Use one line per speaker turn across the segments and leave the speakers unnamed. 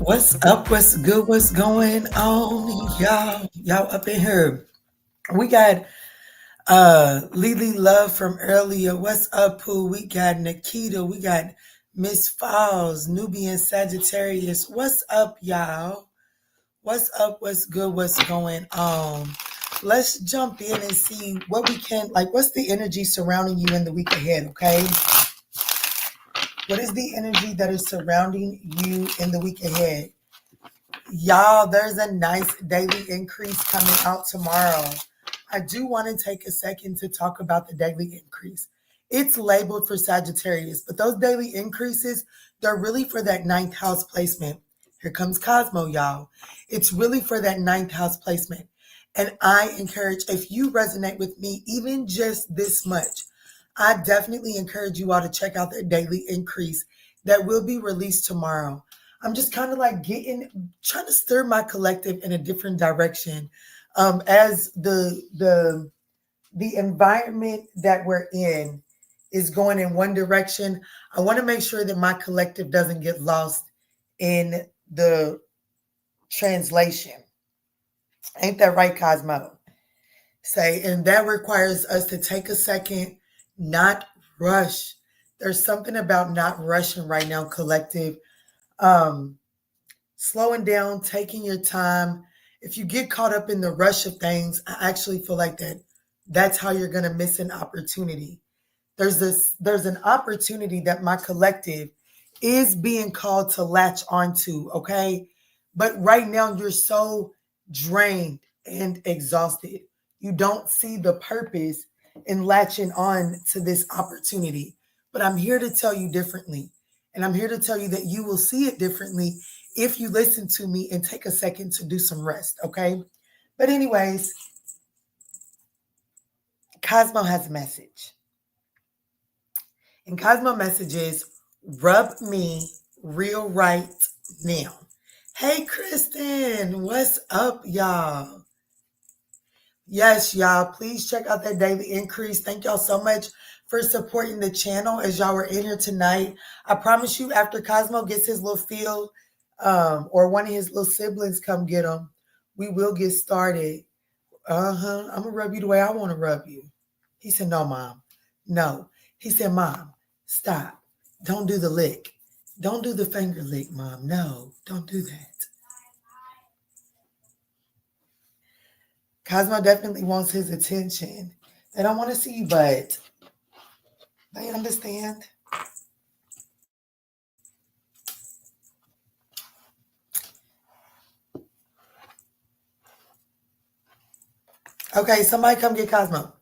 What's up? What's good? What's going on, y'all? Y'all up in here. We got Lily Love from earlier. What's up, Pooh? We got Nikita. We got Miss Falls, Nubian Sagittarius. What's up, y'all? What's up? What's good? What's going on? Let's jump in and see what we can, like, what's the energy surrounding you in the week ahead, okay? What is the energy that is surrounding you in the week ahead? Y'all, there's a nice daily increase coming out tomorrow. I do want to take a second to talk about the daily increase. It's labeled for Sagittarius, but those daily increases, they're really for that ninth house placement. Here comes Cosmo, y'all. It's really for that ninth house placement. And I encourage, if you resonate with me, even just this much, I definitely encourage you all to check out that daily increase that will be released tomorrow. I'm just kind of like trying to stir my collective in a different direction. As the environment that we're in is going in one direction, I want to make sure that my collective doesn't get lost in the translation. Ain't that right, Cosmo? And that requires us to take a second, not rush. There's something about not rushing right now, collective. Slowing down, taking your time. If you get caught up in the rush of things, I actually feel like that's how you're going to miss an opportunity. There's an opportunity that my collective is being called to latch onto, okay? But right now you're so drained and exhausted. You don't see the purpose in latching on to this opportunity. But I'm here to tell you differently. And I'm here to tell you that you will see it differently if you listen to me and take a second to do some rest, okay? But anyways, Cosmo has a message. And Cosmo message is, rub me real right now. Hey, Kristen, what's up, y'all? Yes, y'all, please check out that daily increase. Thank y'all so much for supporting the channel as y'all were in here tonight. I promise you, after Cosmo gets his little feel, or one of his little siblings come get him, we will get started. I'm going to rub you the way I want to rub you. He said, no, Mom. No. He said, Mom, stop. Don't do the lick. Don't do the finger lick, Mom. No, don't do that. Cosmo definitely wants his attention. They don't want to see you, but they understand. Okay, somebody come get Cosmo.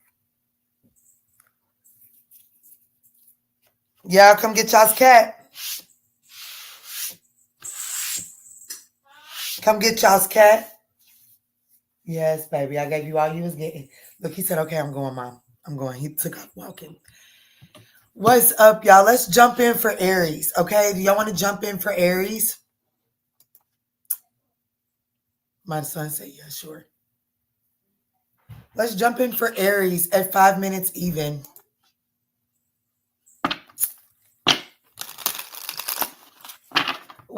Y'all come get y'all's cat. Come get y'all's cat. Yes, baby. I gave you all you was getting. Look, he said, okay, I'm going, Mom. I'm going. He took off walking. What's up, y'all? Let's jump in for Aries, okay? Do y'all want to jump in for Aries? My son said, yeah, sure. Let's jump in for Aries at 5 minutes even.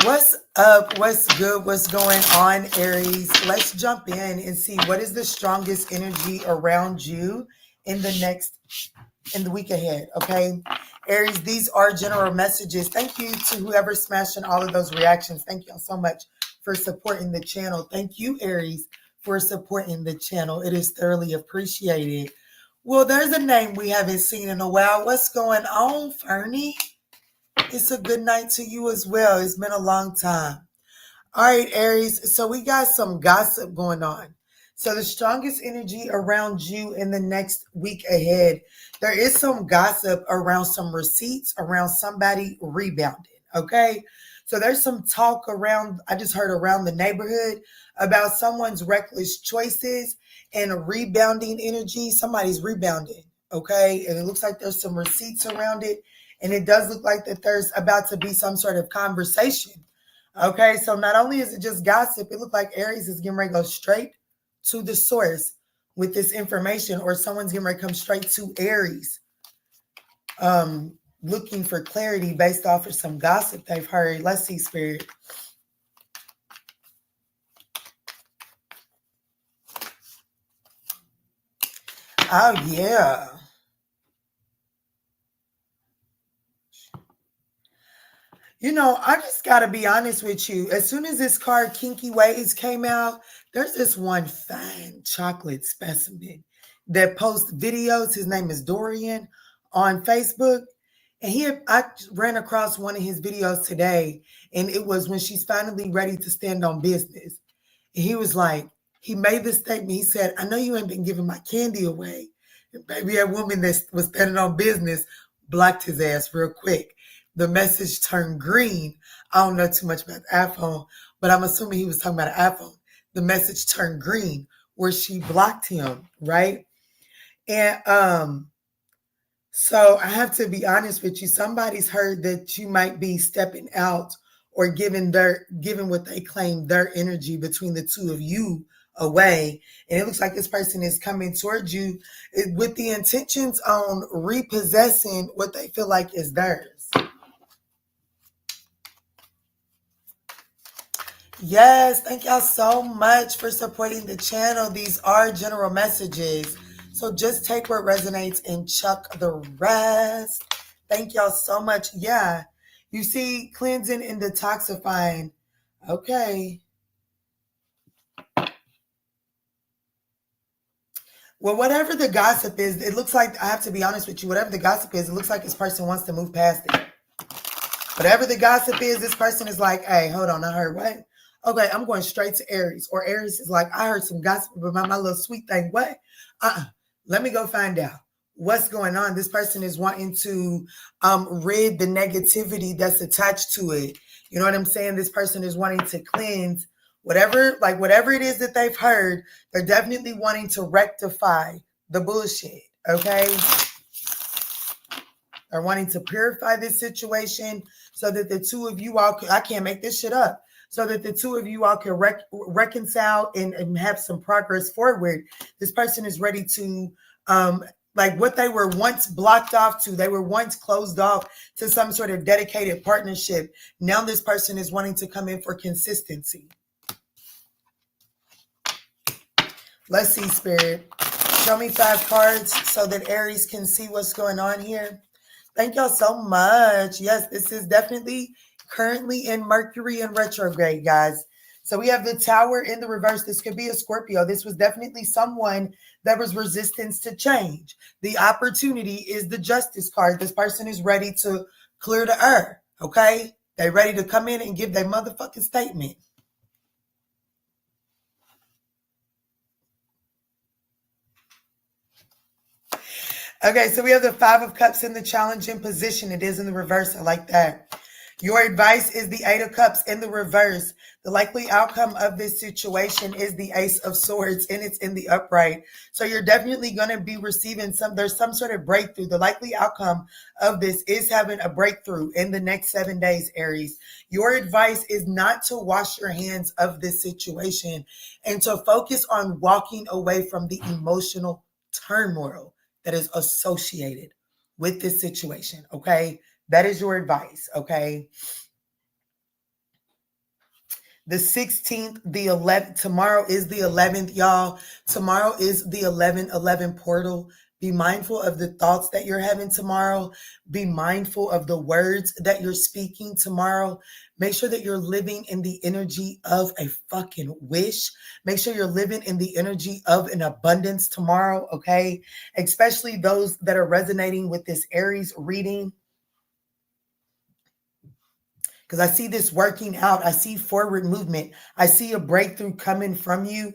What's up? What's good? What's going on, Aries? Let's jump in and see what is the strongest energy around you in the week ahead. Okay, Aries, these are general messages. Thank you to whoever smashing all of those reactions. Thank y'all so much for supporting the channel. Thank you, Aries, for supporting the channel. It is thoroughly appreciated. Well, there's a name we haven't seen in a while. What's going on, Fernie? It's a good night to you as well. It's been a long time. All right, Aries. So we got some gossip going on. So the strongest energy around you in the next week ahead, there is some gossip around some receipts, around somebody rebounding. Okay. So there's some talk around, I just heard around the neighborhood about someone's reckless choices and rebounding energy. Somebody's rebounding. Okay. And it looks like there's some receipts around it. And it does look like that there's about to be some sort of conversation. Okay, so not only is it just gossip, it looked like Aries is getting ready to go straight to the source with this information, or someone's getting ready to come straight to Aries, looking for clarity based off of some gossip they've heard. Let's see, Spirit. Oh, yeah. You know, I just got to be honest with you. As soon as this card, Kinky Ways, came out, there's this one fine chocolate specimen that posts videos. His name is Dorian on Facebook. And I ran across one of his videos today, and it was when she's finally ready to stand on business. And he was like, he made this statement. He said, I know you ain't been giving my candy away. And baby, that woman that was standing on business blocked his ass real quick. The message turned green. I don't know too much about the iPhone, but I'm assuming he was talking about an iPhone. The message turned green where she blocked him, right? And so I have to be honest with you. Somebody's heard that you might be stepping out or giving what they claim their energy between the two of you away. And it looks like this person is coming towards you with the intentions on repossessing what they feel like is theirs. Yes, thank y'all so much for supporting the channel. These are general messages. So just take what resonates and chuck the rest. Thank y'all so much. Yeah, you see, cleansing and detoxifying. Okay. Well, whatever the gossip is, it looks like, I have to be honest with you, whatever the gossip is, it looks like this person wants to move past it. Whatever the gossip is, this person is like, hey, hold on, I heard what? Okay, I'm going straight to Aries. Or Aries is like, I heard some gossip about my little sweet thing. What? Let me go find out what's going on. This person is wanting to rid the negativity that's attached to it. You know what I'm saying? This person is wanting to cleanse whatever it is that they've heard. They're definitely wanting to rectify the bullshit. Okay. They're wanting to purify this situation so that the two of you all I can't make this shit up. So that the two of you all can reconcile and have some progress forward. This person is ready to, like what they were once blocked off to, they were once closed off to some sort of dedicated partnership. Now this person is wanting to come in for consistency. Let's see, Spirit. Show me 5 cards so that Aries can see what's going on here. Thank y'all so much. Yes, this is definitely currently in Mercury in retrograde, guys. So we have the Tower in the reverse. This could be a Scorpio. This was definitely someone that was resistance to change. The opportunity is the Justice card. This person is ready to clear the air, okay? They're ready to come in and give their motherfucking statement. Okay, so we have the 5 of Cups in the challenging position. It is in the reverse. I like that. Your advice is the 8 of Cups in the reverse. The likely outcome of this situation is the Ace of Swords, and it's in the upright. So you're definitely going to be receiving there's some sort of breakthrough. The likely outcome of this is having a breakthrough in the next 7 days, Aries. Your advice is not to wash your hands of this situation and to focus on walking away from the emotional turmoil that is associated with this situation, okay? That is your advice, okay? the 16th, the 11th. Tomorrow is the 11th, y'all. Tomorrow is the 11/11 portal. Be mindful of the thoughts that you're having tomorrow. Be mindful of the words that you're speaking tomorrow. Make sure that you're living in the energy of a fucking wish. Make sure you're living in the energy of an abundance tomorrow, okay? Especially those that are resonating with this Aries reading. Because I see this working out. I see forward movement. I see a breakthrough coming from you,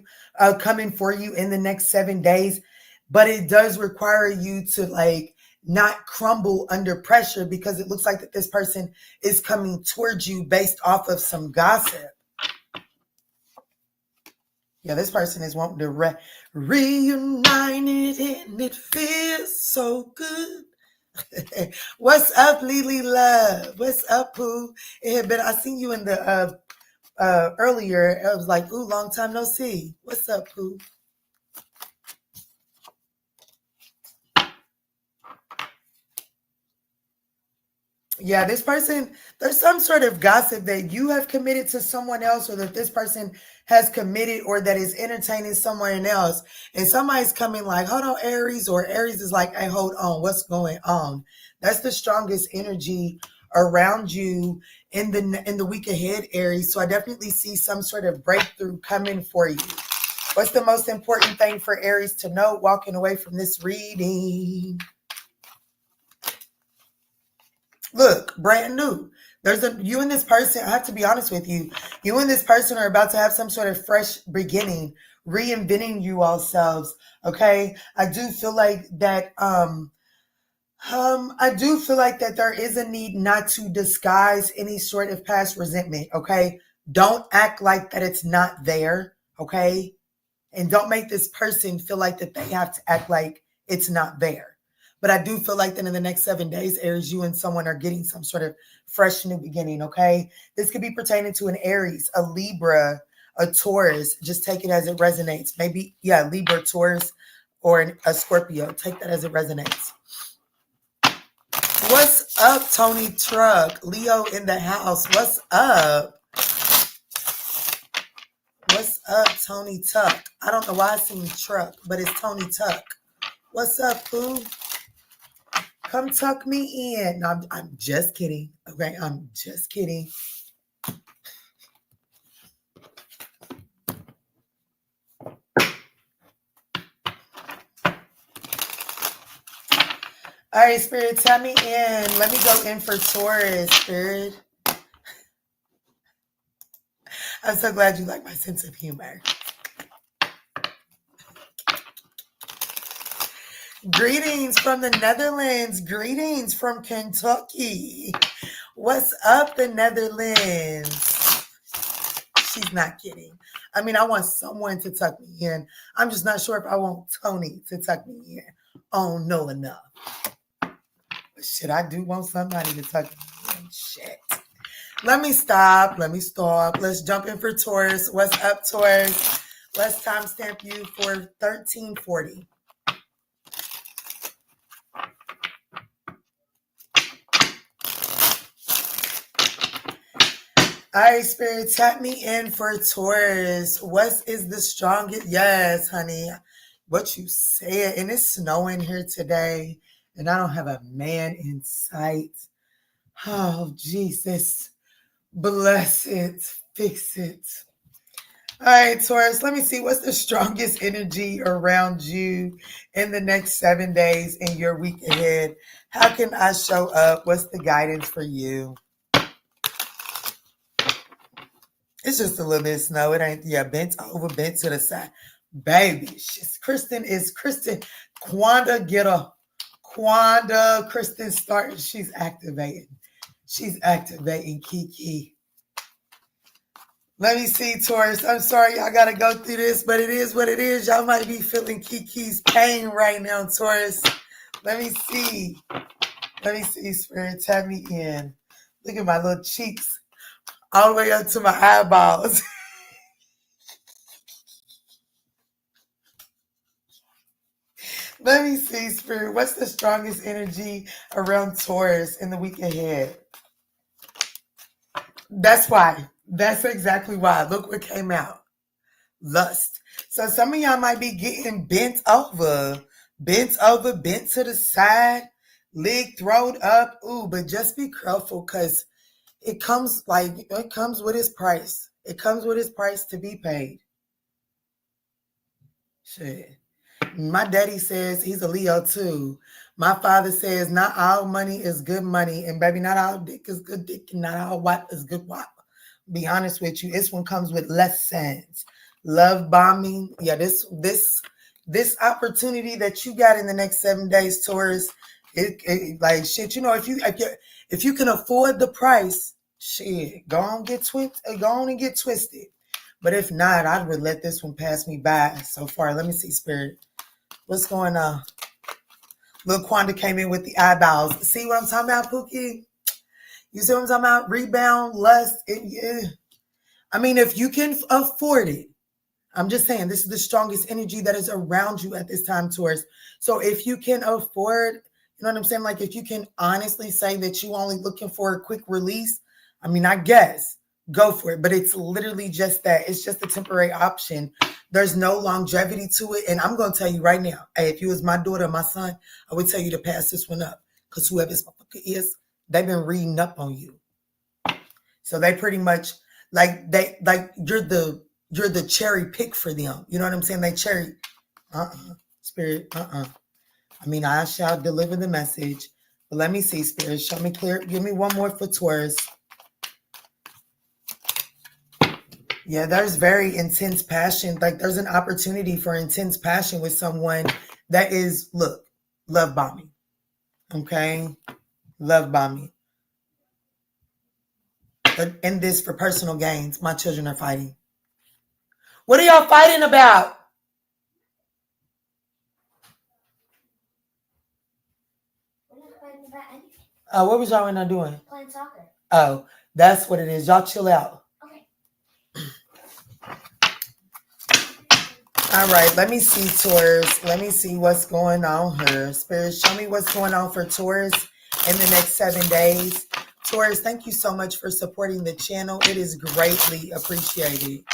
coming for you in the next 7 days. But it does require you to like not crumble under pressure, because it looks like that this person is coming towards you based off of some gossip. Yeah, this person is wanting to reunited, and it feels so good. What's up, Lily Love? What's up, Pooh? It had been, I seen you in the earlier. I was like, ooh, long time no see. What's up, Pooh? Yeah, this person, there's some sort of gossip that you have committed to someone else, or that this person has committed, or that is entertaining someone else. And somebody's coming like, hold on, Aries, or Aries is like, hey, hold on, what's going on? That's the strongest energy around you in the week ahead, Aries. So I definitely see some sort of breakthrough coming for you. What's the most important thing for Aries to know walking away from this reading? Look, brand new. You and this person, I have to be honest with you. You and this person are about to have some sort of fresh beginning, reinventing you all selves. Okay. I do feel like that, there is a need not to disguise any sort of past resentment. Okay. Don't act like that it's not there. Okay. And don't make this person feel like that they have to act like it's not there. But I do feel like that in the next 7 days, Aries, you and someone are getting some sort of fresh new beginning, okay? This could be pertaining to an Aries, a Libra, a Taurus. Just take it as it resonates. Maybe, yeah, Libra, Taurus, or a Scorpio. Take that as it resonates. What's up, Tony Truck? Leo in the house. What's up? What's up, Tony Tuck? I don't know why I seen Truck, but it's Tony Tuck. What's up, Pooh? Come tuck me in. No, I'm just kidding. Okay, I'm just kidding. All right, Spirit, tell me in. Let me go in for Taurus, Spirit. I'm so glad you like my sense of humor. Greetings from the Netherlands. Greetings from Kentucky. What's up, the Netherlands? She's not kidding. I mean, I want someone to tuck me in. I'm just not sure if I want Tony to tuck me in. Oh, no enough. But shit, I do want somebody to tuck me in. Shit. Let me stop. Let's jump in for Taurus. What's up, Taurus? Let's timestamp you for 1340. All right, Spirit, tap me in for Taurus. What is the strongest? Yes, honey. What you said. And it's snowing here today, and I don't have a man in sight. Oh, Jesus. Bless it. Fix it. All right, Taurus, let me see. What's the strongest energy around you in the next 7 days in your week ahead? How can I show up? What's the guidance for you? It's just a little bit of snow. It ain't, bent over, bent to the side. Baby, Kristen. Quanda, get her. Quanda, Kristen starting. She's activating. Kiki. Let me see, Taurus. I'm sorry y'all got to go through this, but it is what it is. Y'all might be feeling Kiki's pain right now, Taurus. Let me see. Spirit. Tap me in. Look at my little cheeks. All the way up to my eyeballs. Let me see, Spirit. What's the strongest energy around Taurus in the week ahead? That's why. That's exactly why. Look what came out. Lust. So some of y'all might be getting bent over, bent to the side, leg throwed up. Ooh, but just be careful because it comes with its price. It comes with its price to be paid. Shit. My daddy says he's a Leo too. My father says not all money is good money, and baby, not all dick is good dick, and not all wop is good wop. Be honest with you, this one comes with lessons. Love bombing, yeah. This opportunity that you got in the next 7 days, Taurus, it like shit. You know, if you can afford the price, shit, go on and get twisted. But if not, I would let this one pass me by so far. Let me see, Spirit. What's going on? Lil Quanda came in with the eyeballs. See what I'm talking about, Pookie? You see what I'm talking about? Rebound, lust. I mean, if you can afford it, I'm just saying this is the strongest energy that is around you at this time, Taurus. So if you can afford, you know what I'm saying? Like if you can honestly say that you only looking for a quick release, I mean, I guess go for it. But it's literally just that. It's just a temporary option. There's no longevity to it. And I'm going to tell you right now, hey, if you was my daughter or my son, I would tell you to pass this one up. Because whoever this motherfucker is, they've been reading up on you. So they pretty much you're the cherry pick for them. You know what I'm saying? They cherry. Spirit. I mean, I shall deliver the message. But let me see, Spirit. Show me clear. Give me one more for Taurus. Yeah, there's very intense passion. Like there's an opportunity for intense passion with someone that is, look, love bombing. Okay? Love bombing. But in this for personal gains, my children are fighting. What are y'all fighting about?
We're not fighting about anything.
What was y'all in there doing?
Playing soccer.
Oh, that's what it is. Y'all chill out.
Okay.
All right, let me see, Taurus. Let me see what's going on here. Spirit, show me what's going on for Taurus in the next 7 days. Taurus, thank you so much for supporting the channel. It is greatly appreciated.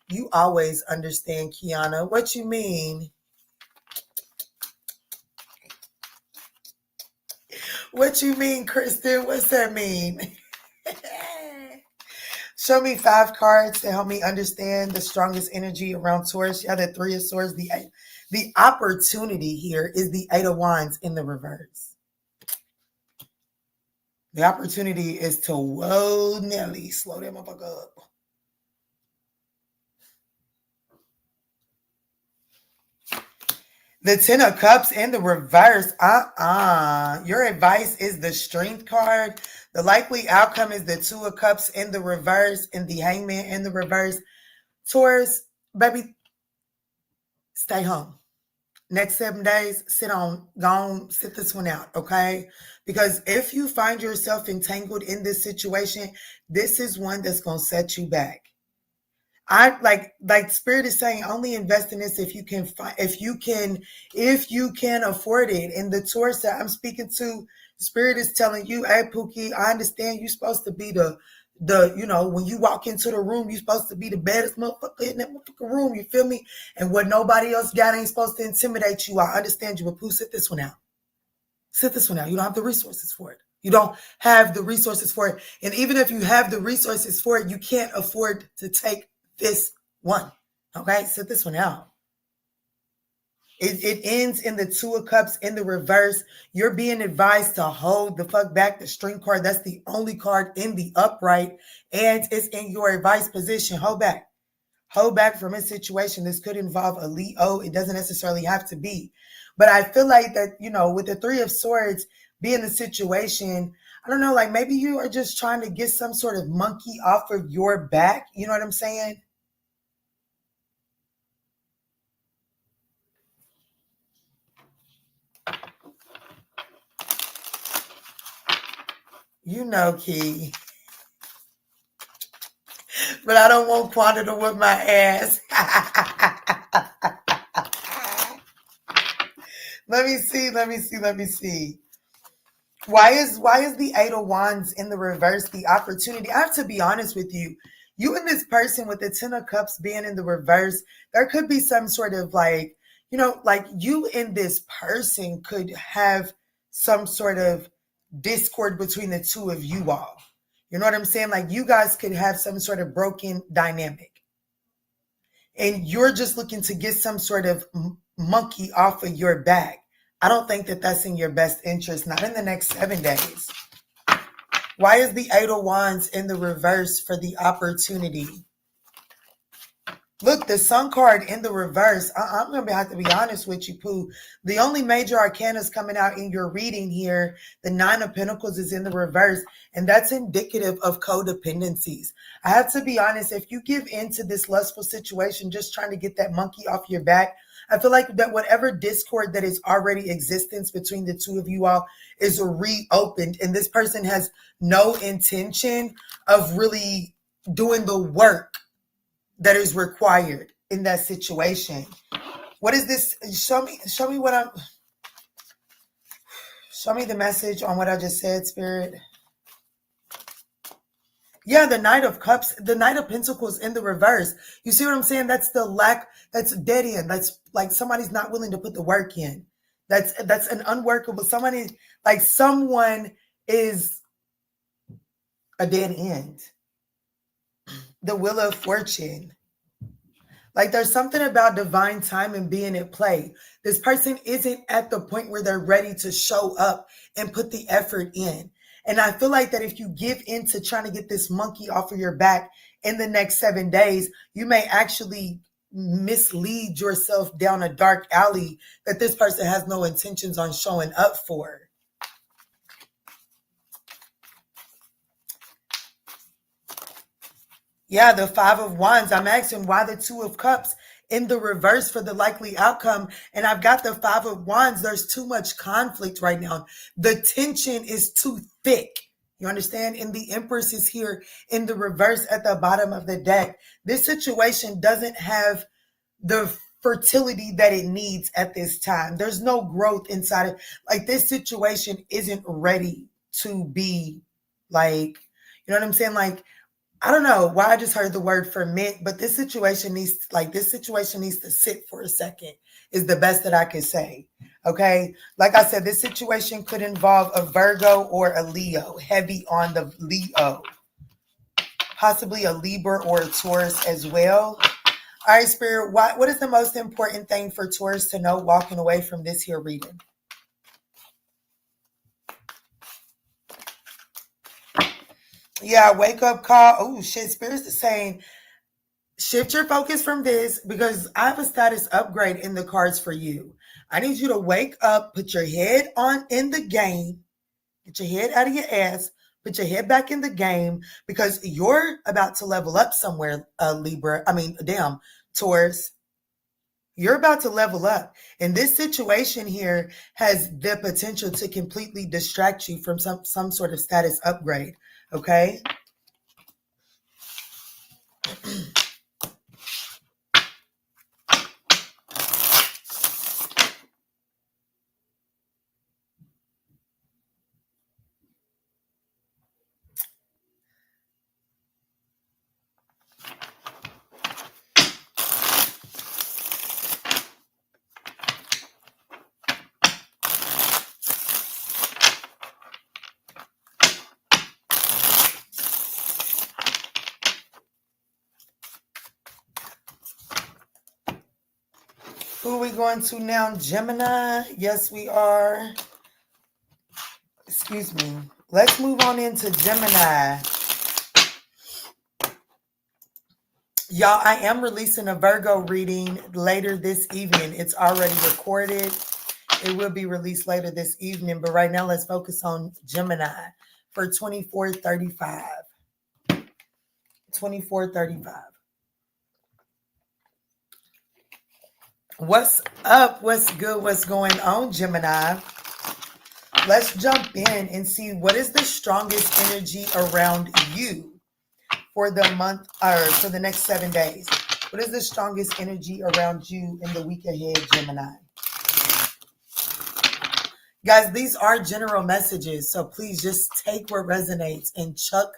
You always understand, Kiana. What you mean? What you mean, Kristen? What's that mean? Show me 5 cards to help me understand the strongest energy around Taurus. Yeah, the 3 of Swords. The opportunity here is the 8 of Wands in the reverse. The opportunity is to, whoa, Nelly, slow that motherfucker up. The 10 of Cups in the reverse. Your advice is the Strength card. The likely outcome is the 2 of Cups in the reverse and the Hangman in the reverse. Taurus, baby, stay home. Next 7 days, sit this one out, okay? Because if you find yourself entangled in this situation, this is one that's going to set you back. I like Spirit is saying only invest in this if you can afford it. And the Taurus that I'm speaking to, Spirit is telling you, hey Pookie, I understand you're supposed to be the when you walk into the room, you're supposed to be the baddest motherfucker in that motherfucking room. You feel me? And what nobody else got ain't supposed to intimidate you. I understand you, but Pooh, sit this one out. Sit this one out. You don't have the resources for it. You don't have the resources for it. And even if you have the resources for it, you can't afford to take this one. Okay? Sit this one out. It ends in the 2 of Cups in the reverse. You're being advised to hold the fuck back. The Strength card, that's the only card in the upright. And it's in your advice position. Hold back. Hold back from a situation. This could involve a Leo. It doesn't necessarily have to be. But I feel like that, with the 3 of Swords being the situation, I don't know, like maybe you are just trying to get some sort of monkey off of your back. You know what I'm saying? You know, Key. But I don't want Quanda to whip my ass. Let me see. Why is the 8 of Wands in the reverse the opportunity? I have to be honest with you. You and this person with the 10 of Cups being in the reverse, there could be some sort of like, like you and this person could have some sort of discord between the two of you all. You know what I'm saying? Like you guys could have some sort of broken dynamic. And you're just looking to get some sort of monkey off of your back. I don't think that that's in your best interest, not in the next 7 days. Why is the 8 of Wands in the reverse for the opportunity? Look, the Sun card in the reverse. I'm going to have to be honest with you, Pooh. The only major arcana is coming out in your reading here. The 9 of Pentacles is in the reverse, and that's indicative of codependencies. I have to be honest, if you give into this lustful situation, just trying to get that monkey off your back, I feel like that whatever discord that is already existence between the two of you all is reopened, and this person has no intention of really doing the work that is required in that situation. What is this? Show me the message on what I just said, Spirit. Yeah, the Knight of Cups, the Knight of Pentacles in the reverse. You see what I'm saying? That's the lack, that's dead end. That's like somebody's not willing to put the work in. That's an unworkable, someone is a dead end. The Wheel of Fortune. Like there's something about divine timing being at play. This person isn't at the point where they're ready to show up and put the effort in. And I feel like that if you give in to trying to get this monkey off of your back in the next 7 days, you may actually mislead yourself down a dark alley that this person has no intentions on showing up for. Yeah, the 5 of Wands. I'm asking why the 2 of Cups in the reverse for the likely outcome. And I've got the 5 of Wands. There's too much conflict right now. The tension is too thick. You understand? And the Empress is here in the reverse at the bottom of the deck. This situation doesn't have the fertility that it needs at this time. There's no growth inside it. Like this situation isn't ready to be like, you know what I'm saying? Like, I don't know why I just heard the word ferment, but this situation needs to sit for a second is the best that I could say. Okay. Like I said, this situation could involve a Virgo or a Leo, heavy on the Leo, possibly a Libra or a Taurus as well. All right, Spirit, what is the most important thing for Taurus to know walking away from this here reading? Yeah, wake up call. Oh, shit. Spirit's is saying, shift your focus from this because I have a status upgrade in the cards for you. I need you to wake up, put your head on in the game, get your head out of your ass, put your head back in the game because you're about to level up somewhere, Taurus. You're about to level up. And this situation here has the potential to completely distract you from some sort of status upgrade. Okay. Who are we going to now? Gemini? Yes, we are. Excuse me. Let's move on into Gemini. Y'all, I am releasing a Virgo reading later this evening. It's already recorded. It will be released later this evening. But right now, let's focus on Gemini for 2435. 2435. What's up? What's good? What's going on, Gemini? Let's jump in and see what is the strongest energy around you for the month or for the next 7 days. What is the strongest energy around you in the week ahead, Gemini? Guys, these are general messages, so please just take what resonates and chuck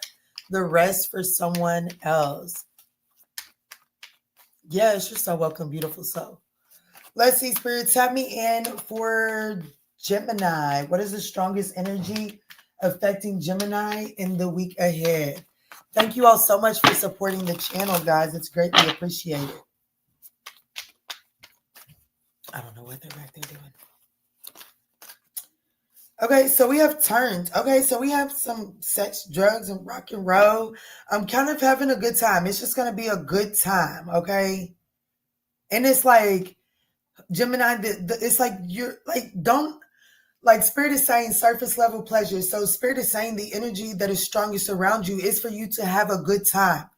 the rest for someone else. Yes, you're so welcome, beautiful soul. Let's see, Spirit, tap me in for Gemini. What is the strongest energy affecting Gemini in the week ahead? Thank you all so much for supporting the channel, guys. It's greatly appreciated. I don't know what they're back there doing. Okay, so we have turns. Okay, so we have some sex, drugs, and rock and roll. I'm kind of having a good time. It's just going to be a good time, okay? And it's like, Gemini, it's like, you're like, don't, like, Spirit is saying surface level pleasure. So Spirit is saying the energy that is strongest around you is for you to have a good time.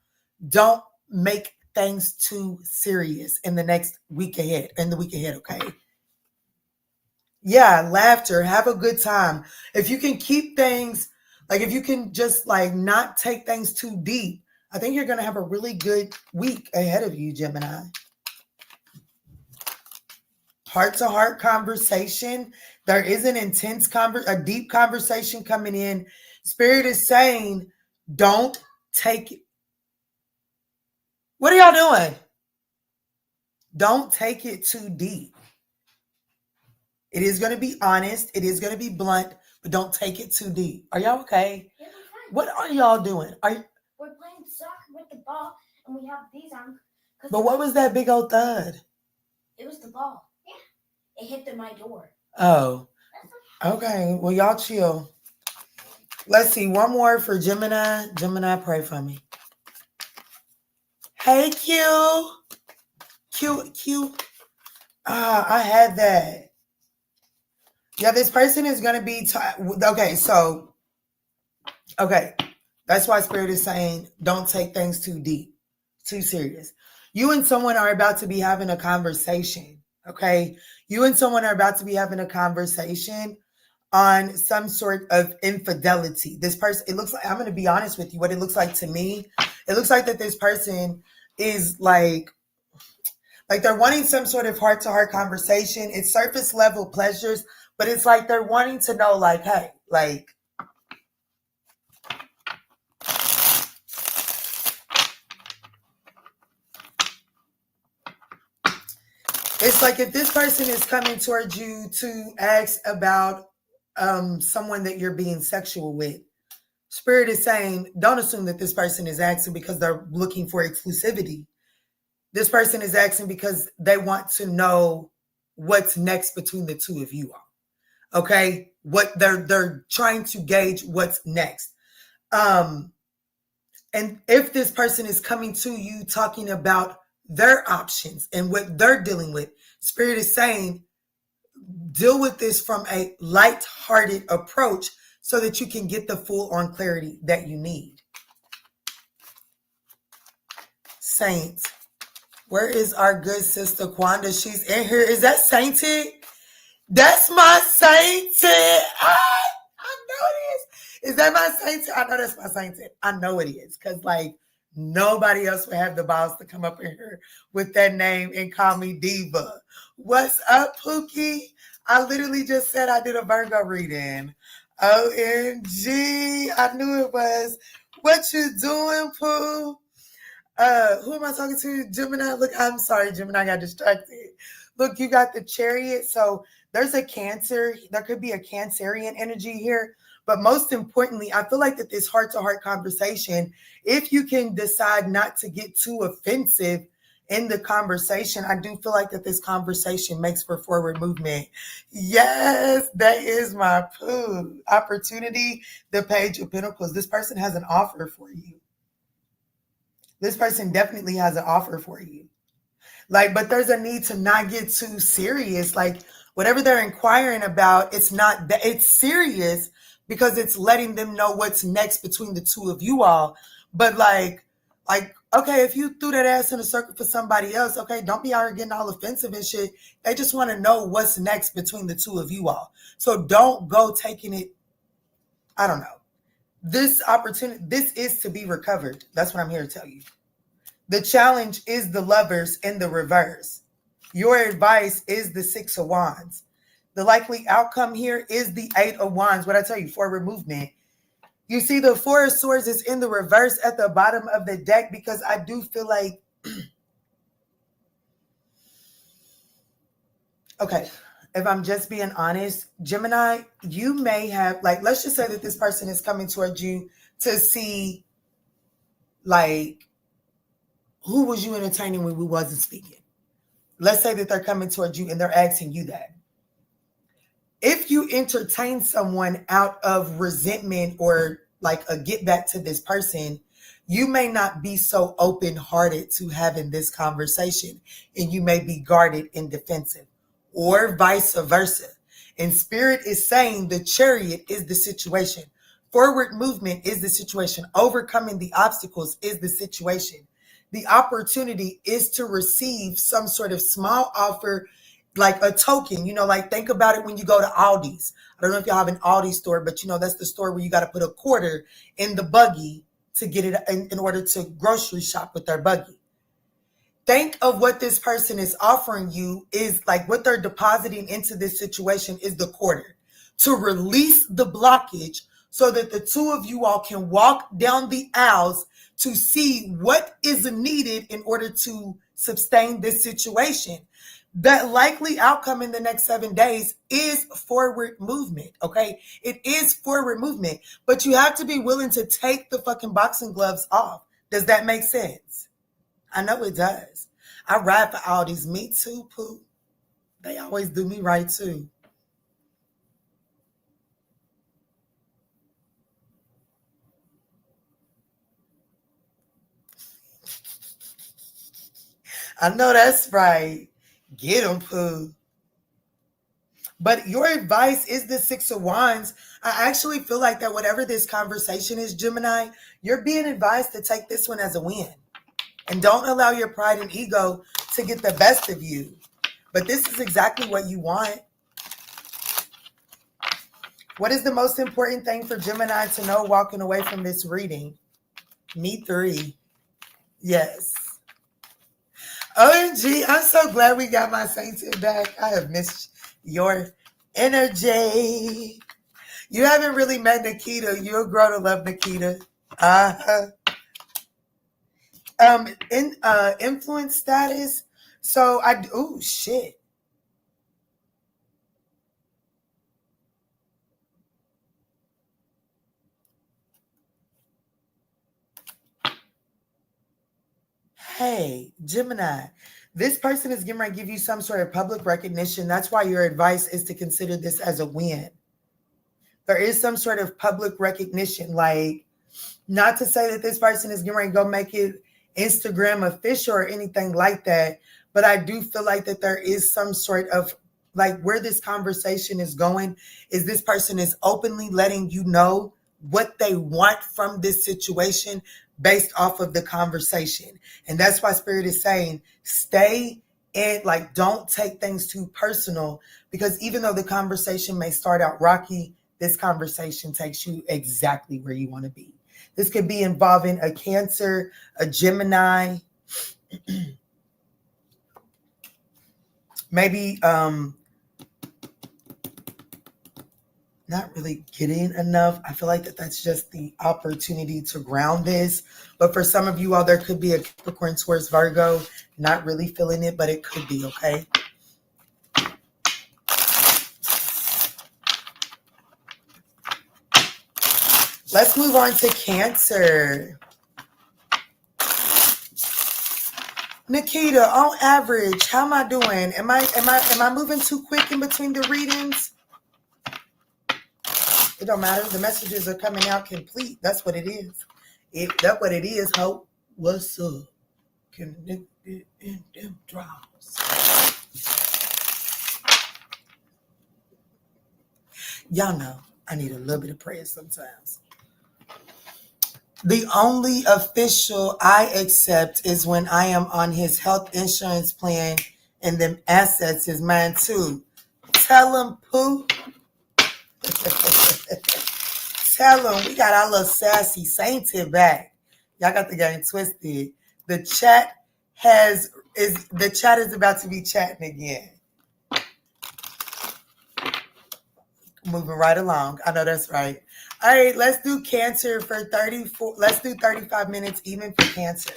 Don't make things too serious in the next week ahead, okay? Yeah, laughter, have a good time. If you can keep things, like if you can just like not take things too deep, I think you're going to have a really good week ahead of you, Gemini. Heart-to-heart conversation. There is an intense a deep conversation coming in. Spirit is saying, don't take it. What are y'all doing? Don't take it too deep. It is going to be honest. It is going to be blunt, but don't take it too deep. Are y'all okay?
Yeah,
what are y'all doing?
We're playing soccer with the ball, and we have these on.
But what was that big old thud?
It was the ball. Yeah. It hit my door.
Oh. Okay. Well, y'all chill. Let's see. One more for Gemini. Gemini, pray for me. Hey, Q. Q. I had that. Yeah, this person is going to be... Okay. That's why Spirit is saying don't take things too deep, too serious. You and someone are about to be having a conversation, okay? You and someone are about to be having a conversation on some sort of infidelity. This person, it looks like, I'm going to be honest with you, what it looks like to me, it looks like that this person is like they're wanting some sort of heart-to-heart conversation. It's surface level pleasures, but it's like they're wanting to know, like, hey, like, it's like if this person is coming towards you to ask about someone that you're being sexual with, Spirit is saying, don't assume that this person is asking because they're looking for exclusivity. This person is asking because they want to know what's next between the two of you all. Okay? What they're trying to gauge what's next. And if this person is coming to you talking about their options and what they're dealing with, Spirit is saying, deal with this from a light-hearted approach so that you can get the full-on clarity that you need. Saint, where is our good sister Quanda? She's in here. Is that Sainted? That's my Sainted. I know it is. Is that my Sainted? I know that's my Sainted. I know it is. Because, like, nobody else would have the balls to come up in here with that name and call me Diva. What's up, Pookie? I literally just said I did a Virgo reading. OMG. I knew it was. What you doing, Pooh? Who am I talking to? Gemini. Look, I'm sorry, Gemini, I got distracted. Look, you got the Chariot. So there's a Cancer. There could be a Cancerian energy here. But most importantly, I feel like that this heart-to-heart conversation, if you can decide not to get too offensive in the conversation, I do feel like that this conversation makes for forward movement. Yes, that is my poo. Opportunity, the Page of Pentacles. This person has an offer for you. This person definitely has an offer for you. Like, but there's a need to not get too serious. Like, whatever they're inquiring about, it's not that it's serious because it's letting them know what's next between the two of you all. But like, okay, if you threw that ass in a circle for somebody else, okay, don't be out here getting all offensive and shit. They just want to know what's next between the two of you all. So don't go taking it, I don't know. This opportunity, this is to be recovered. That's what I'm here to tell you. The challenge is the Lovers in the reverse. Your advice is the Six of Wands. The likely outcome here is the Eight of Wands. What I tell you, forward movement. You see the Four of Swords is in the reverse at the bottom of the deck because I do feel like, okay, if I'm just being honest, Gemini, you may have, like, let's just say that this person is coming towards you to see, like, who was you entertaining when we wasn't speaking? Let's say that they're coming towards you and they're asking you that. If you entertain someone out of resentment or like a get back to this person, you may not be so open-hearted to having this conversation, and you may be guarded and defensive, or vice versa. And Spirit is saying the Chariot is the situation. Forward movement is the situation. Overcoming the obstacles is the situation. The opportunity is to receive some sort of small offer, like a token, like think about it when you go to Aldi's. I don't know if y'all have an Aldi store, but that's the store where you got to put a quarter in the buggy to get it in order to grocery shop with their buggy. Think of what this person is offering you is like what they're depositing into this situation is the quarter to release the blockage so that the two of you all can walk down the aisles to see what is needed in order to sustain this situation. The likely outcome in the next 7 days is forward movement, okay? It is forward movement, but you have to be willing to take the fucking boxing gloves off. Does that make sense? I know it does. I ride for Aldi's. Me too, Pooh. They always do me right, too. I know that's right. Get them, Pooh. But your advice is the Six of Wands. I actually feel like that whatever this conversation is, Gemini, you're being advised to take this one as a win. And don't allow your pride and ego to get the best of you. But this is exactly what you want. What is the most important thing for Gemini to know walking away from this reading? Me 3. Yes. OMG, I'm so glad we got my sainted back. I have missed your energy. You haven't really met Nikita. You'll grow to love Nikita. Influence status. So oh shit. Hey, Gemini, this person is getting ready to give you some sort of public recognition. That's why your advice is to consider this as a win. There is some sort of public recognition, like not to say that this person is getting ready to go make it Instagram official or anything like that, but I do feel like that there is some sort of like where this conversation is going is this person is openly letting you know what they want from this situation based off of the conversation. And that's why Spirit is saying stay in, like, don't take things too personal, because even though the conversation may start out rocky, this conversation takes you exactly where you want to be. This could be involving a Cancer, a Gemini, maybe not really getting enough. I feel like that's just the opportunity to ground this. But for some of you all, there could be a Capricorn towards Virgo, not really feeling it, but it could be, okay? Let's move on to Cancer. Nikita, on average, how am I doing? Am I moving too quick in between the readings? It don't matter. The messages are coming out complete. That's what it is. That's what it is, Hope. What's up? Can it get in them draws? Y'all know I need a little bit of prayer sometimes. The only official I accept is when I am on his health insurance plan and them assets is mine too. Tell him, Pooh. Tell him we got our little sassy sainted back. Y'all got the game twisted. The chat is about to be chatting again. Moving right along. I know that's right. All right, let's do Cancer for 34. Let's do 35 minutes even for Cancer.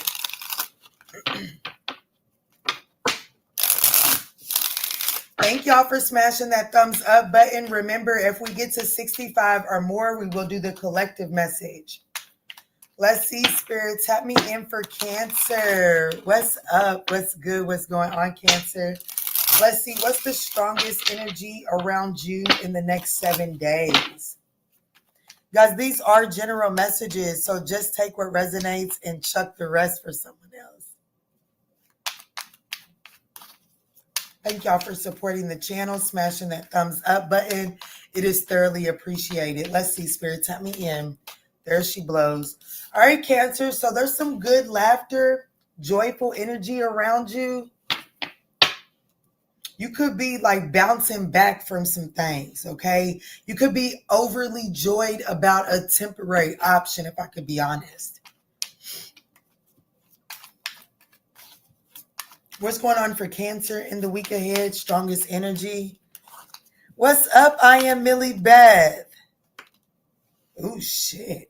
Thank y'all for smashing that thumbs up button. Remember, if we get to 65 or more, we will do the collective message. Let's see, Spirit. Tap me in for Cancer. What's up? What's good? What's going on, Cancer? Let's see. What's the strongest energy around you in the next 7 days? Guys, these are general messages, so just take what resonates and chuck the rest for someone else. Thank y'all for supporting the channel, smashing that thumbs up button. It is thoroughly appreciated. Let's see, Spirit, tap me in. There she blows. All right, Cancer, so there's some good laughter, joyful energy around you. You could be like bouncing back from some things, okay? You could be overly joyed about a temporary option, if I could be honest. What's going on for Cancer in the week ahead? Strongest energy. What's up? I am Millie Beth. Oh, shit.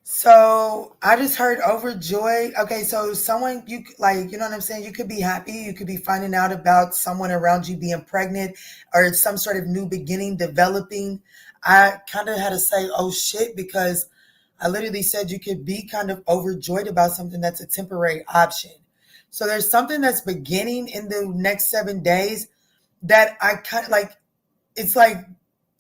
So I just heard overjoyed. Okay, so someone you like, you know what I'm saying? You could be happy. You could be finding out about someone around you being pregnant or some sort of new beginning developing. I kind of had to say, oh shit, because I literally said you could be kind of overjoyed about something that's a temporary option. So there's something that's beginning in the next 7 days that I kind of like, it's like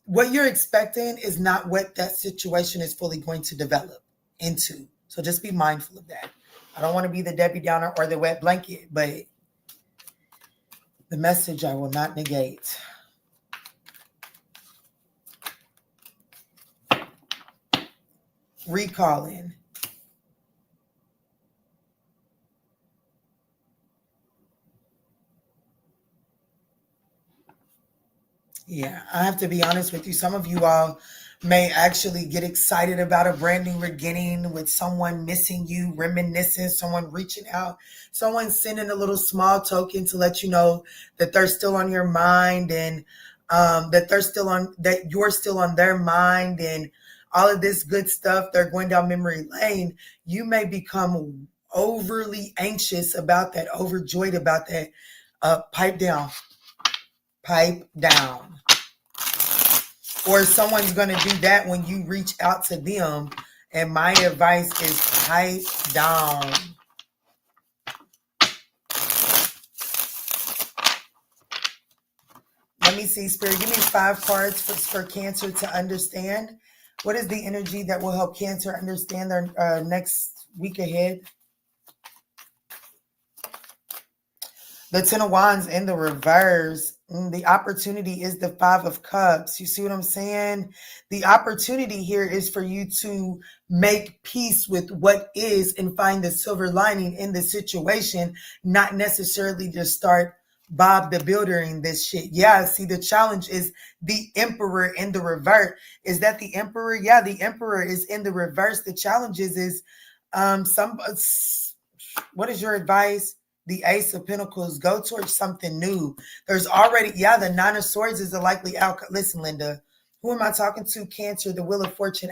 what you're expecting is not what that situation is fully going to develop into. So just be mindful of that. I don't want to be the Debbie Downer or the wet blanket, but the message I will not negate. Recalling. Yeah, I have to be honest with you. Some of you all may actually get excited about a brand new beginning with someone missing you, reminiscing, someone reaching out, someone sending a little small token to let you know that they're still on your mind and that you're still on their mind and all of this good stuff. They're going down memory lane. You may become overly anxious about that, overjoyed about that. Pipe down. Pipe down. Or someone's going to do that when you reach out to them. And my advice is pipe down. Let me see, Spirit. Give me 5 cards for Cancer to understand. What is the energy that will help Cancer understand their next week ahead? The 10 of Wands in the reverse. The opportunity is the 5 of Cups. You see what I'm saying? The opportunity here is for you to make peace with what is and find the silver lining in the situation, not necessarily to start Bob the Builder in this shit. Yeah, see, the challenge is the Emperor in the reverse. Is that the Emperor? Yeah, the Emperor is in the reverse. The challenge is what is your advice? The Ace of Pentacles, go towards something new. There's already, the 9 of Swords is a likely outcome. Listen, Linda, who am I talking to? Cancer, the Wheel of Fortune.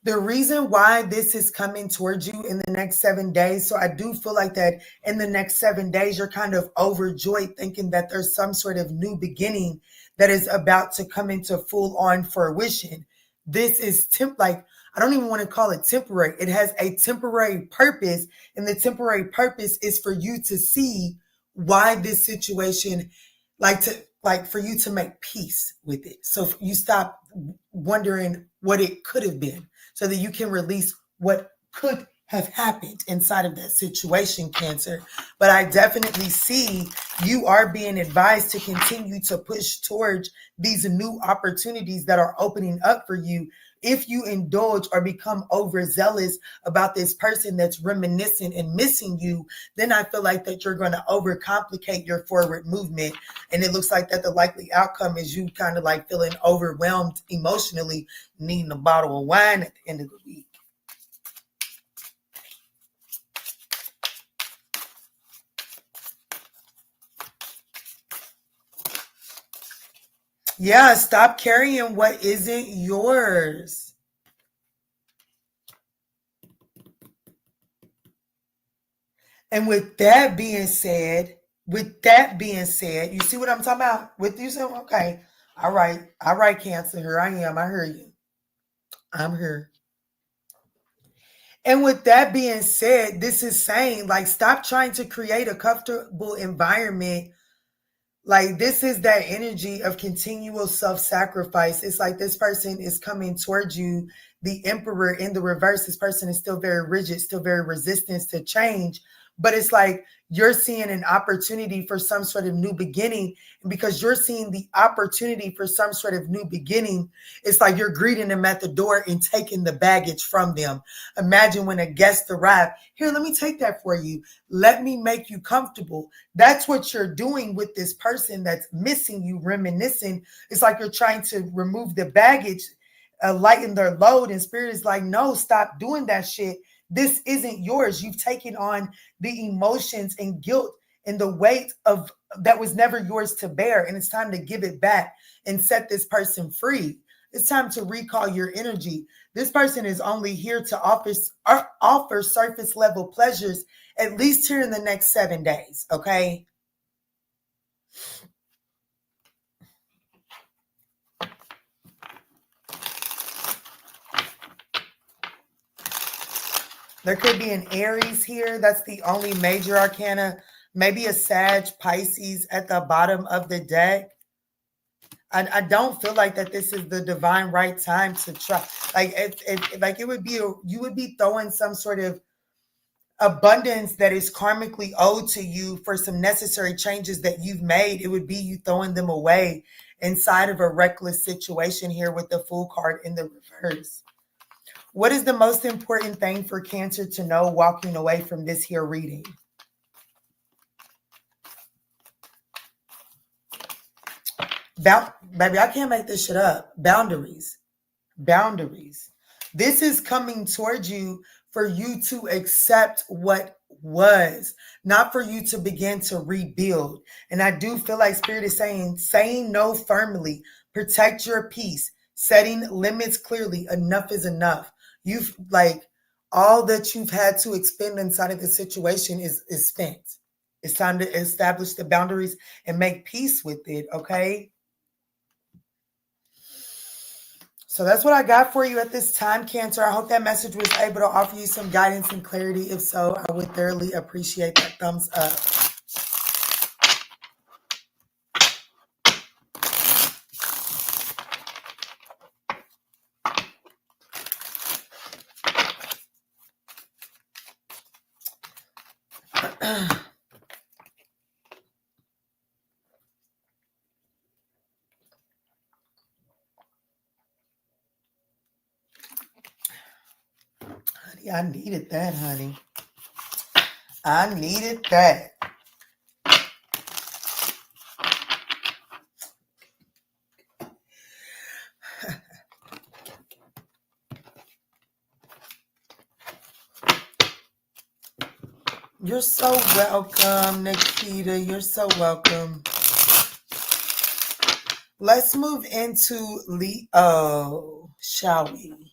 The reason why this is coming towards you in the next 7 days, so I do feel like that in the next 7 days, you're kind of overjoyed thinking that there's some sort of new beginning that is about to come into full on fruition. This is I don't even want to call it temporary. It has a temporary purpose, and the temporary purpose is for you to see why this situation, for you to make peace with it. So you stop wondering what it could have been, so that you can release what could have happened inside of that situation, Cancer. But I definitely see you are being advised to continue to push towards these new opportunities that are opening up for you. If you indulge or become overzealous about this person that's reminiscing and missing you, then I feel like that you're going to overcomplicate your forward movement. And it looks like that the likely outcome is you kind of like feeling overwhelmed emotionally, needing a bottle of wine at the end of the week. Yeah, stop carrying what isn't yours. And with that being said, you see what I'm talking about? With you saying, okay, all right, Cancer, here I am. I hear you. I'm here. And with that being said, this is saying, like, stop trying to create a comfortable environment. Like, this is that energy of continual self-sacrifice. It's like this person is coming towards you, the emperor in the reverse. This person is still very rigid, still very resistant to change. But it's like you're seeing an opportunity for some sort of new beginning. And because you're seeing the opportunity for some sort of new beginning, it's like you're greeting them at the door and taking the baggage from them. Imagine when a guest arrived. Here, let me take that for you. Let me make you comfortable. That's what you're doing with this person that's missing you, reminiscing. It's like you're trying to remove the baggage, lighten their load. And spirit is like, no, stop doing that shit. This isn't yours. You've taken on the emotions and guilt and the weight of that was never yours to bear. And it's time to give it back and set this person free. It's time to recall your energy. This person is only here to offer surface level pleasures, at least here in the next 7 days. Okay. There could be an Aries here. That's the only major arcana. Maybe a Sag Pisces at the bottom of the deck. I don't feel like that this is the divine right time to try. Like it would be you would be throwing some sort of abundance that is karmically owed to you for some necessary changes that you've made. It would be you throwing them away inside of a reckless situation here with the Fool card in the reverse. What is the most important thing for Cancer to know walking away from this here reading? Baby, I can't make this shit up. Boundaries. Boundaries. This is coming towards you for you to accept what was, not for you to begin to rebuild. And I do feel like Spirit is saying no firmly, protect your peace, setting limits clearly. Enough is enough. You've like all that you've had to expend inside of the situation is spent. It's time to establish the boundaries and make peace with it, okay? So that's what I got for you at this time, Cancer. I hope that message was able to offer you some guidance and clarity. If so, I would thoroughly appreciate that thumbs up. Honey, I needed that, honey. I needed that. You're so welcome, Nikita. You're so welcome. Let's move into Leo, shall we?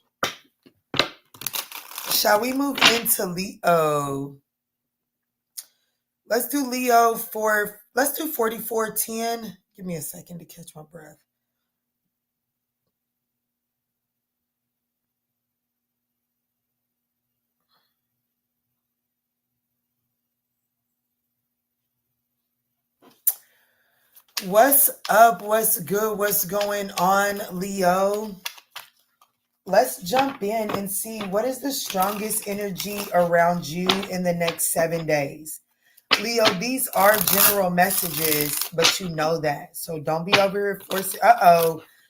Shall we move into Leo? Let's do Leo let's do 4410. Give me a second to catch my breath. What's up? What's good? What's going on, Leo? Let's jump in and see what is the strongest energy around you in the next 7 days. Leo, these are general messages, but you know that. So don't be over here forcing.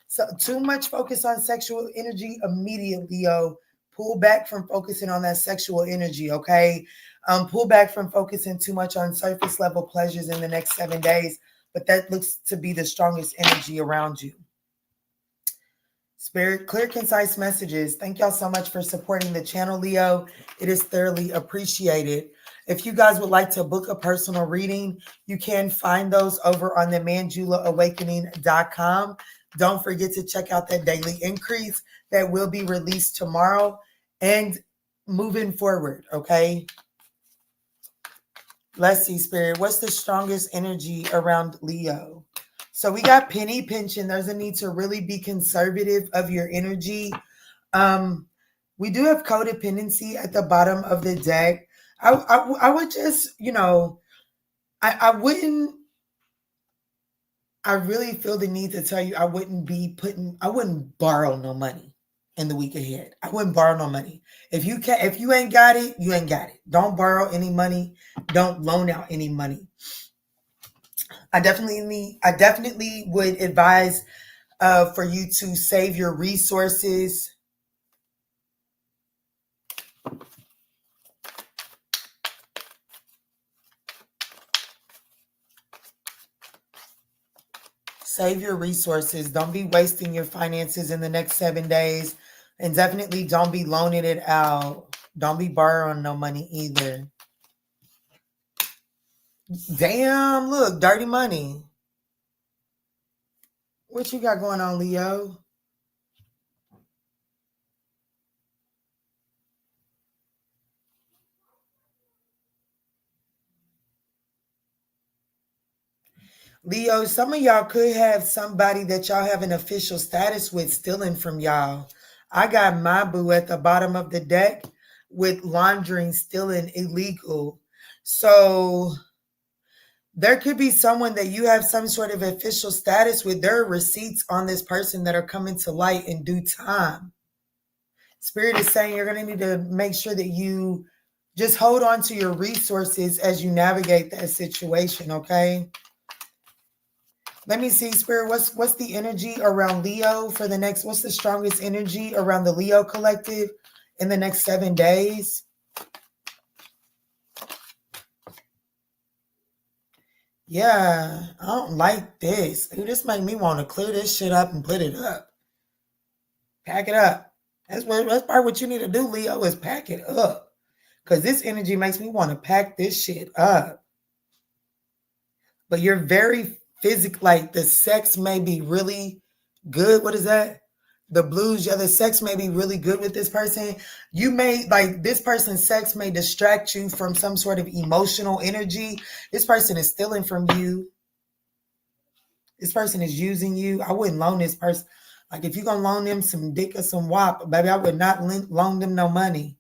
So too much focus on sexual energy immediately, Leo. Pull back from focusing on that sexual energy, okay? Pull back from focusing too much on surface level pleasures in the next 7 days. But that looks to be the strongest energy around you. Spirit, clear, concise messages. Thank y'all so much for supporting the channel, Leo. It is thoroughly appreciated. If you guys would like to book a personal reading, you can find those over on the ManjulaAwakening.com. Don't forget to check out that daily increase that will be released tomorrow and moving forward, okay? Let's see, Spirit. What's the strongest energy around Leo? So we got penny pinching. There's a need to really be conservative of your energy. We do have codependency at the bottom of the deck. I would just, I wouldn't, I really feel the need to tell you I wouldn't borrow no money in the week ahead. I wouldn't borrow no money. If you ain't got it, you ain't got it. Don't borrow any money. Don't loan out any money. I definitely would advise for you to save your resources. Save your resources. Don't be wasting your finances in the next 7 days. And definitely don't be loaning it out. Don't be borrowing no money either. Damn, look, dirty money. What you got going on, Leo? Leo, some of y'all could have somebody that y'all have an official status with stealing from y'all. I got my boo at the bottom of the deck with laundering, stealing illegal. So there could be someone that you have some sort of official status with. There are receipts on this person that are coming to light in due time. Spirit is saying you're going to need to make sure that you just hold on to your resources as you navigate that situation, okay? Let me see, Spirit, what's the energy around Leo for the next, what's the strongest energy around the Leo collective in the next 7 days? Yeah, I don't like this. Ooh, this make me want to clear this shit up and put it up. Pack it up. That's part what you need to do, Leo, is pack it up. Because this energy makes me want to pack this shit up. But you're very physical, like the sex may be really good. What is that? The blues, yeah, the sex may be really good with this person. You may, like, this person's sex may distract you from some sort of emotional energy. This person is stealing from you. This person is using you. I wouldn't loan this person. Like, if you're going to loan them some dick or some wop, baby, I would not loan them no money.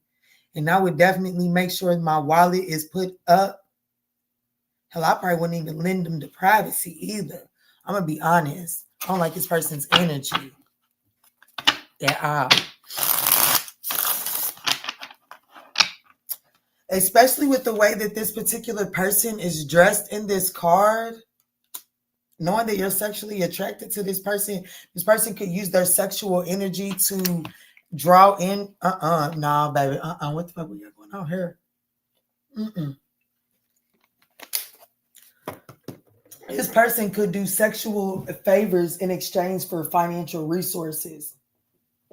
And I would definitely make sure my wallet is put up. Hell, I probably wouldn't even lend them to privacy either. I'm going to be honest. I don't like this person's energy at all. Especially with the way that this particular person is dressed in this card. Knowing that you're sexually attracted to this person could use their sexual energy to draw in. Nah, baby. What the fuck we got going on here? This person could do sexual favors in exchange for financial resources.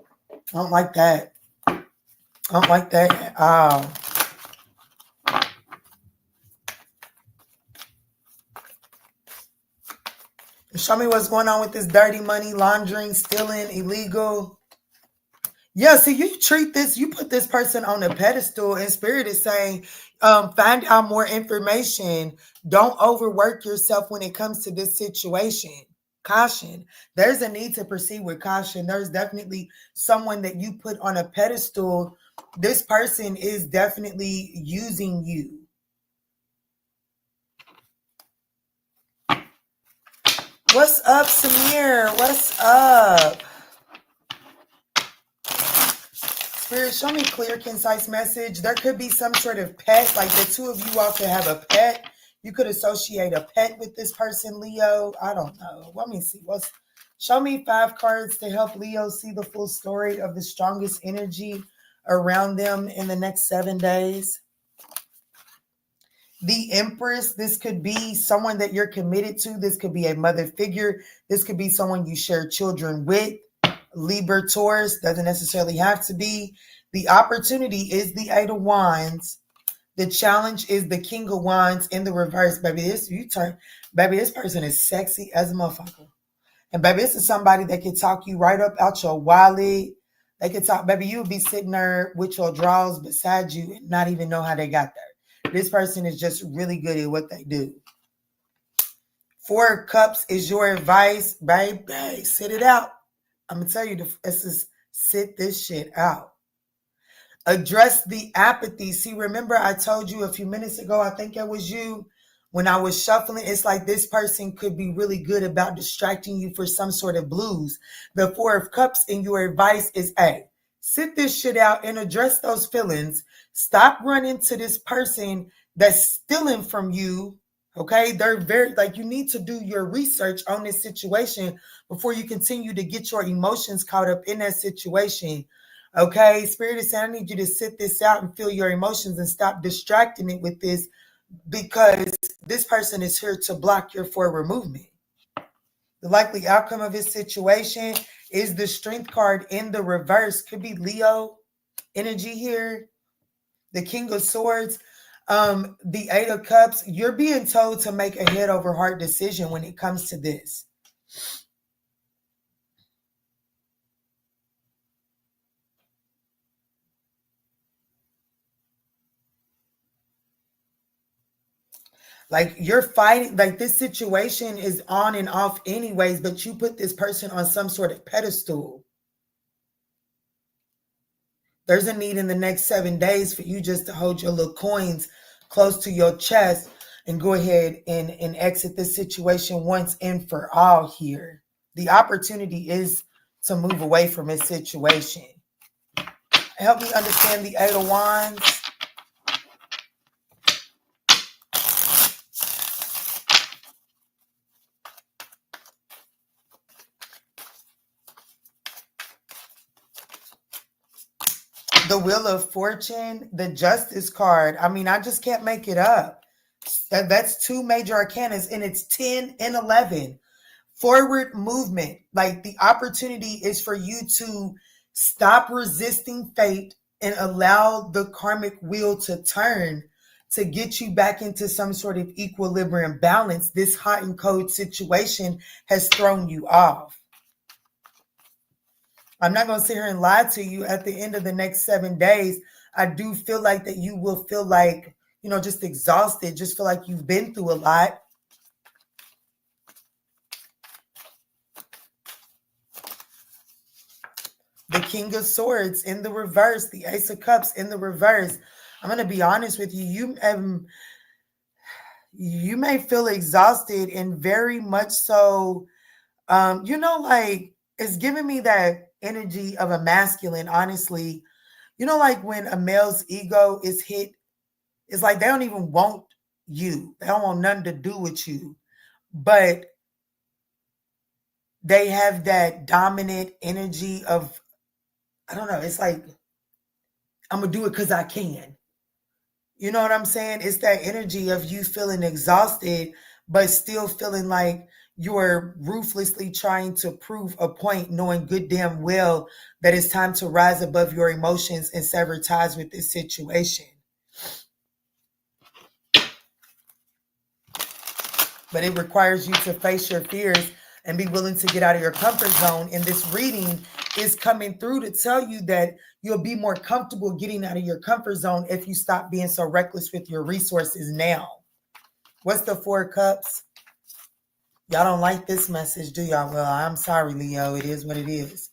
I don't like that. I don't like that at all. Show me what's going on with this dirty money, laundering, stealing, illegal. Yeah, see, you put this person on a pedestal, and Spirit is saying, find out more information. Don't overwork yourself when it comes to this situation. Caution. There's a need to proceed with caution. There's definitely someone that you put on a pedestal. This person is definitely using you. What's up, Samir? What's up? Spirit, show me clear, concise message. There could be some sort of pet, like the two of you all could have a pet. You could associate a pet with this person, Leo. I don't know. Let me see. Show me 5 cards to help Leo see the full story of the strongest energy around them in the next 7 days. The Empress, this could be someone that you're committed to. This could be a mother figure. This could be someone you share children with. Libra, Taurus, doesn't necessarily have to be. The opportunity is the 8 of Wands. The challenge is the King of Wands in the reverse. Baby, this person is sexy as a motherfucker. And baby, this is somebody that can talk you right up out your wallet. They can talk, baby, you would be sitting there with your drawers beside you and not even know how they got there. This person is just really good at what they do. 4 of Cups is your advice, baby. Sit it out. I'm going to tell you, this is sit this shit out. Address the apathy. See, remember I told you a few minutes ago, I think it was you, when I was shuffling, it's like this person could be really good about distracting you for some sort of blues. The 4 of Cups in your advice is, hey, sit this shit out and address those feelings. Stop running to this person that's stealing from you. Okay, they're very, like, you need to do your research on this situation before you continue to get your emotions caught up in that situation. Okay, Spirit is saying, I need you to sit this out and feel your emotions and stop distracting it with this, because this person is here to block your forward movement. The likely outcome of his situation is the Strength card in the reverse. Could be Leo energy here. The King of Swords. The 8 of Cups. You're being told to make a head over heart decision when it comes to this. Like, you're fighting, like, this situation is on and off anyways, but you put this person on some sort of pedestal. There's a need in the next 7 days for you just to hold your little coins close to your chest and go ahead and exit this situation once and for all here. The opportunity is to move away from this situation. Help me understand the 8 of Wands. The Wheel of Fortune, the Justice card. I mean, I just can't make it up. That's 2 major arcanas, and it's 10 and 11. Forward movement. Like, the opportunity is for you to stop resisting fate and allow the karmic wheel to turn to get you back into some sort of equilibrium balance. This hot and cold situation has thrown you off. I'm not going to sit here and lie to you. At the end of the next 7 days, I do feel like that you will feel like, you know, just exhausted, just feel like you've been through a lot. The King of Swords in the reverse, the Ace of Cups in the reverse. I'm going to be honest with you. You may feel exhausted, and very much so, you know, like, it's giving me that energy of a masculine, honestly. You know, like when a male's ego is hit, it's like they don't even want you. They don't want nothing to do with you. But they have that dominant energy of, I don't know, it's like, I'm going to do it because I can. You know what I'm saying? It's that energy of you feeling exhausted, but still feeling like you're ruthlessly trying to prove a point, knowing good damn well that it's time to rise above your emotions and sever ties with this situation. But it requires you to face your fears and be willing to get out of your comfort zone. And this reading is coming through to tell you that you'll be more comfortable getting out of your comfort zone if you stop being so reckless with your resources now. What's the 4 of Cups? Y'all don't like this message, do y'all? Well, I'm sorry, Leo. It is what it is.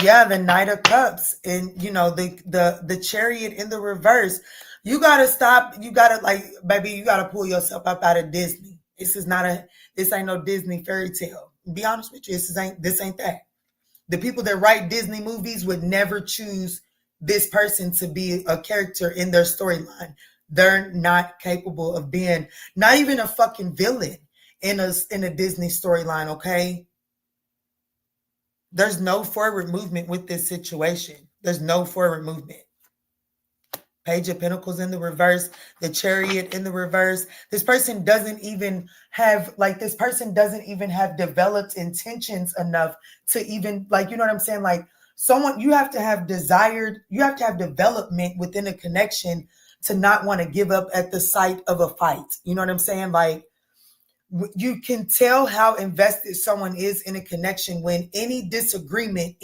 Yeah, the Knight of Cups, and you know, the Chariot in the reverse. You gotta stop. You gotta, like, baby, you gotta pull yourself up out of Disney. This ain't no Disney fairy tale. Be honest with you, this ain't that. The people that write Disney movies would never choose this person to be a character in their storyline. They're not capable of being, not even a fucking villain in a Disney storyline, okay? There's no forward movement with this situation. There's no forward movement. Page of Pentacles in the reverse, the Chariot in the reverse. This person doesn't even have developed intentions enough to even, like, you know what I'm saying? Like, someone, you have to have development within a connection to not want to give up at the sight of a fight. You know what I'm saying? Like, You can tell how invested someone is in a connection when any disagreement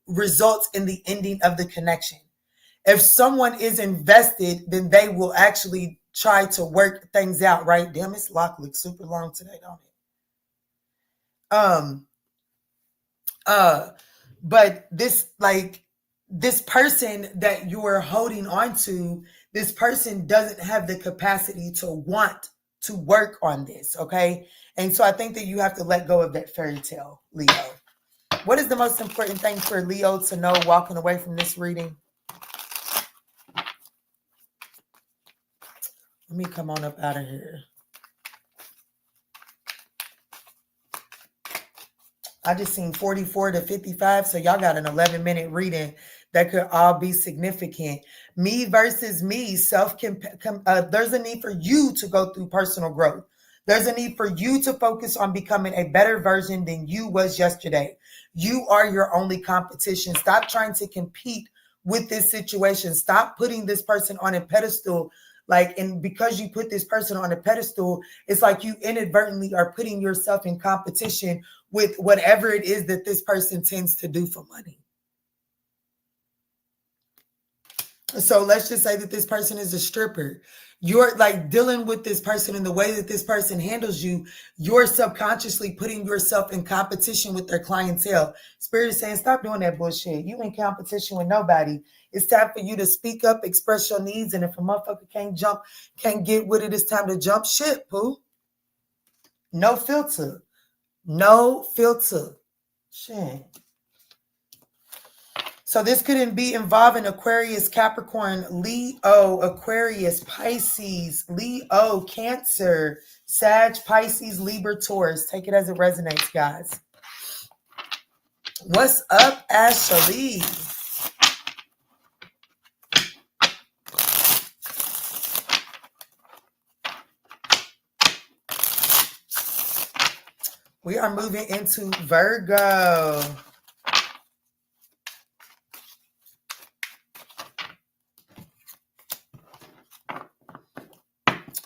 results in the ending of the connection. If someone is invested, then they will actually try to work things out, right? Damn, this lock looks super long today, don't it? But this person that you are holding on to, this person doesn't have the capacity to want to work on this, okay? And so I think that you have to let go of that fairy tale, Leo. What is the most important thing for Leo to know walking away from this reading? Let me come on up out of here. I just seen 44 to 55, so y'all got an 11-minute reading that could all be significant. Me versus me, there's a need for you to go through personal growth. There's a need for you to focus on becoming a better version than you was yesterday. You are your only competition. Stop trying to compete with this situation. Stop putting this person on a pedestal. And because you put this person on a pedestal, it's like you inadvertently are putting yourself in competition with whatever it is that this person tends to do for money. So let's just say that this person is a stripper. You're dealing with this person in the way that this person handles you. You're subconsciously putting yourself in competition with their clientele. Spirit is saying, stop doing that bullshit. You in competition with nobody. It's time for you to speak up, express your needs. And if a motherfucker can't get with it, it's time to jump ship, poo. No filter. No filter. Shit. So this could be involving Aquarius, Capricorn, Leo, Aquarius, Pisces, Leo, Cancer, Sag, Pisces, Libra, Taurus. Take it as it resonates, guys. What's up, Ashley? We are moving into Virgo.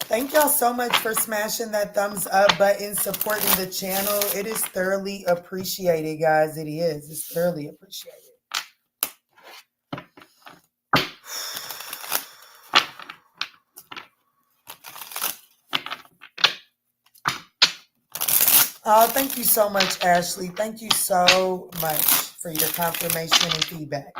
Thank y'all so much for smashing that thumbs up button, supporting the channel. It is thoroughly appreciated, guys. It is. It's thoroughly appreciated. Oh, thank you so much, Ashley. Thank you so much for your confirmation and feedback.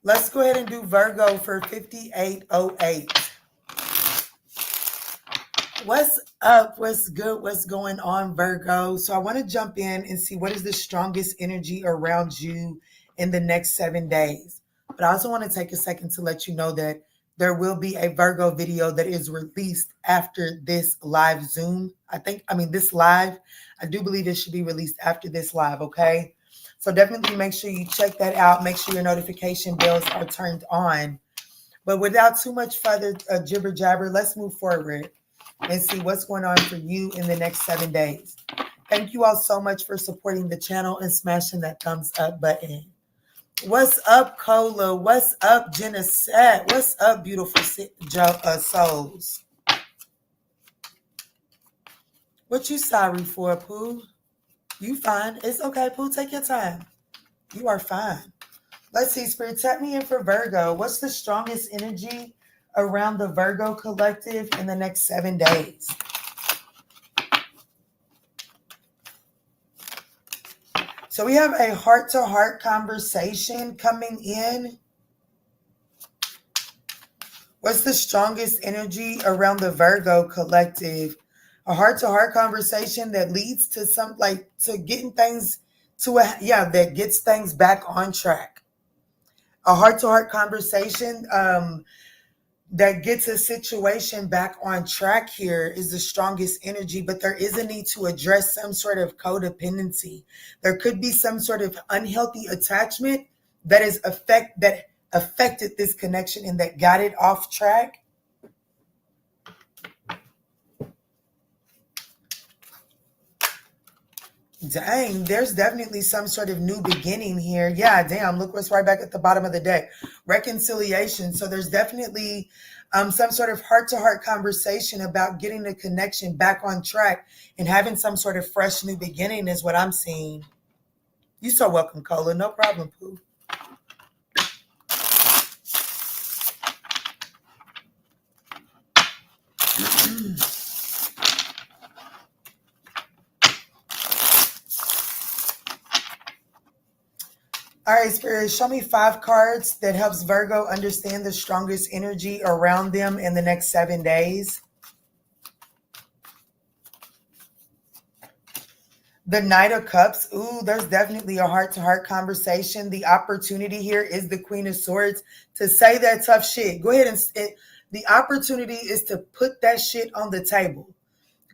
Let's go ahead and do Virgo for 5808. What's up? What's good? What's going on, Virgo? So I want to jump in and see what is the strongest energy around you in the next 7 days. But I also want to take a second to let you know that there will be a Virgo video that is released after this live Zoom. This live, I do believe it should be released after this live, okay? So definitely make sure you check that out. Make sure your notification bells are turned on. But without too much further jibber jabber, let's move forward and see what's going on for you in the next 7 days. Thank you all so much for supporting the channel and smashing that thumbs up button. What's up, Cola? What's up, Genesette? What's up, beautiful souls? What you sorry for, Pooh? You fine. It's okay, Pooh. Take your time. You are fine. Let's see, Spirit, tap me in for Virgo. What's the strongest energy around the Virgo collective in the next 7 days? So we have a heart-to-heart conversation coming in. What's the strongest energy around the Virgo collective? A heart-to-heart conversation that leads to to getting things that gets things back on track. A heart-to-heart conversation that gets a situation back on track here is the strongest energy, but there is a need to address some sort of codependency. There could be some sort of unhealthy attachment that affected this connection and that got it off track. Dang, there's definitely some sort of new beginning here. Yeah, damn, look what's right back at the bottom of the deck. Reconciliation. So there's definitely some sort of heart-to-heart conversation about getting the connection back on track and having some sort of fresh new beginning is what I'm seeing. You so welcome, Cola. No problem, Pooh. All right, Spirit, show me 5 cards that helps Virgo understand the strongest energy around them in the next 7 days. The Knight of Cups. Ooh, there's definitely a heart-to-heart conversation. The opportunity here is the Queen of Swords to say that tough shit. Go ahead and the opportunity is to put that shit on the table.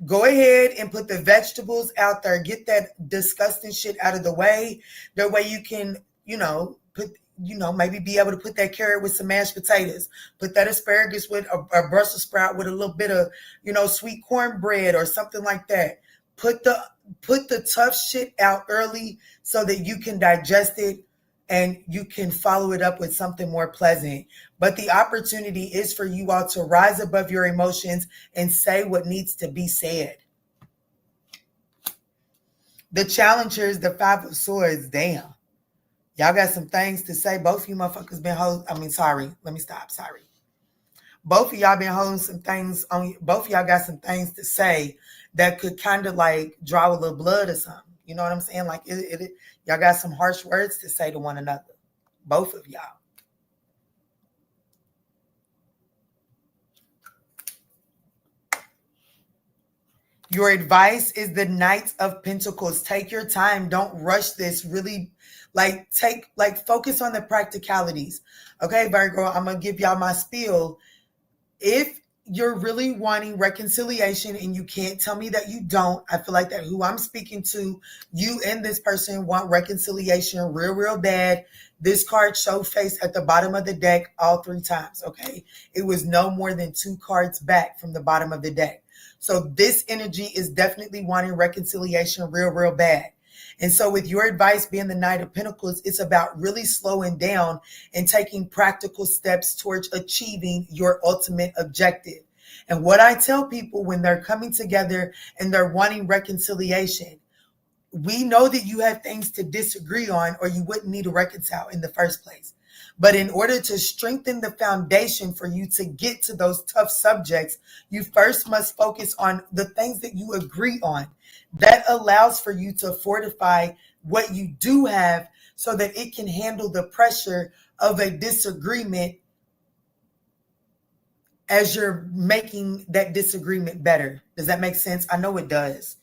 Go ahead and put the vegetables out there. Get that disgusting shit out of the way. That way you can, maybe be able to put that carrot with some mashed potatoes. Put that asparagus with a Brussels sprout with a little bit of, sweet cornbread or something like that. Put the tough shit out early so that you can digest it and you can follow it up with something more pleasant. But the opportunity is for you all to rise above your emotions and say what needs to be said. The challengers, the 5 of Swords, damn. Y'all got some things to say. Both of you motherfuckers been sorry. Let me stop. Sorry. Both of y'all been holding some things on. Both of y'all got some things to say that could kind of like draw a little blood or something. You know what I'm saying? Like y'all got some harsh words to say to one another. Both of y'all. Your advice is the Knight of Pentacles. Take your time. Don't rush this. Really, focus on the practicalities. Okay, Virgo, I'm going to give y'all my spiel. If you're really wanting reconciliation and you can't tell me that you don't, I feel like that who I'm speaking to, you and this person want reconciliation real bad. This card showed face at the bottom of the deck all 3 times, okay? It was no more than 2 cards back from the bottom of the deck. So this energy is definitely wanting reconciliation real bad. And so with your advice being the Knight of Pentacles, it's about really slowing down and taking practical steps towards achieving your ultimate objective. And what I tell people when they're coming together and they're wanting reconciliation, we know that you have things to disagree on or you wouldn't need to reconcile in the first place. But in order to strengthen the foundation for you to get to those tough subjects, you first must focus on the things that you agree on. That allows for you to fortify what you do have so that it can handle the pressure of a disagreement as you're making that disagreement better. Does that make sense? I know it does.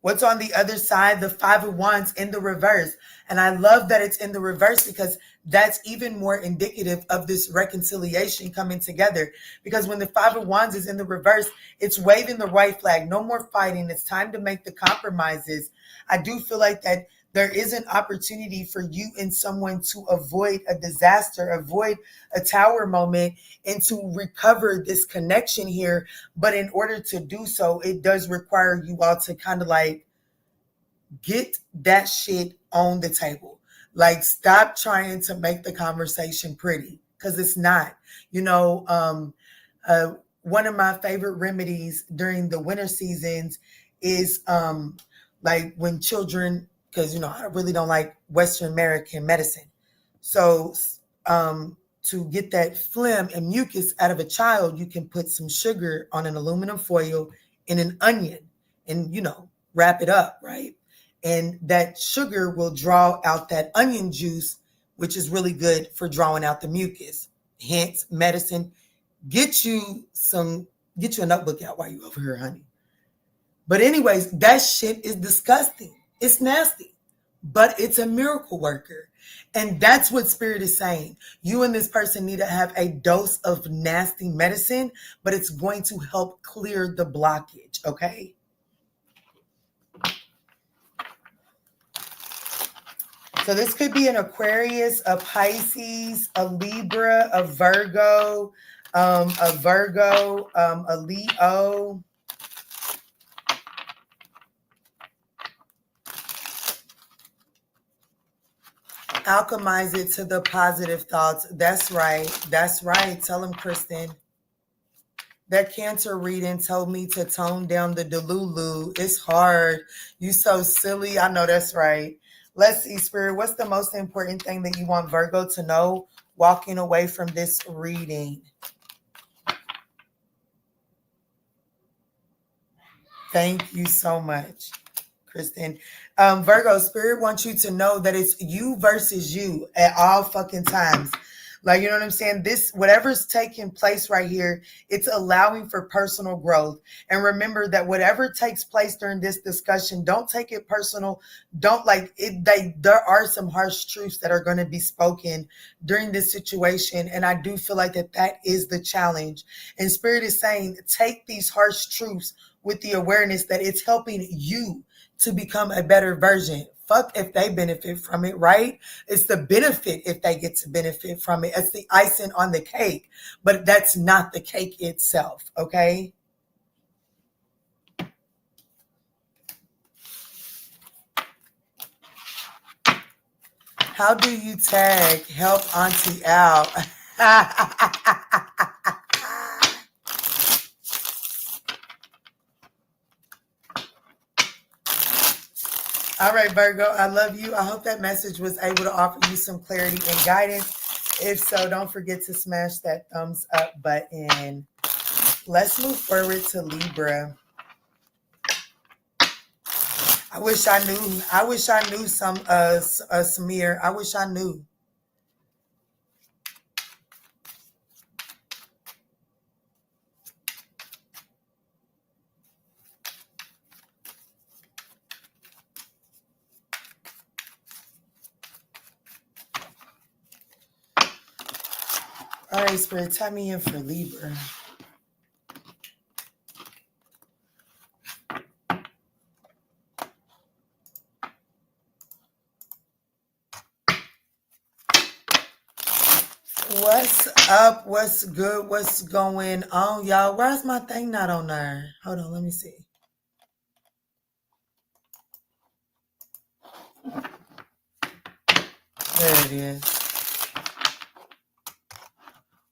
What's on the other side? The 5 of Wands in the reverse. And I love that it's in the reverse because that's even more indicative of this reconciliation coming together. Because when the 5 of Wands is in the reverse, it's waving the white flag. No more fighting. It's time to make the compromises. I do feel like that there is an opportunity for you and someone to avoid a disaster, avoid a tower moment, and to recover this connection here. But in order to do so, it does require you all to kind of like get that shit on the table. Like, stop trying to make the conversation pretty because it's not. One of my favorite remedies during the winter seasons is like when children, because I really don't like Western American medicine. So to get that phlegm and mucus out of a child, you can put some sugar on an aluminum foil in an onion and wrap it up, right? And that sugar will draw out that onion juice, which is really good for drawing out the mucus. Hence, medicine. Get you a notebook out while you over here, honey. But anyways, that shit is disgusting. It's nasty, but it's a miracle worker. And that's what Spirit is saying. You and this person need to have a dose of nasty medicine, but it's going to help clear the blockage, okay? So this could be an Aquarius, a Pisces, a Libra, a Virgo, a Leo. Alchemize it to the positive thoughts. That's right. That's right. Tell him, Kristen. That Cancer reading told me to tone down the delulu. It's hard. You so silly. I know that's right. Let's see, Spirit. What's the most important thing that you want Virgo to know walking away from this reading? Thank you so much, Kristen. Virgo, Spirit wants you to know that it's you versus you at all fucking times. Like, you know what I'm saying? This, whatever's taking place right here, it's allowing for personal growth. And remember that whatever takes place during this discussion, don't take it personal. Don't like it. There are some harsh truths that are going to be spoken during this situation. And I do feel like that is the challenge. And Spirit is saying, take these harsh truths with the awareness that it's helping you to become a better version. Fuck if they benefit from it, right? It's the benefit if they get to benefit from it. It's the icing on the cake, but that's not the cake itself, okay? How do you tag help Auntie out? All right, Virgo, I love you. I hope that message was able to offer you some clarity and guidance. If so, don't forget to smash that thumbs up button. Let's move forward to Libra. I wish I knew some Samir. I wish I knew. All right, Spirit, tell me in for Libra. What's up? What's good? What's going on, y'all? Where's my thing not on there? Hold on, let me see. There it is.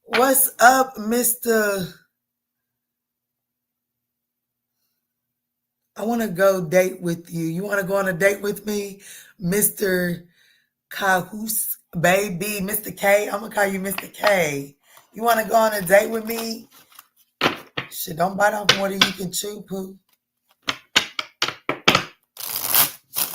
What's up, Mr. I want to go date with you. You want to go on a date with me, Mr. Cahoos, baby, Mr. K? I'm going to call you Mr. K. You want to go on a date with me? Shit, don't bite off more than you can chew, poo.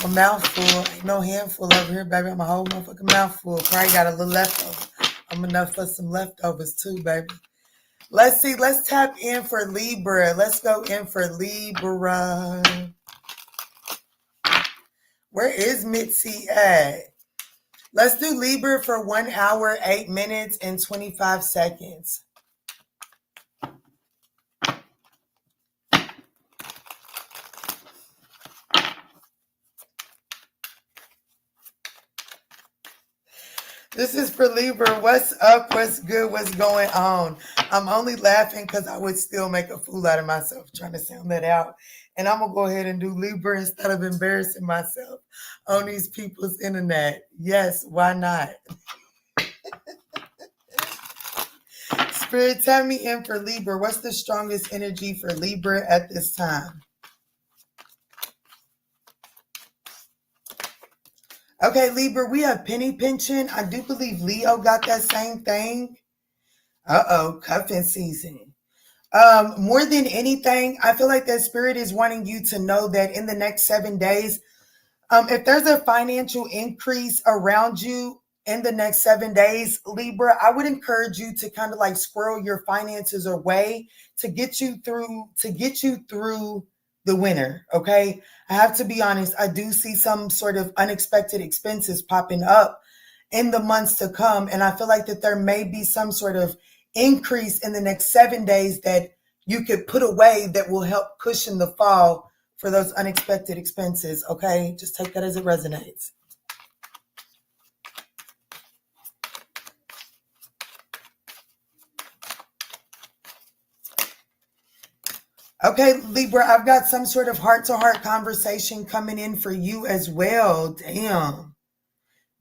A mouthful. Ain't no handful over here, baby. I'm a whole motherfucking mouthful. Probably got a little leftover. I'm enough for some leftovers too, baby. Let's see. Let's tap in for Libra. Let's go in for Libra. Where is Mitzi at? Let's do Libra for 1 hour, 8 minutes, and 25 seconds. This is for Libra. What's up? What's good? What's going on? I'm only laughing because I would still make a fool out of myself trying to sound that out. And I'm going to go ahead and do Libra instead of embarrassing myself on these people's internet. Yes, why not? Spirit, tell me in for Libra. What's the strongest energy for Libra at this time? Okay, Libra, we have penny pinching. I do believe Leo got that same thing. Uh-oh, cuffing season. More than anything, I feel like that Spirit is wanting you to know that in the next 7 days, if there's a financial increase around you in the next 7 days, Libra, I would encourage you to kind of like squirrel your finances away to get you through the winter. Okay. I have to be honest. I do see some sort of unexpected expenses popping up in the months to come. And I feel like that there may be some sort of increase in the next 7 days that you could put away that will help cushion the fall for those unexpected expenses. Okay. Just take that as it resonates. Okay, Libra, I've got some sort of heart-to-heart conversation coming in for you as well. Damn.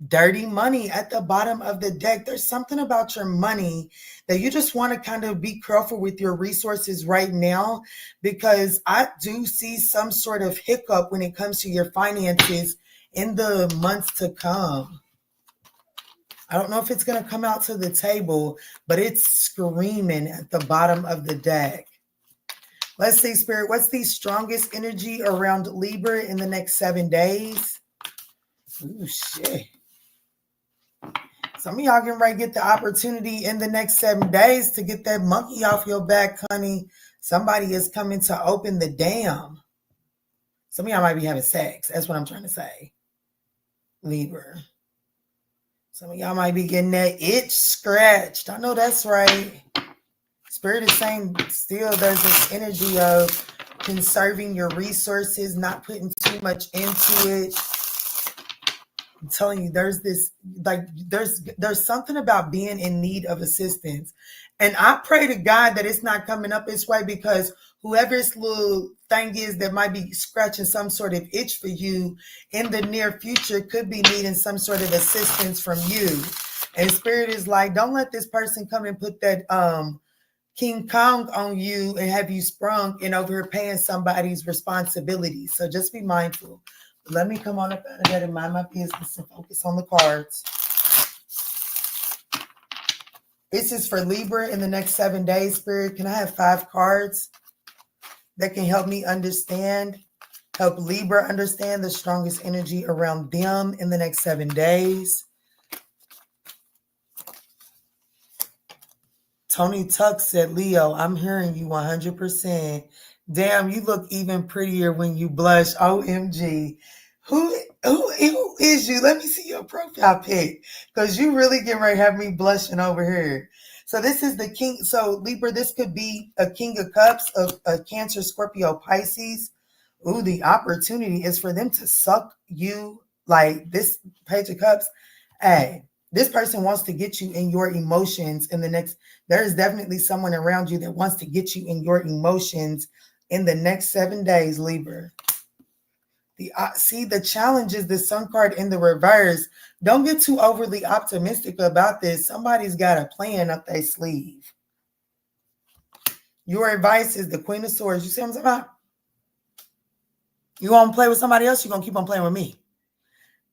Dirty money at the bottom of the deck. There's something about your money that you just want to kind of be careful with your resources right now, because I do see some sort of hiccup when it comes to your finances in the months to come. I don't know if it's going to come out to the table, but it's screaming at the bottom of the deck. Let's see, Spirit, what's the strongest energy around Libra in the next 7 days? Ooh, shit. Some of y'all getting ready to get the opportunity in the next 7 days to get that monkey off your back, honey. Somebody is coming to open the dam. Some of y'all might be having sex. That's what I'm trying to say. Libra. Some of y'all might be getting that itch scratched. I know that's right. Spirit is saying still there's this energy of conserving your resources, not putting too much into it. I'm telling you, there's this, like, there's something about being in need of assistance. And I pray to God that it's not coming up this way, because whoever this little thing is that might be scratching some sort of itch for you in the near future could be needing some sort of assistance from you. And Spirit is like, don't let this person come and put that King Kong on you and have you sprung and over here paying somebody's responsibility. So just be mindful. Let me come on up out of that and mind my business and focus on the cards. This is for Libra in the next 7 days, Spirit. Can I have 5 cards that can help me understand, help Libra understand the strongest energy around them in the next 7 days? Tony Tuck said, Leo, I'm hearing you 100%. Damn, you look even prettier when you blush. OMG. Who is you? Let me see your profile pic, because you really get ready to have me blushing over here. So this is the King. So Libra, this could be a King of Cups, a Cancer, Scorpio, Pisces. Ooh, the opportunity is for them to suck you, like this Page of Cups. Hey, this person wants to get you in your emotions in the next. There is definitely someone around you that wants to get you in your emotions in the next 7 days, Libra. See, the challenge is the Sun card in the reverse. Don't get too overly optimistic about this. Somebody's got a plan up their sleeve. Your advice is the Queen of Swords. You see what I'm talking about? You want to play with somebody else? You're going to keep on playing with me.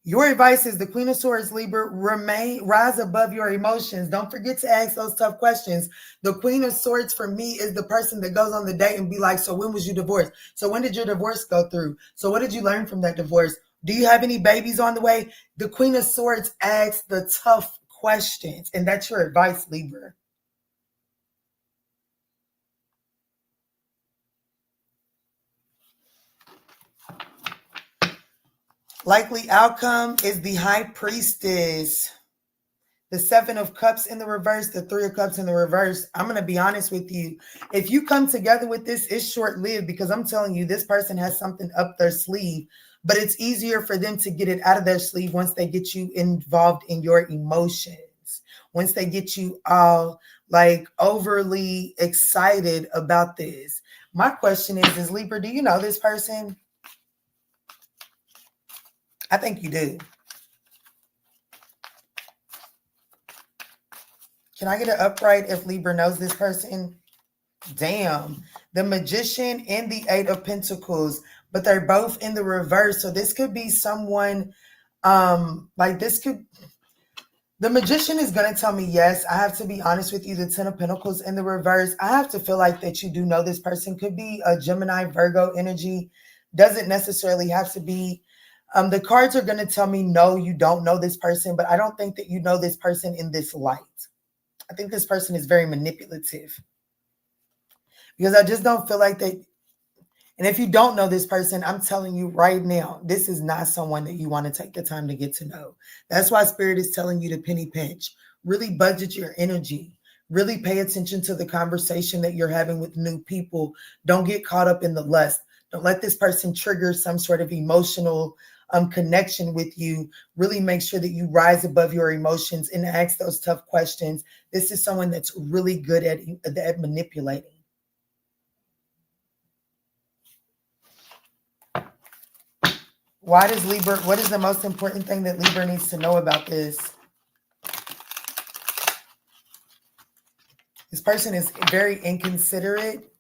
Your advice is the Queen of Swords, Libra. Rise above your emotions. Don't forget to ask those tough questions. The Queen of Swords for me is the person that goes on the date and be like, so when was you divorced? So when did your divorce go through? So what did you learn from that divorce? Do you have any babies on the way? The Queen of Swords asks the tough questions. And that's your advice, Libra. Likely outcome is the High Priestess. The 7 of Cups in the reverse, the 3 of Cups in the reverse. I'm going to be honest with you. If you come together with this, it's short-lived, because I'm telling you, this person has something up their sleeve, but it's easier for them to get it out of their sleeve once they get you involved in your emotions. Once they get you all like overly excited about this. My question is Libra, do you know this person? I think you do. Can I get an upright if Libra knows this person? Damn. The Magician and the 8 of Pentacles, but they're both in the reverse. So this could be someone, like this could, the Magician is going to tell me yes. I have to be honest with you. The 10 of Pentacles in the reverse, I have to feel like that you do know this person. Could be a Gemini, Virgo energy. Doesn't necessarily have to be. The cards are going to tell me, no, you don't know this person, but I don't think that you know this person in this light. I think this person is very manipulative, because I just don't feel like they. And if you don't know this person, I'm telling you right now, this is not someone that you want to take the time to get to know. That's why Spirit is telling you to penny pinch. Really budget your energy. Really pay attention to the conversation that you're having with new people. Don't get caught up in the lust. Don't let this person trigger some sort of emotional connection with you. Really make sure that you rise above your emotions and ask those tough questions. This is someone that's really good at manipulating. Why does Libra, what is the most important thing that Libra needs to know about this? This person is very inconsiderate.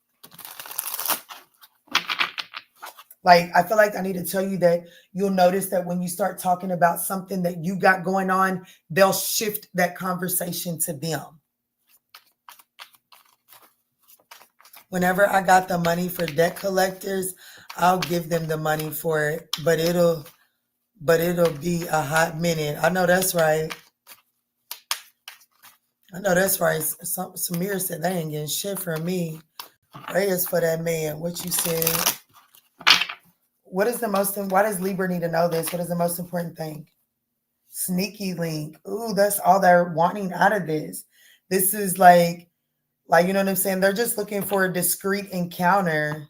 Like, I feel like I need to tell you that you'll notice that when you start talking about something that you got going on, they'll shift that conversation to them. Whenever I got the money for debt collectors, I'll give them the money for it, but it'll be a hot minute. I know that's right. I know that's right. Samir said they ain't getting shit from me. Prayers for that man. What you said. What is the most, why does Libra need to know this? What is the most important thing? Sneaky link. Ooh, that's all they're wanting out of this. This is like, you know what I'm saying? They're just looking for a discreet encounter.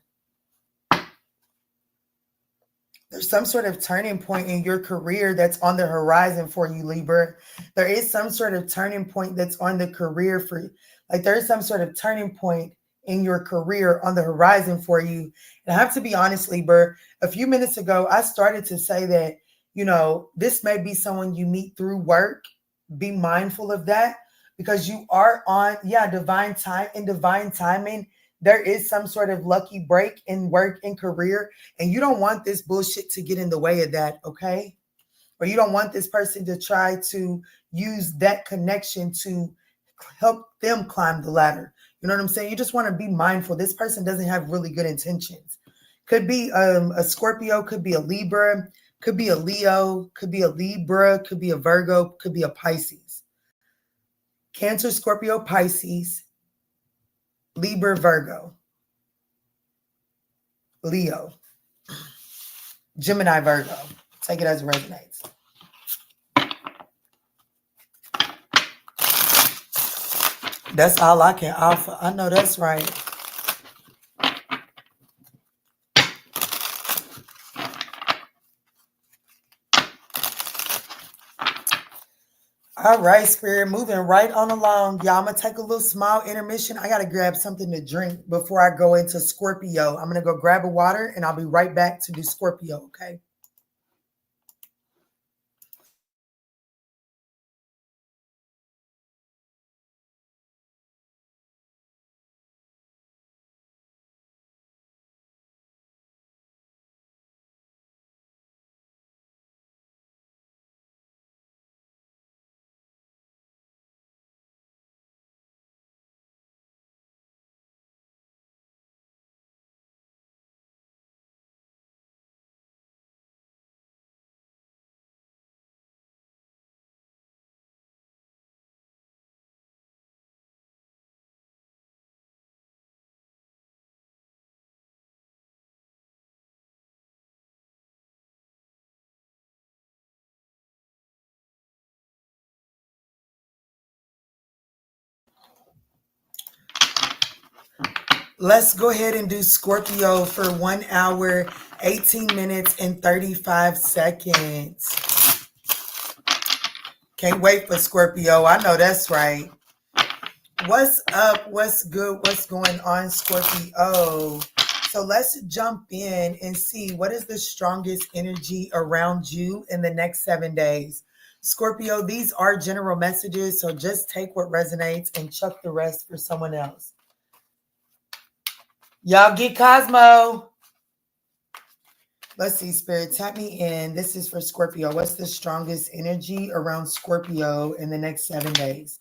There's some sort of turning point in your career that's on the horizon for you, Libra. There is some sort of turning point that's on the career for you. Like there is some sort of turning point in your career on the horizon for you. And I have to be honest, Libra, a few minutes ago, I started to say that, you know, this may be someone you meet through work. Be mindful of that because you are on, divine time and divine timing. There is some sort of lucky break in work and career, and you don't want this bullshit to get in the way of that, okay? Or you don't want this person to try to use that connection to help them climb the ladder. You know what I'm saying? You just want to be mindful. This person doesn't have really good intentions. Could be a Scorpio, could be a Libra, could be a Leo, could be a Libra, could be a Virgo, could be a Pisces. Cancer, Scorpio, Pisces, Libra, Virgo, Leo, Gemini, Virgo. Take it as it resonates. That's all I can offer. I know that's right. All right, Spirit, moving right on along. Y'all, I'm going to take a little small intermission. I got to grab something to drink before I go into Scorpio. I'm going to go grab a water, and I'll be right back to do Scorpio, okay? Let's go ahead and do Scorpio for 1 hour, 18 minutes, and 35 seconds. Can't wait for Scorpio. I know that's right. What's up? What's good? What's going on, Scorpio? So let's jump in and see what is the strongest energy around you in the next 7 days. Scorpio, these are general messages, so just take what resonates and chuck the rest for someone else. Y'all get Cosmo. Let's see, Spirit, tap me in. This is for Scorpio. What's the strongest energy around Scorpio in the next 7 days?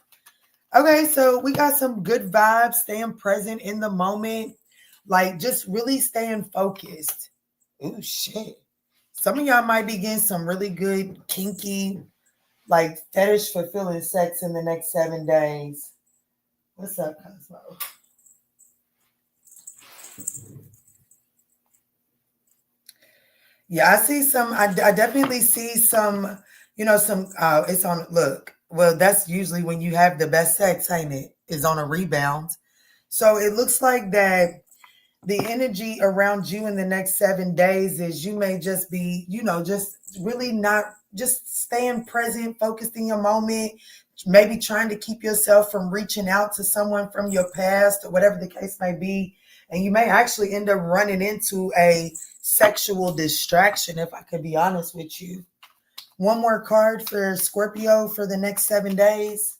Okay, so we got some good vibes, staying present in the moment, like just really staying focused. Ooh, shit. Some of y'all might be getting some really good, kinky, like fetish fulfilling sex in the next 7 days. What's up, Cosmo? Yeah, I see some. I definitely see some. You know, some. It's on. Look, well, that's usually when you have the best sex, ain't it? Is on a rebound. So it looks like that the energy around you in the next 7 days is you may just be, you know, just really not just staying present, focused in your moment, maybe trying to keep yourself from reaching out to someone from your past or whatever the case may be. And you may actually end up running into a sexual distraction, if I could be honest with you. One more card for Scorpio for the next 7 days.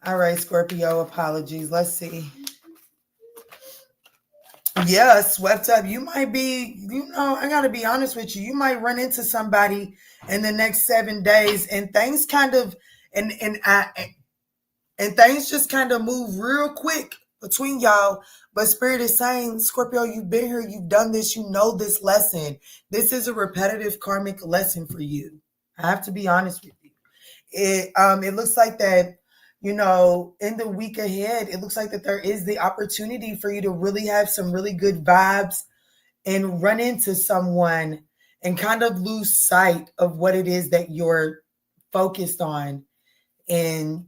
All right, Scorpio, apologies. Let's see. Yeah, swept up. You might be, I got to be honest with you. You might run into somebody in the next 7 days and things kind of, and things just kind of move real quick between y'all. But Spirit is saying, Scorpio, you've been here, you've done this, you know this lesson. This is a repetitive karmic lesson for you. I have to be honest with you. It looks like that, in the week ahead, it looks like that there is the opportunity for you to really have some really good vibes and run into someone and kind of lose sight of what it is that you're focused on. And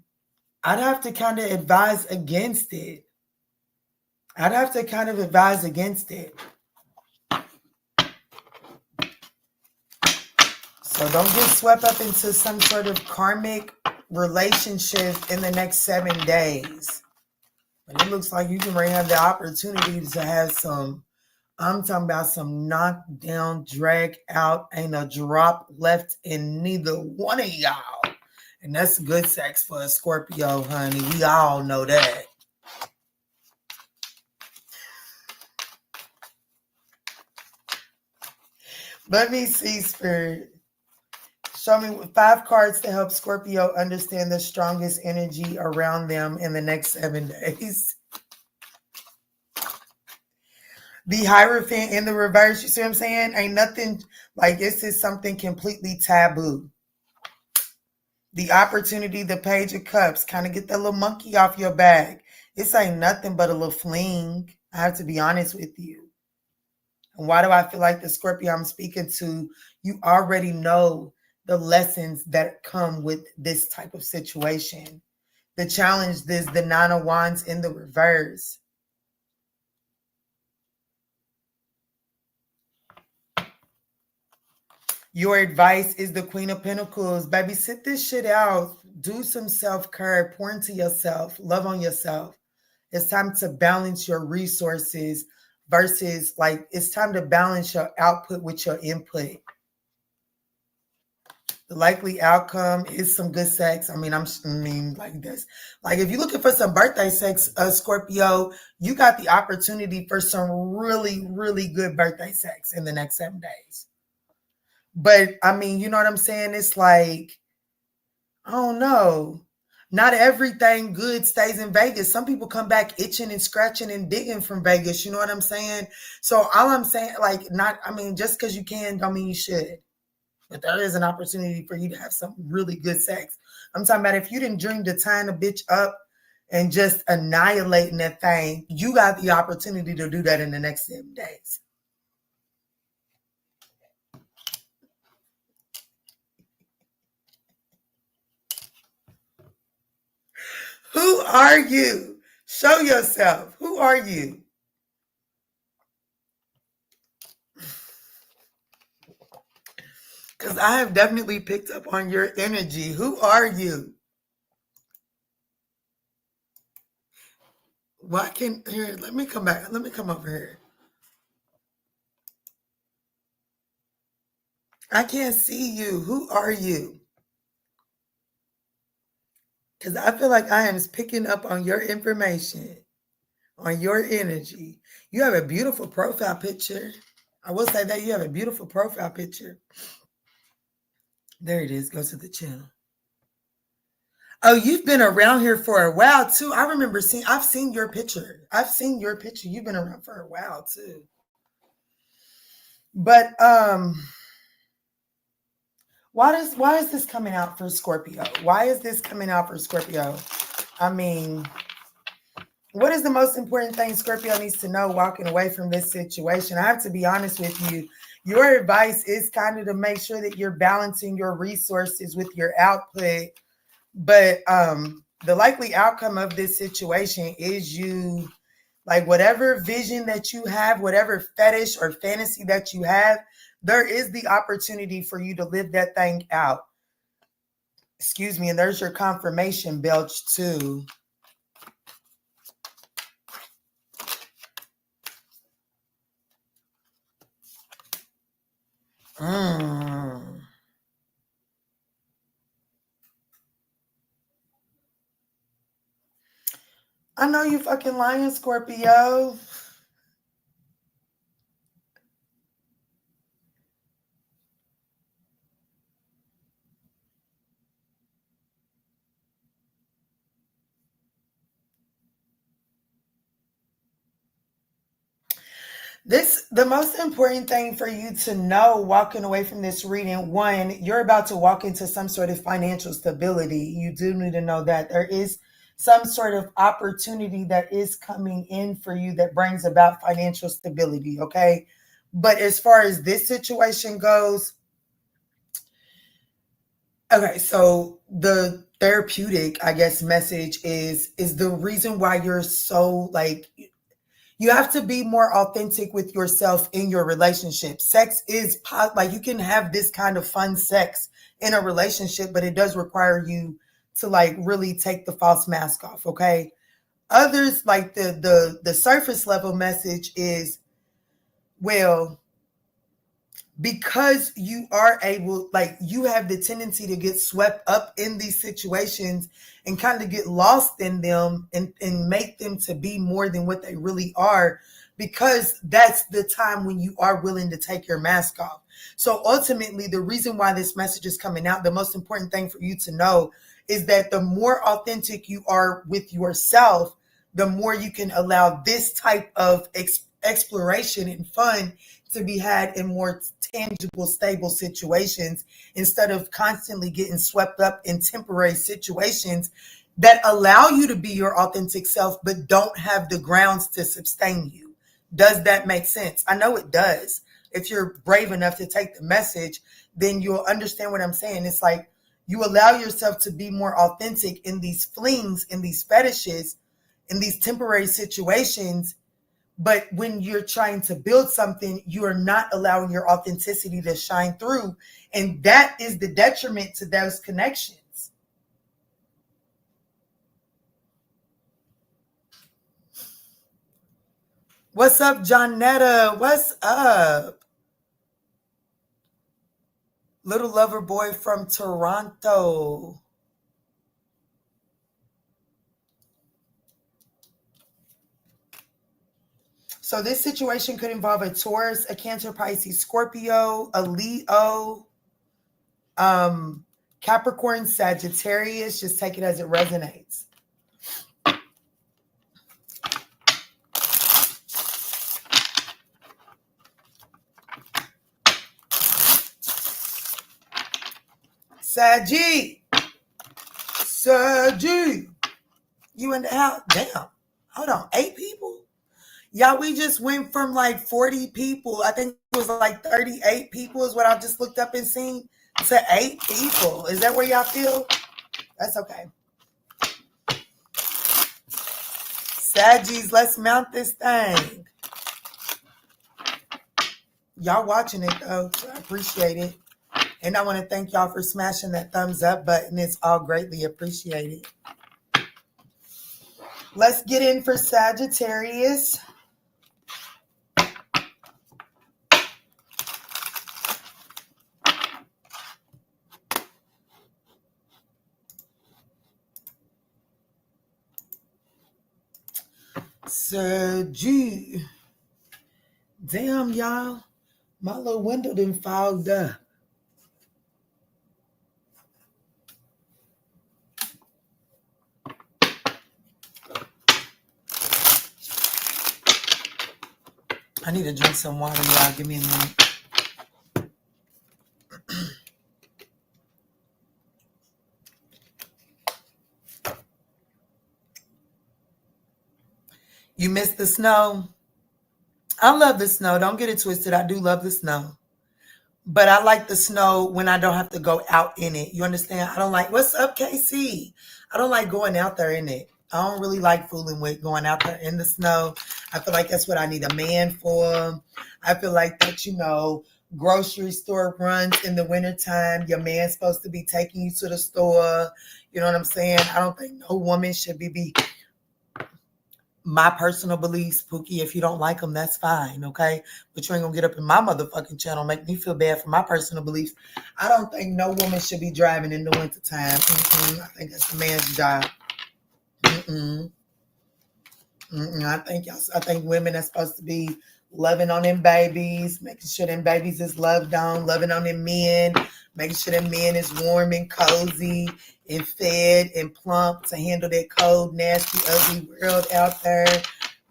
I'd have to kind of advise against it. So don't get swept up into some sort of karmic relationship in the next 7 days. But it looks like you can really have the opportunity to have some, I'm talking about some knockdown, drag out, ain't a drop left in neither one of y'all. And that's good sex for a Scorpio, honey. We all know that. Let me see, Spirit. Show me 5 cards to help Scorpio understand the strongest energy around them in the next 7 days. The Hierophant in the reverse, you see what I'm saying? Ain't nothing, like this is something completely taboo. The Opportunity, the Page of Cups, kind of get that little monkey off your back. This ain't nothing but a little fling. I have to be honest with you. And why do I feel like the Scorpio I'm speaking to, you already know the lessons that come with this type of situation. The challenge is the 9 of Wands in the reverse. Your advice is the Queen of Pentacles. Baby, sit this shit out. Do some self-care. Pour into yourself. Love on yourself. It's time to balance your resources versus, like, it's time to balance your output with your input. The likely outcome is some good sex. Like this. Like, if you're looking for some birthday sex, Scorpio, you got the opportunity for some really, really good birthday sex in the next 7 days. But, you know what I'm saying? It's like, I don't know. Not everything good stays in Vegas. Some people come back itching and scratching and digging from Vegas. You know what I'm saying? So all I'm saying, just because you can, don't mean you should. But there is an opportunity for you to have some really good sex. I'm talking about if you didn't dream to tying a bitch up and just annihilating that thing, you got the opportunity to do that in the next 7 days. Who are you? Show yourself. Who are you? Because I have definitely picked up on your energy. Who are you? Let me come back. Let me come over here. I can't see you. Who are you? Because I feel like I am picking up on your information, on your energy. You have a beautiful profile picture. I will say that you have a beautiful profile picture. There it is. Go to the channel. Oh, you've been around here for a while too. I've seen your picture. You've been around for a while too. But why is this coming out for Scorpio? Why is this coming out for Scorpio? What is the most important thing Scorpio needs to know walking away from this situation? I have to be honest with you. Your advice is kind of to make sure that you're balancing your resources with your output. But the likely outcome of this situation is you Like whatever vision that you have, whatever fetish or fantasy that you have, there is the opportunity for you to live that thing out. Excuse me. And there's your confirmation belch too. I know you fucking lying, Scorpio. The most important thing for you to know walking away from this reading, one, you're about to walk into some sort of financial stability. You do need to know that there is some sort of opportunity that is coming in for you that brings about financial stability, okay? But as far as this situation goes, okay, so the therapeutic, I guess, message is the reason why you're so like, you have to be more authentic with yourself in your relationship. Sex is like, you can have this kind of fun sex in a relationship, but it does require you to like really take the false mask off. Okay. Others, like the surface level message is, well, because you are able, like, you have the tendency to get swept up in these situations and kind of get lost in them and make them to be more than what they really are, because that's the time when you are willing to take your mask off. So ultimately, the reason why this message is coming out, the most important thing for you to know is that the more authentic you are with yourself, the more you can allow this type of exploration and fun to be had in more tangible, stable situations, instead of constantly getting swept up in temporary situations that allow you to be your authentic self, but don't have the grounds to sustain you. Does that make sense? I know it does. If you're brave enough to take the message, then you'll understand what I'm saying. It's like you allow yourself to be more authentic in these flings, in these fetishes, in these temporary situations. But when you're trying to build something, you are not allowing your authenticity to shine through. And that is the detriment to those connections. What's up, Johnetta? What's up? Little lover boy from Toronto. So this situation could involve a Taurus, a Cancer, Pisces, Scorpio, a Leo, Capricorn, Sagittarius. Just take it as it resonates. Saggy. You in the house? Damn. Hold on. 8 people? Yeah, we just went from like 40 people. I think it was like 38 people is what I just looked up and seen, to 8 people. Is that where y'all feel? That's okay. Saggies, let's mount this thing. Y'all watching it though. So I appreciate it. And I want to thank y'all for smashing that thumbs up button. It's all greatly appreciated. Let's get in for Sagittarius. Saggy. Damn, y'all. My little window didn't fogged up. I need to drink some water, y'all. Give me a minute. You missed the snow? I love the snow. Don't get it twisted. I do love the snow. But I like the snow when I don't have to go out in it. You understand? I don't like, what's up, KC? I don't like going out there in it. I don't really like fooling with going out there in the snow. I feel like that's what I need a man for. I feel like that, grocery store runs in the wintertime. Your man's supposed to be taking you to the store. You know what I'm saying? I don't think no woman should be my personal beliefs, Pookie. If you don't like them, that's fine, okay? But you ain't gonna get up in my motherfucking channel, make me feel bad for my personal beliefs. I don't think no woman should be driving in the wintertime. I think that's the man's job. I think women are supposed to be loving on them babies, making sure them babies is loved on, loving on them men, making sure them men is warm and cozy and fed and plump to handle that cold, nasty, ugly world out there.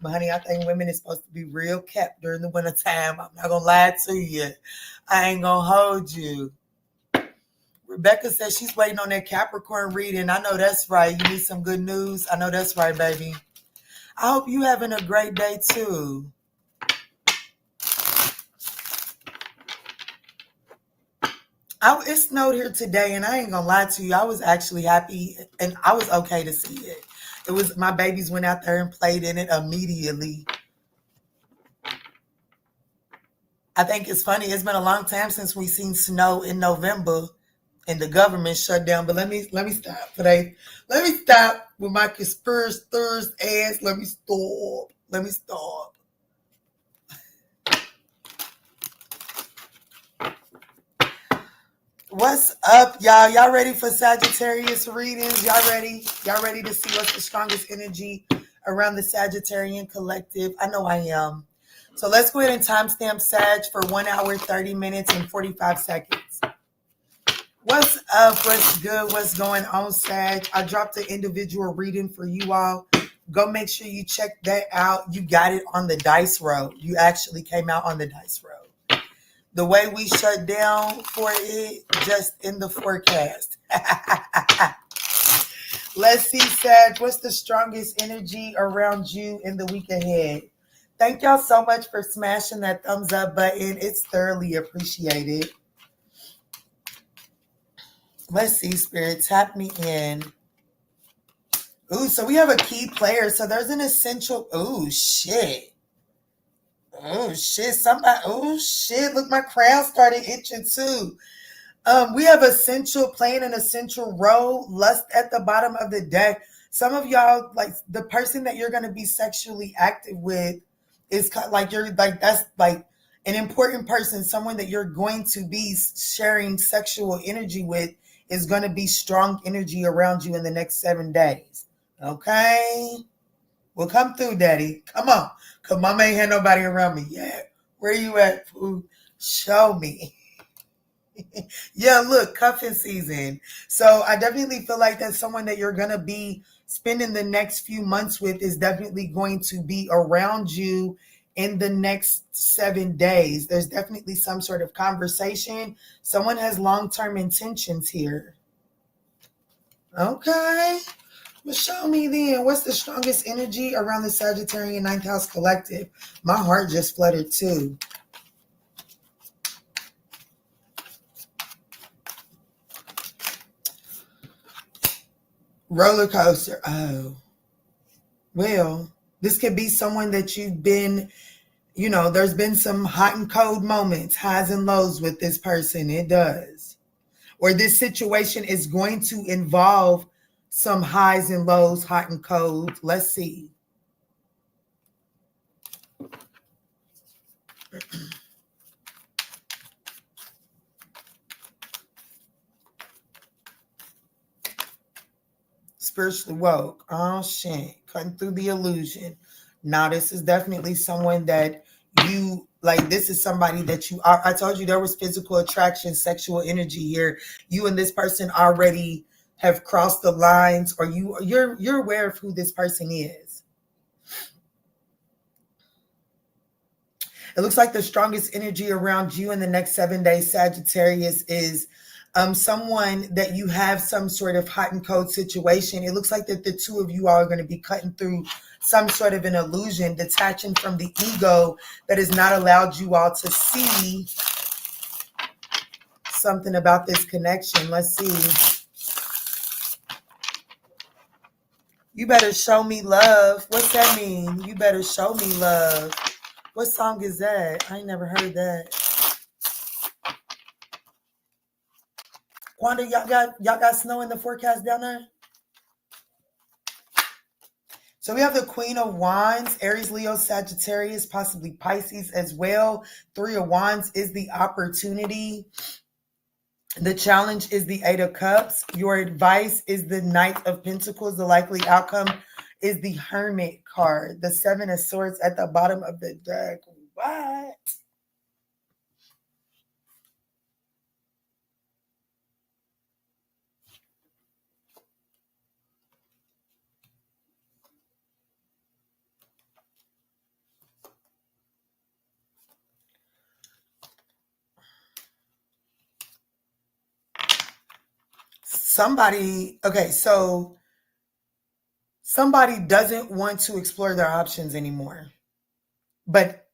But honey, I think women is supposed to be real kept during the wintertime. I'm not gonna lie to you. I ain't gonna hold you. Rebecca says she's waiting on that Capricorn reading. I know that's right. You need some good news. I know that's right, baby. I hope you having a great day too. It snowed here today, and I ain't gonna lie to you. I was actually happy, and I was okay to see it. It was my babies went out there and played in it immediately. I think it's funny. It's been a long time since we've seen snow in November, and the government shut down. But let me stop today. Let me stop with my conspiracy theorist ass. Let me stop. What's up, y'all? Y'all ready for Sagittarius readings? Y'all ready? Y'all ready to see what's the strongest energy around the Sagittarian collective? I know I am. So let's go ahead and timestamp Sag for 1 hour, 30 minutes, and 45 seconds. What's up? What's good? What's going on, Sag? I dropped an individual reading for you all. Go make sure you check that out. You got it on the dice roll. You actually came out on the dice roll. The way we shut down for it, just in the forecast. Let's see, Sag, what's the strongest energy around you in the week ahead? Thank y'all so much for smashing that thumbs up button. It's thoroughly appreciated. Let's see, Spirit, tap me in. Ooh, so we have a key player. So there's an essential. Ooh, shit. Oh shit, look, my crown started itching too. We have essential playing an essential role, lust at the bottom of the deck. Some of y'all, like the person that you're gonna be sexually active with is like that's like an important person, someone that you're going to be sharing sexual energy with is gonna be strong energy around you in the next 7 days. Okay? Well, come through, Daddy. Come on. Because mama ain't had nobody around me yet. Where you at, fool? Show me. Yeah, look, cuffing season. So I definitely feel like that's someone that you're going to be spending the next few months with is definitely going to be around you in the next 7 days. There's definitely some sort of conversation. Someone has long-term intentions here. Okay. Well, show me then. What's the strongest energy around the Sagittarian 9th house collective? My heart just fluttered too. Roller coaster. Oh. Well, this could be someone that you've been, there's been some hot and cold moments, highs and lows with this person. It does. Or this situation is going to involve some highs and lows, hot and cold. Let's see. Spiritually woke. Oh shit. Cutting through the illusion. Now this is definitely someone that you like. This is somebody that you are. I told you there was physical attraction, sexual energy here. You and this person already have crossed the lines, or you're aware of who this person is. It looks like the strongest energy around you in the next 7 days, Sagittarius, is someone that you have some sort of hot and cold situation. It looks like that the two of you are going to be cutting through some sort of an illusion, detaching from the ego that has not allowed you all to see something about this connection. Let's see. You better show me love. What's that mean? You better show me love. What song is that? I ain't never heard that. Quanda, y'all got snow in the forecast down there? So we have the Queen of Wands, Aries, Leo, Sagittarius, possibly Pisces as well. Three of Wands is the opportunity. The challenge is the Eight of Cups. Your advice is the Knight of Pentacles. The likely outcome is the Hermit card. The Seven of Swords at the bottom of the deck. What? Somebody doesn't want to explore their options anymore. But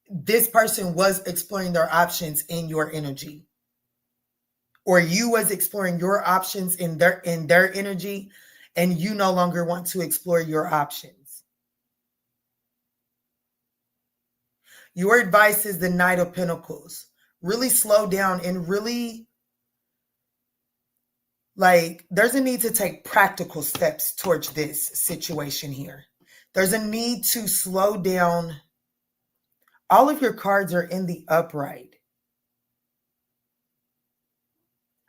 this person was exploring their options in your energy. Or you was exploring your options in their energy, and you no longer want to explore your options. Your advice is the Knight of Pentacles. Really slow down and really, there's a need to take practical steps towards this situation here. There's a need to slow down. All of your cards are in the upright.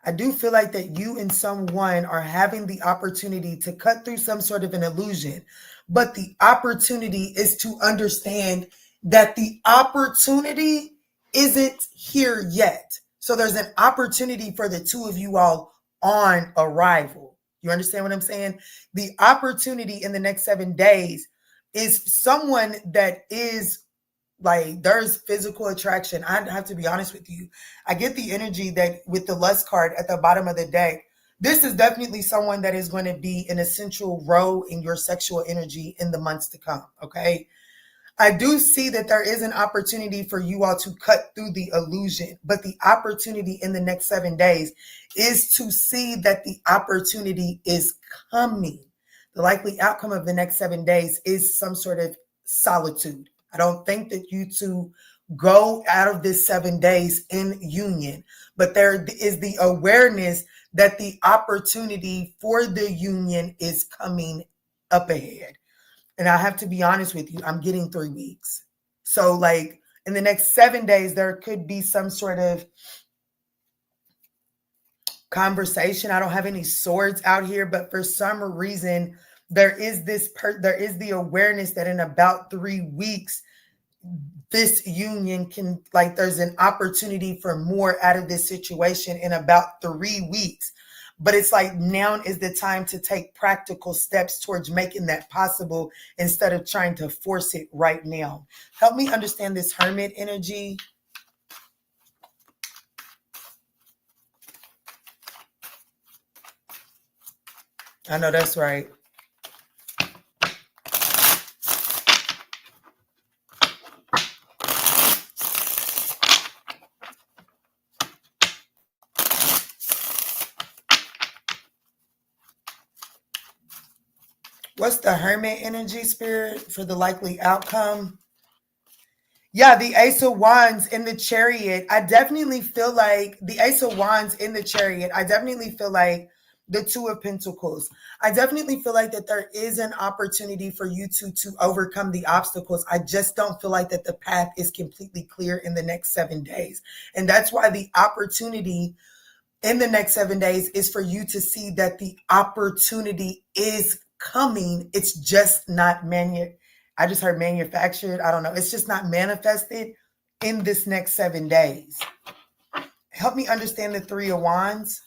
I do feel like that you and someone are having the opportunity to cut through some sort of an illusion, but the opportunity is to understand that the opportunity isn't here yet. So there's an opportunity for the two of you all on arrival. You understand what I'm saying? The opportunity in the next 7 days is someone that is there's physical attraction. I have to be honest with you. I get the energy that with the lust card at the bottom of the deck, this is definitely someone that is going to be an essential role in your sexual energy in the months to come. Okay. I do see that there is an opportunity for you all to cut through the illusion, but the opportunity in the next 7 days is to see that the opportunity is coming. The likely outcome of the next 7 days is some sort of solitude. I don't think that you two go out of this 7 days in union, but there is the awareness that the opportunity for the union is coming up ahead. And I have to be honest with you, I'm getting 3 weeks. So in the next 7 days, there could be some sort of conversation. I don't have any swords out here, but for some reason, there is the awareness that in about 3 weeks, this union can, there's an opportunity for more out of this situation in about 3 weeks. But it's now is the time to take practical steps towards making that possible instead of trying to force it right now. Help me understand this Hermit energy. I know that's right. What's the Hermit energy, Spirit, for the likely outcome? Yeah, the Ace of Wands in the Chariot. I definitely feel like the Ace of Wands in the Chariot. I definitely feel like the Two of Pentacles. I definitely feel like that there is an opportunity for you two to overcome the obstacles. I just don't feel like that the path is completely clear in the next 7 days. And that's why the opportunity in the next 7 days is for you to see that the opportunity is coming. It's just not I just heard manufactured. I don't know. It's just not manifested in this next 7 days. Help me understand the Three of Wands.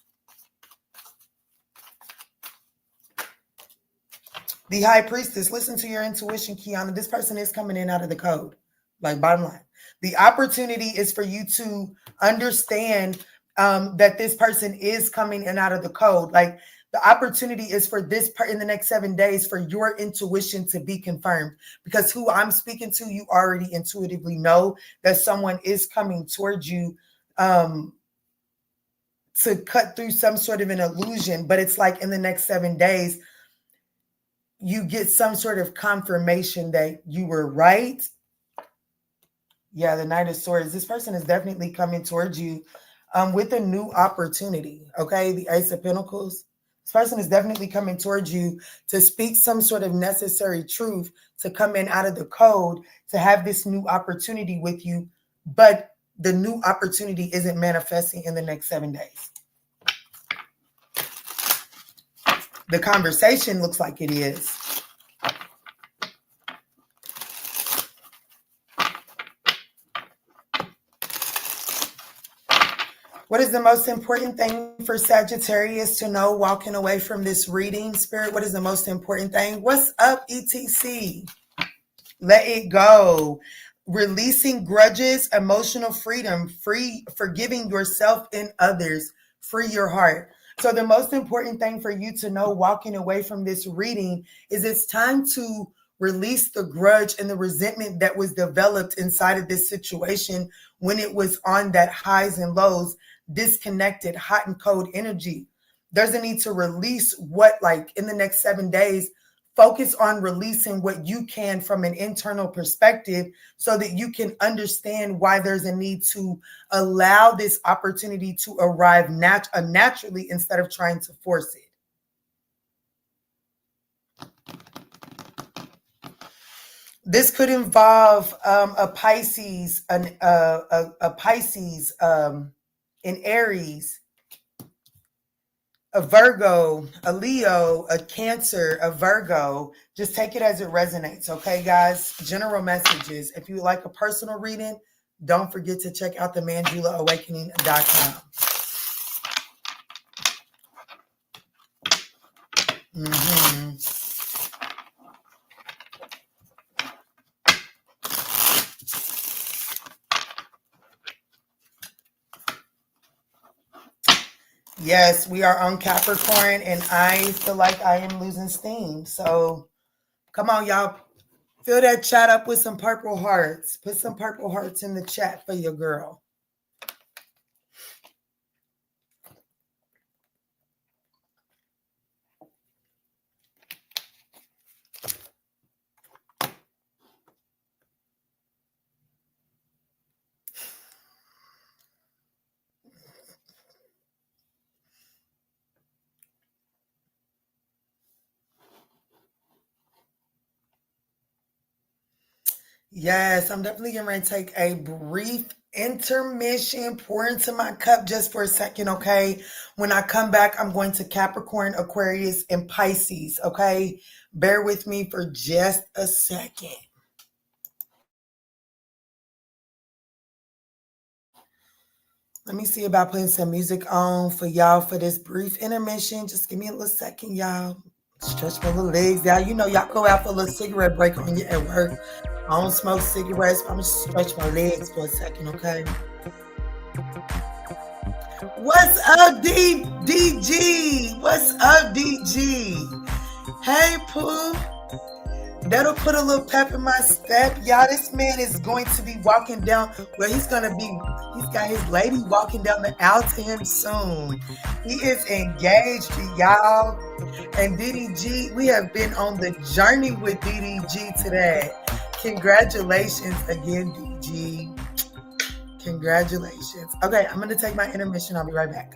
The High Priestess. Listen to your intuition, Kiana. This person is coming in out of the code. Bottom line. The opportunity is for you to understand that this person is coming in out of the code. The opportunity is for this part in the next 7 days for your intuition to be confirmed, because who I'm speaking to, you already intuitively know that someone is coming towards you to cut through some sort of an illusion. But it's in the next 7 days, you get some sort of confirmation that you were right. Yeah, the Knight of Swords. This person is definitely coming towards you with a new opportunity. Okay, the Ace of Pentacles. This person is definitely coming towards you to speak some sort of necessary truth, to come in out of the code, to have this new opportunity with you. But the new opportunity isn't manifesting in the next 7 days. The conversation looks like it is. What is the most important thing for Sagittarius to know walking away from this reading, Spirit? What is the most important thing? What's up, ETC? Let it go. Releasing grudges, emotional freedom, forgiving yourself and others, free your heart. So the most important thing for you to know walking away from this reading is it's time to release the grudge and the resentment that was developed inside of this situation when it was on that highs and lows, disconnected, hot and cold energy. There's a need to release what, like in the next 7 days, focus on releasing what you can from an internal perspective so that you can understand why there's a need to allow this opportunity to arrive naturally instead of trying to force it. This could involve a Pisces, a Pisces, an Aries, a Virgo, a Leo, a Cancer, a Virgo. Just take it as it resonates, okay, guys? General messages. If you would like a personal reading, don't forget to check out the ManjulaAwakening.com. Yes, we are on Capricorn, and I feel like I am losing steam. So come on, y'all. Fill that chat up with some purple hearts. Put some purple hearts in the chat for your girl. Yes, I'm definitely getting ready to take a brief intermission, pour into my cup just for a second, okay? When I come back, I'm going to Capricorn, Aquarius, and Pisces, okay? Bear with me for just a second. Let me see about putting some music on for y'all for this brief intermission. Just give me a little second, y'all. Stretch my little legs out. You know, y'all go out for a little cigarette break on you at work. I don't smoke cigarettes, but I'm just stretch my legs for a second, okay? What's up, DG? What's up, DG? Hey, Pooh. That'll put a little pep in my step. Y'all, this man is going to be walking down, he's got his lady walking down the aisle to him soon. He is engaged, y'all. And DDG, we have been on the journey with DDG today. Congratulations again, DG. Congratulations. Okay, I'm going to take my intermission. I'll be right back.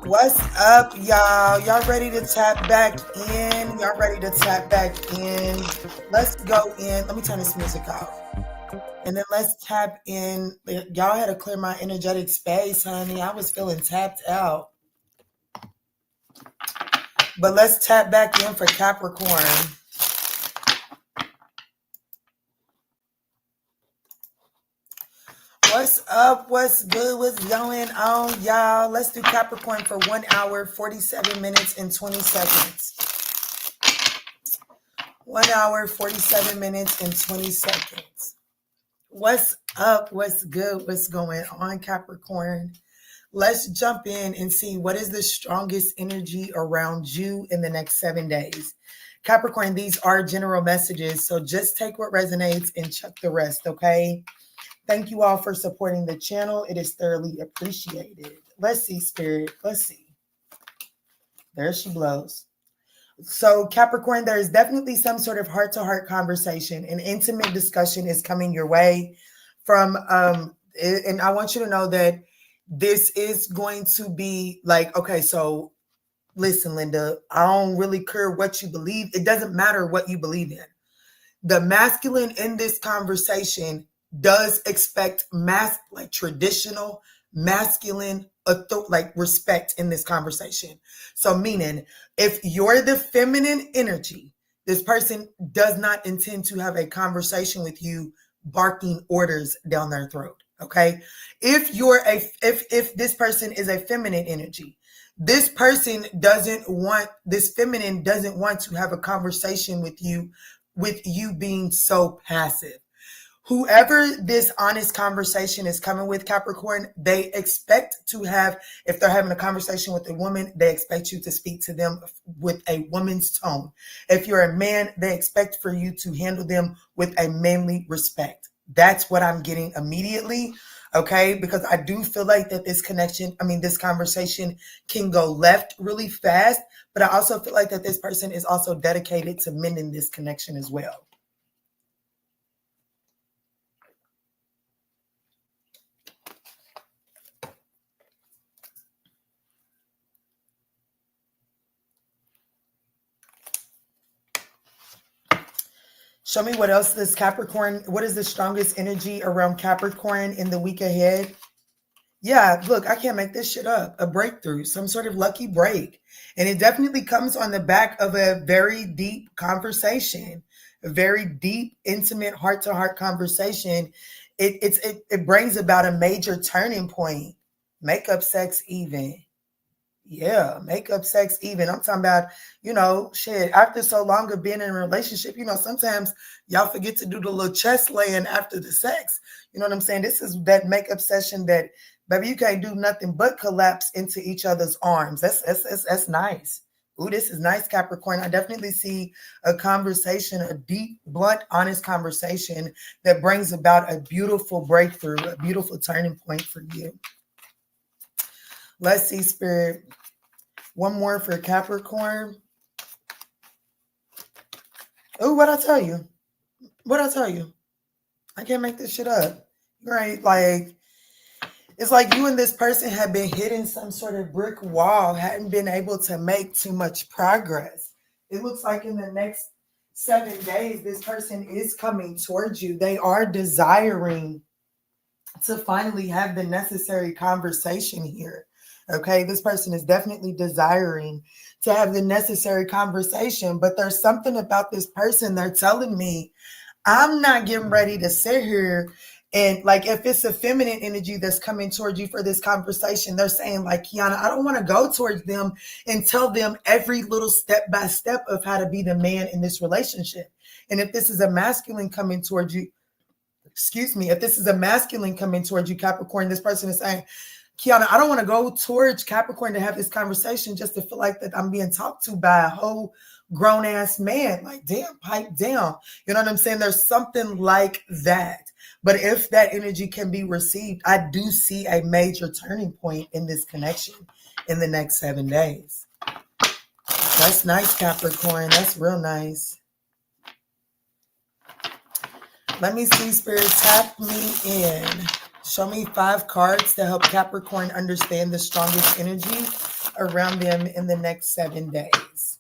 What's up, y'all? Y'all ready to tap back in? Y'all ready to tap back in? Let's go in. Let me turn this music off. And then let's tap in. Y'all had to clear my energetic space, honey. I was feeling tapped out. But let's tap back in for Capricorn. What's up? What's good? What's going on, y'all? Let's do Capricorn for 1 hour, 47 minutes, and 20 seconds. 1 hour, 47 minutes, and 20 seconds. What's up? What's good? What's going on, Capricorn? Let's jump in and see what is the strongest energy around you in the next 7 days. Capricorn, these are general messages, so just take what resonates and chuck the rest, okay? Thank you all for supporting the channel. It is thoroughly appreciated. Let's see, Spirit. Let's see. There she blows. So, Capricorn, there is definitely some sort of heart-to-heart conversation. An intimate discussion is coming your way from, and I want you to know that this is going to be like, okay, so listen, Linda, I don't really care what you believe. It doesn't matter what you believe in. The masculine in this conversation does expect like traditional masculine like respect in this conversation. So meaning if you're the feminine energy, this person does not intend to have a conversation with you barking orders down their throat. Okay. If this person is a feminine energy, this feminine doesn't want to have a conversation with you being so passive. Whoever this honest conversation is coming with, Capricorn, they expect to have, if they're having a conversation with a woman, they expect you to speak to them with a woman's tone. If you're a man, they expect for you to handle them with a manly respect. That's what I'm getting immediately, okay? Because I do feel like that this conversation can go left really fast, but I also feel like that this person is also dedicated to mending this connection as well. Show me what else this Capricorn, what is the strongest energy around Capricorn in the week ahead? Yeah, look, I can't make this shit up. A breakthrough, some sort of lucky break. And it definitely comes on the back of a very deep conversation, a very deep, intimate, heart-to-heart conversation. It brings about a major turning point. Makeup sex even. Yeah, makeup sex even. I'm talking about, shit, after so long of being in a relationship, sometimes y'all forget to do the little chest laying after the sex. You know what I'm saying? This is that makeup session that, baby, you can't do nothing but collapse into each other's arms. That's nice. Ooh, this is nice, Capricorn. I definitely see a conversation, a deep, blunt, honest conversation that brings about a beautiful breakthrough, a beautiful turning point for you. Let's see, Spirit. One more for Capricorn. Oh, what'd I tell you? I can't make this shit up. Right? Like, it's like you and this person have been hitting some sort of brick wall, hadn't been able to make too much progress. It looks like in the next 7 days, this person is coming towards you. They are desiring to finally have the necessary conversation here. Okay, this person is definitely desiring to have the necessary conversation, but there's something about this person. They're telling me, I'm not getting ready to sit here and, like, if it's a feminine energy that's coming towards you for this conversation, they're saying, like, Kiana, I don't want to go towards them and tell them every little step by step of how to be the man in this relationship. And if this is a masculine coming towards you, if this is a masculine coming towards you, Capricorn, this person is saying, Kiana, I don't want to go towards Capricorn to have this conversation just to feel like that I'm being talked to by a whole grown ass man. Like, damn, pipe down. You know what I'm saying? There's something like that. But if that energy can be received, I do see a major turning point in this connection in the next 7 days. That's nice, Capricorn. That's real nice. Let me see, Spirit, tap me in. Show me 5 cards to help Capricorn understand the strongest energy around them in the next 7 days.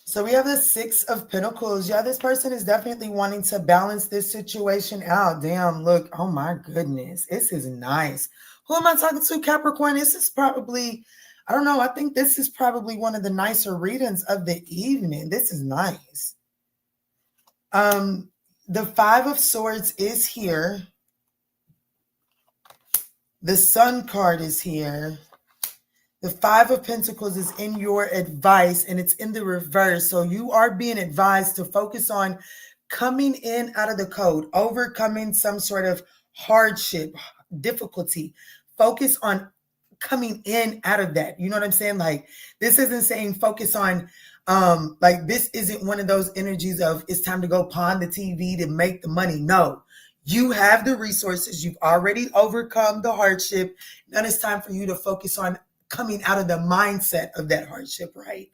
So we have the Six of Pentacles. Yeah, this person is definitely wanting to balance this situation out. Damn, look. Oh my goodness. This is nice. Who am I talking to, Capricorn? This is probably, I don't know. I think this is probably one of the nicer readings of the evening. This is nice. The Five of Swords is here. The Sun card is here. The Five of Pentacles is in your advice and it's in the reverse. So you are being advised to focus on coming in out of the code, overcoming some sort of hardship, difficulty. Focus on coming in out of that. You know what I'm saying? Like, this isn't saying focus on, like, this isn't one of those energies of it's time to go pawn the TV to make the money. No. You have the resources. You've already overcome the hardship. Now it's time for you to focus on coming out of the mindset of that hardship, right?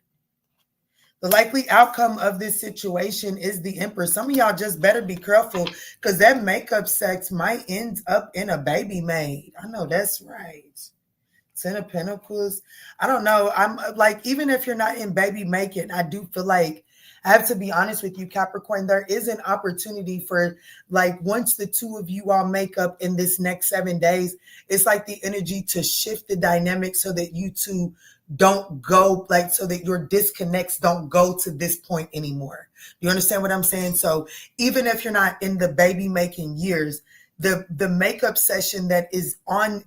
The likely outcome of this situation is the Emperor. Some of y'all just better be careful because that makeup sex might end up in a baby made. I know that's right. Ten of Pentacles. I don't know. I'm like, even if you're not in baby making, I do feel like I have to be honest with you, Capricorn, there is an opportunity for, like, once the two of you all make up in this next 7 days, it's like the energy to shift the dynamic so that you two don't go, like, so that your disconnects don't go to this point anymore. You understand what I'm saying? So even if you're not in the baby making years, the makeup session that is on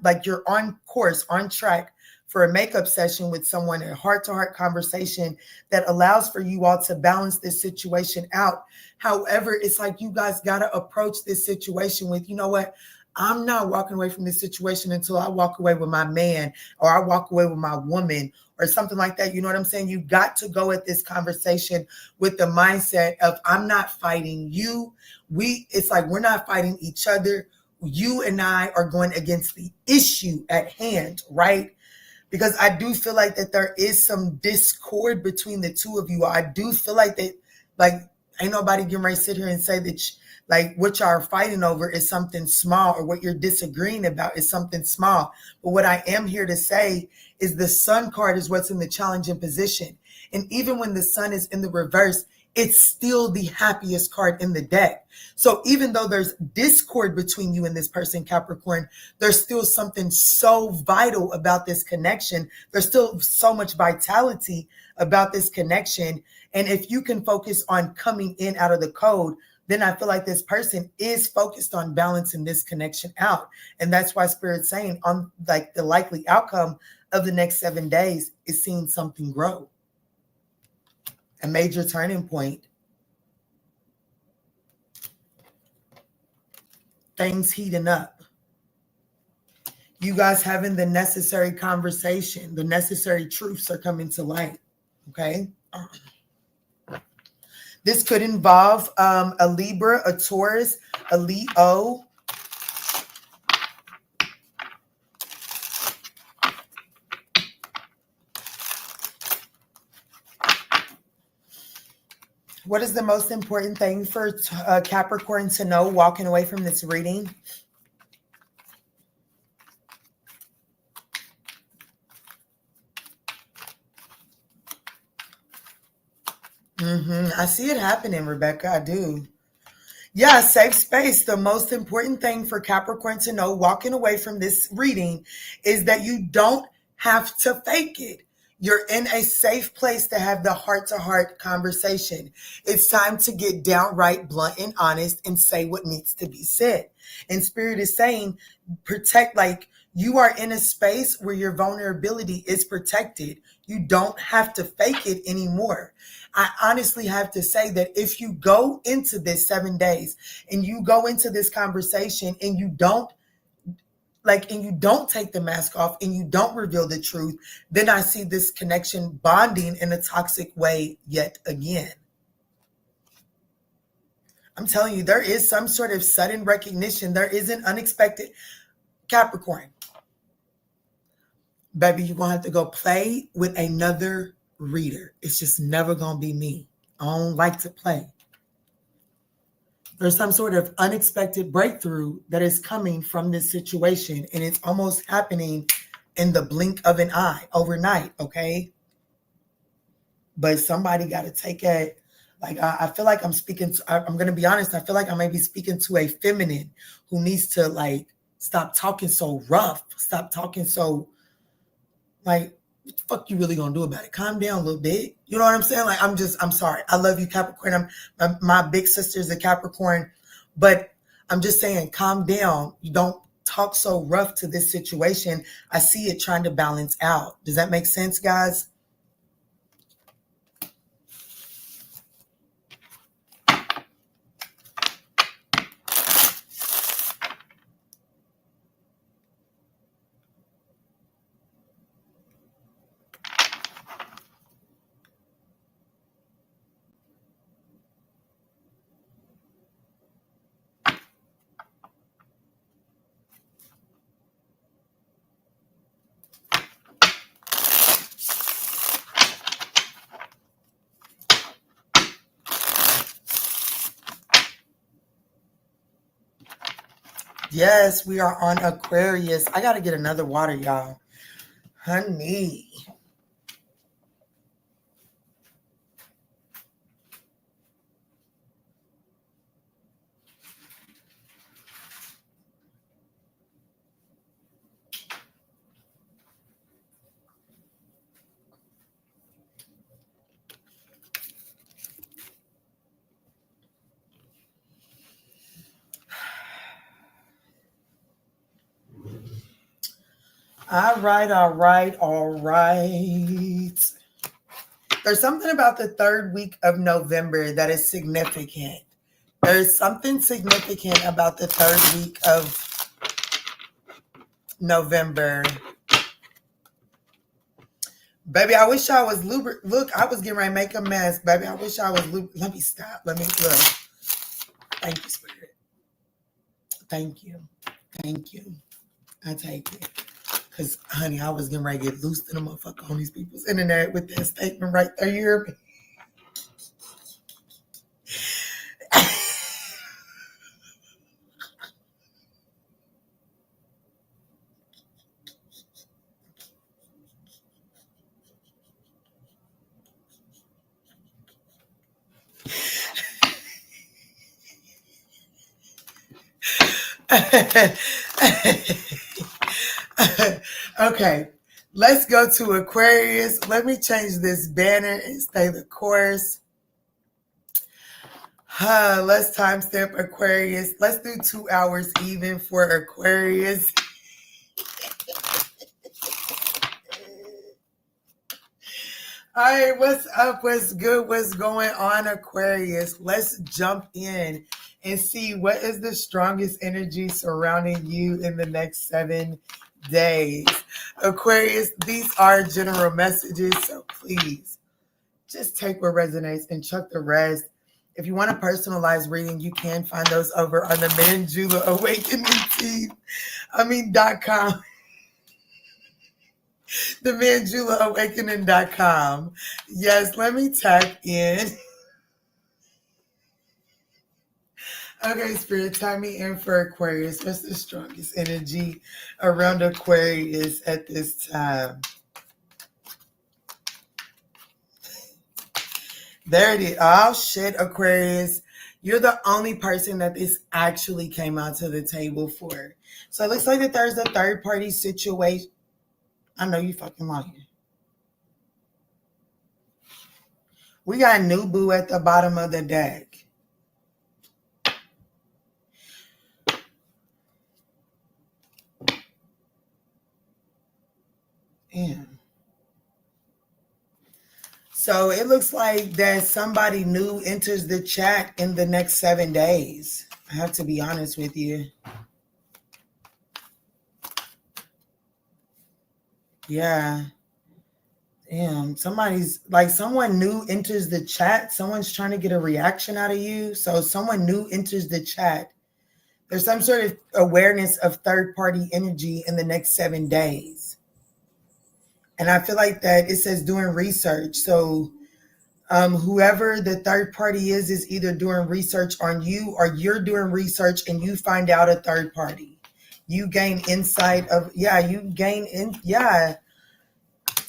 like, you're on course, on track for a makeup session with someone, a heart-to-heart conversation that allows for you all to balance this situation out. However, it's like you guys got to approach this situation with, you know what? I'm not walking away from this situation until I walk away with my man or I walk away with my woman or something like that. You know what I'm saying? You got to go at this conversation with the mindset of, I'm not fighting you. It's like we're not fighting each other. You and I are going against the issue at hand, right? Because I do feel like that there is some discord between the two of you. I do feel like that, like, ain't nobody getting ready to sit here and say that, like, what y'all are fighting over is something small, or what you're disagreeing about is something small. But what I am here to say is the Sun card is what's in the challenging position. And even when the Sun is in the reverse, it's still the happiest card in the deck. So even though there's discord between you and this person, Capricorn, there's still something so vital about this connection. There's still so much vitality about this connection. And if you can focus on coming in out of the code, then I feel like this person is focused on balancing this connection out. And that's why Spirit's saying, on, like, the likely outcome of the next 7 days is seeing something grow. A major turning point. Things heating up. You guys having the necessary conversation. The necessary truths are coming to light. Okay? This could involve a Libra, a Taurus, a Leo. What is the most important thing for Capricorn to know walking away from this reading? I see it happening, Rebecca. I do. Yeah, safe space. The most important thing for Capricorn to know walking away from this reading is that you don't have to fake it. You're in a safe place to have the heart-to-heart conversation. It's time to get downright blunt and honest and say what needs to be said. And Spirit is saying, protect, like, you are in a space where your vulnerability is protected. You don't have to fake it anymore. I honestly have to say that if you go into this 7 days and you go into this conversation and you don't take the mask off and you don't reveal the truth, then I see this connection bonding in a toxic way yet again. I'm telling you, there is some sort of sudden recognition. There is an unexpected Capricorn. baby, you're going to have to go play with another reader. It's just never going to be me. I don't like to play. There's some sort of unexpected breakthrough that is coming from this situation, and it's almost happening in the blink of an eye overnight, okay? But somebody got to take it. Like, I feel like I'm speaking to, I'm going to be honest, I feel like I may be speaking to a feminine who needs to, like, stop talking so rough. Stop talking so, like, what the fuck you really going to do about it? Calm down a little bit. You know what I'm saying? Like, I'm sorry. I love you, Capricorn. My big sister's a Capricorn. But I'm just saying, calm down. You don't talk so rough to this situation. I see it trying to balance out. Does that make sense, guys? Yes, we are on Aquarius. I got to get another water, y'all. Honey. All right. There's something about the third week of November that is significant. There's something significant about the third week of November. Baby, I wish I was Look, I was getting ready to make a mess. Baby, I wish I was Let me stop. Let me look. Thank you, Spirit. Thank you. I take it. Because, honey, I was getting ready to get loose in the motherfucker on these people's internet with that statement right there. You hear me? Okay, let's go to Aquarius. Let me change this banner and stay the course. Let's timestamp Aquarius. Let's do 2 hours even for Aquarius. All right, what's up? What's good? What's going on, Aquarius? Let's jump in and see what is the strongest energy surrounding you in the next 7 days. Aquarius, these are general messages, so please just take what resonates and chuck the rest. If you want a personalized reading, you can find those over on the ManjulaAwakening team.com. The ManjulaAwakening.com. Yes, let me tap in. Okay, Spirit, time me in for Aquarius. What's the strongest energy around Aquarius at this time? There it is. Oh, shit, Aquarius. You're the only person that this actually came out to the table for. So it looks like that there's a third-party situation. I know you fucking lying. We got new boo at the bottom of the deck. Damn. So it looks like that somebody new enters the chat in the next 7 days. I have to be honest with you. Yeah. Damn. Someone new enters the chat. Someone's trying to get a reaction out of you. So someone new enters the chat. There's some sort of awareness of third-party energy in the next 7 days. And I feel like that it says doing research. So whoever the third party is either doing research on you or you're doing research and you find out a third party. You gain insight of, yeah.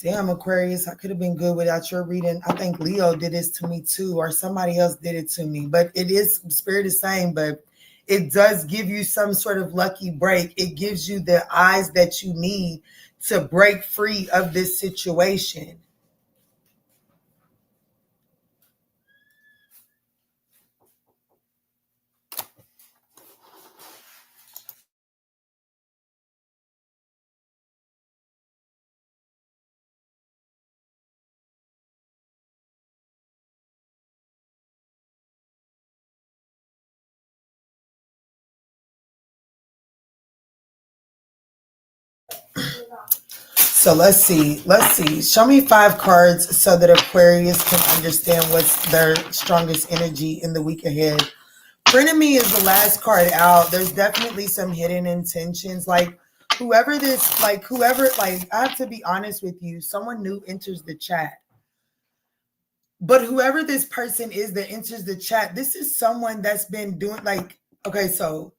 Damn, Aquarius, I could have been good without your reading. I think Leo did this to me too, or somebody else did it to me. But it is, Spirit is saying, but it does give you some sort of lucky break. It gives you the eyes that you need to break free of this situation. So let's see. Show me 5 cards so that Aquarius can understand what's their strongest energy in the week ahead. Frenemy is the last card out. There's definitely some hidden intentions. Like whoever, I have to be honest with you, someone new enters the chat. But whoever this person is that enters the chat, this is someone that's been doing okay, so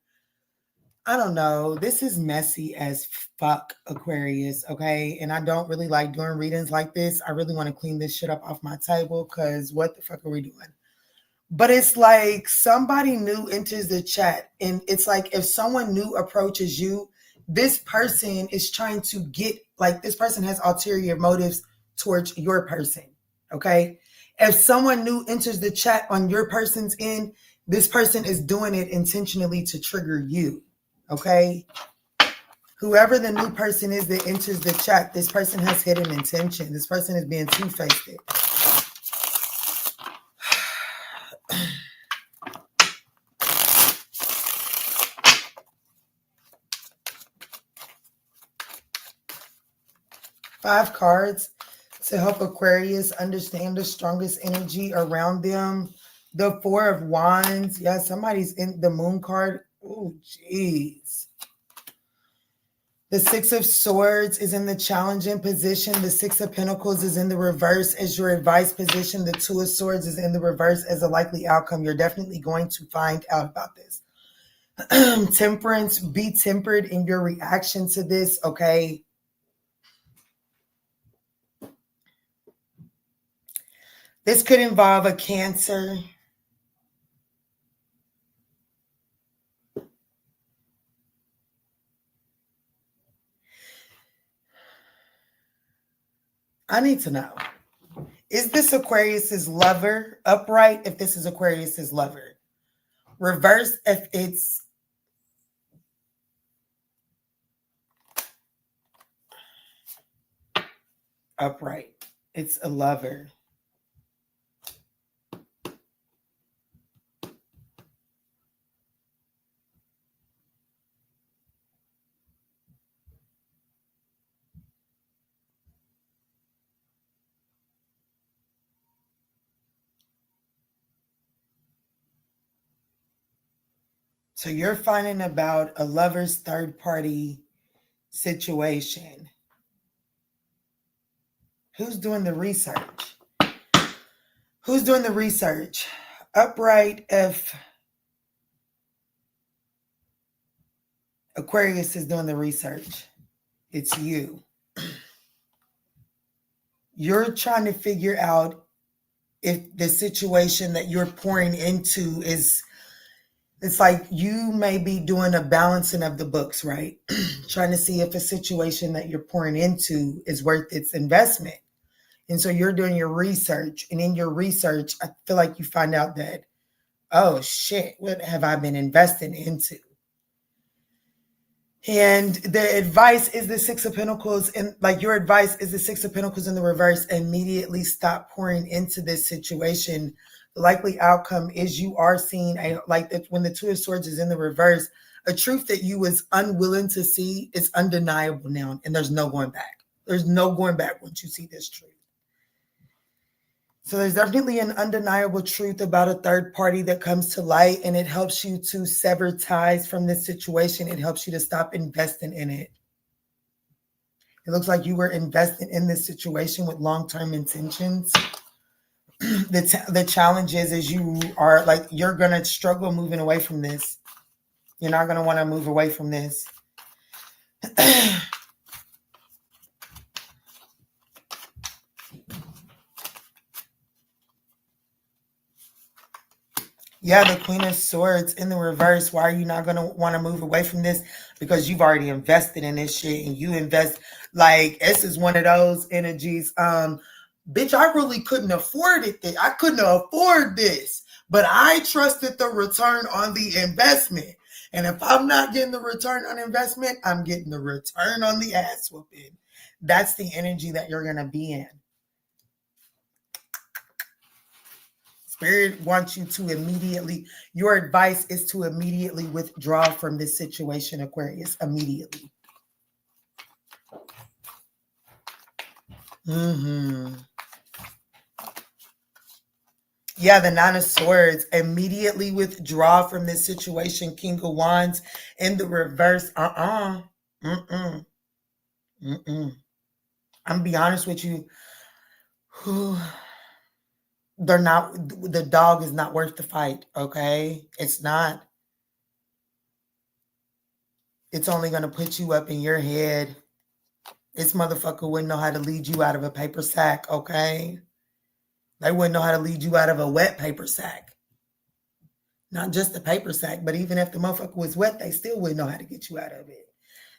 I don't know. This is messy as fuck, Aquarius, okay? And I don't really like doing readings like this. I really want to clean this shit up off my table because what the fuck are we doing? But it's like somebody new enters the chat, and it's like if someone new approaches you, this person is trying to this person has ulterior motives towards your person, okay? If someone new enters the chat on your person's end, this person is doing it intentionally to trigger you, okay? Whoever the new person is that enters the chat, this person has hidden intention. This person is being two-faced. 5 cards to help Aquarius understand the strongest energy around them. The 4 of Wands. Yeah, somebody's in the Moon card. Oh, jeez. The 6 of Swords is in the challenging position. The 6 of Pentacles is in the reverse as your advice position. The 2 of Swords is in the reverse as a likely outcome. You're definitely going to find out about this. Temperance, be tempered in your reaction to this, okay? This could involve a Cancer. I need to know. Is this Aquarius's lover? Upright if this is Aquarius's lover. Reverse if it's upright. It's a lover. So you're finding about a lover's third party situation. Who's doing the research? Who's doing the research? Upright if Aquarius is doing the research. It's you. You're trying to figure out if the situation that you're pouring into is, it's like you may be doing a balancing of the books, right? Trying to see if a situation that you're pouring into is worth its investment. And so you're doing your research. And in your research, I feel like you find out that, oh shit, what have I been investing into? And the advice is the 6 of Pentacles. And like your advice is the 6 of Pentacles in the reverse. Immediately stop pouring into this situation. The likely outcome is you are seeing when the 2 of Swords is in the reverse, a truth that you was unwilling to see is undeniable now. And there's no going back. There's no going back once you see this truth. So there's definitely an undeniable truth about a third party that comes to light, and it helps you to sever ties from this situation. It helps you to stop investing in it. It looks like you were invested in this situation with long-term intentions. The challenge is you are like, you're going to struggle moving away from this. You're not going to want to move away from this. Yeah, the Queen of Swords in the reverse. Why are you not going to want to move away from this? Because you've already invested in this shit, and you invest, like, this is one of those energies. Bitch, I really couldn't afford it. I couldn't afford this, but I trusted the return on the investment. And if I'm not getting the return on investment, I'm getting the return on the ass whooping. That's the energy that you're going to be in. Spirit wants you to immediately, your advice is to immediately withdraw from this situation, Aquarius, immediately. Yeah, the Nine of Swords, immediately withdraw from this situation, King of Wands in the reverse. I'm gonna be honest with you. The dog is not worth the fight, okay? It's not. It's only going to put you up in your head. This motherfucker wouldn't know how to lead you out of a paper sack, okay? They wouldn't know how to lead you out of a wet paper sack. Not just a paper sack, but even if the motherfucker was wet, they still wouldn't know how to get you out of it.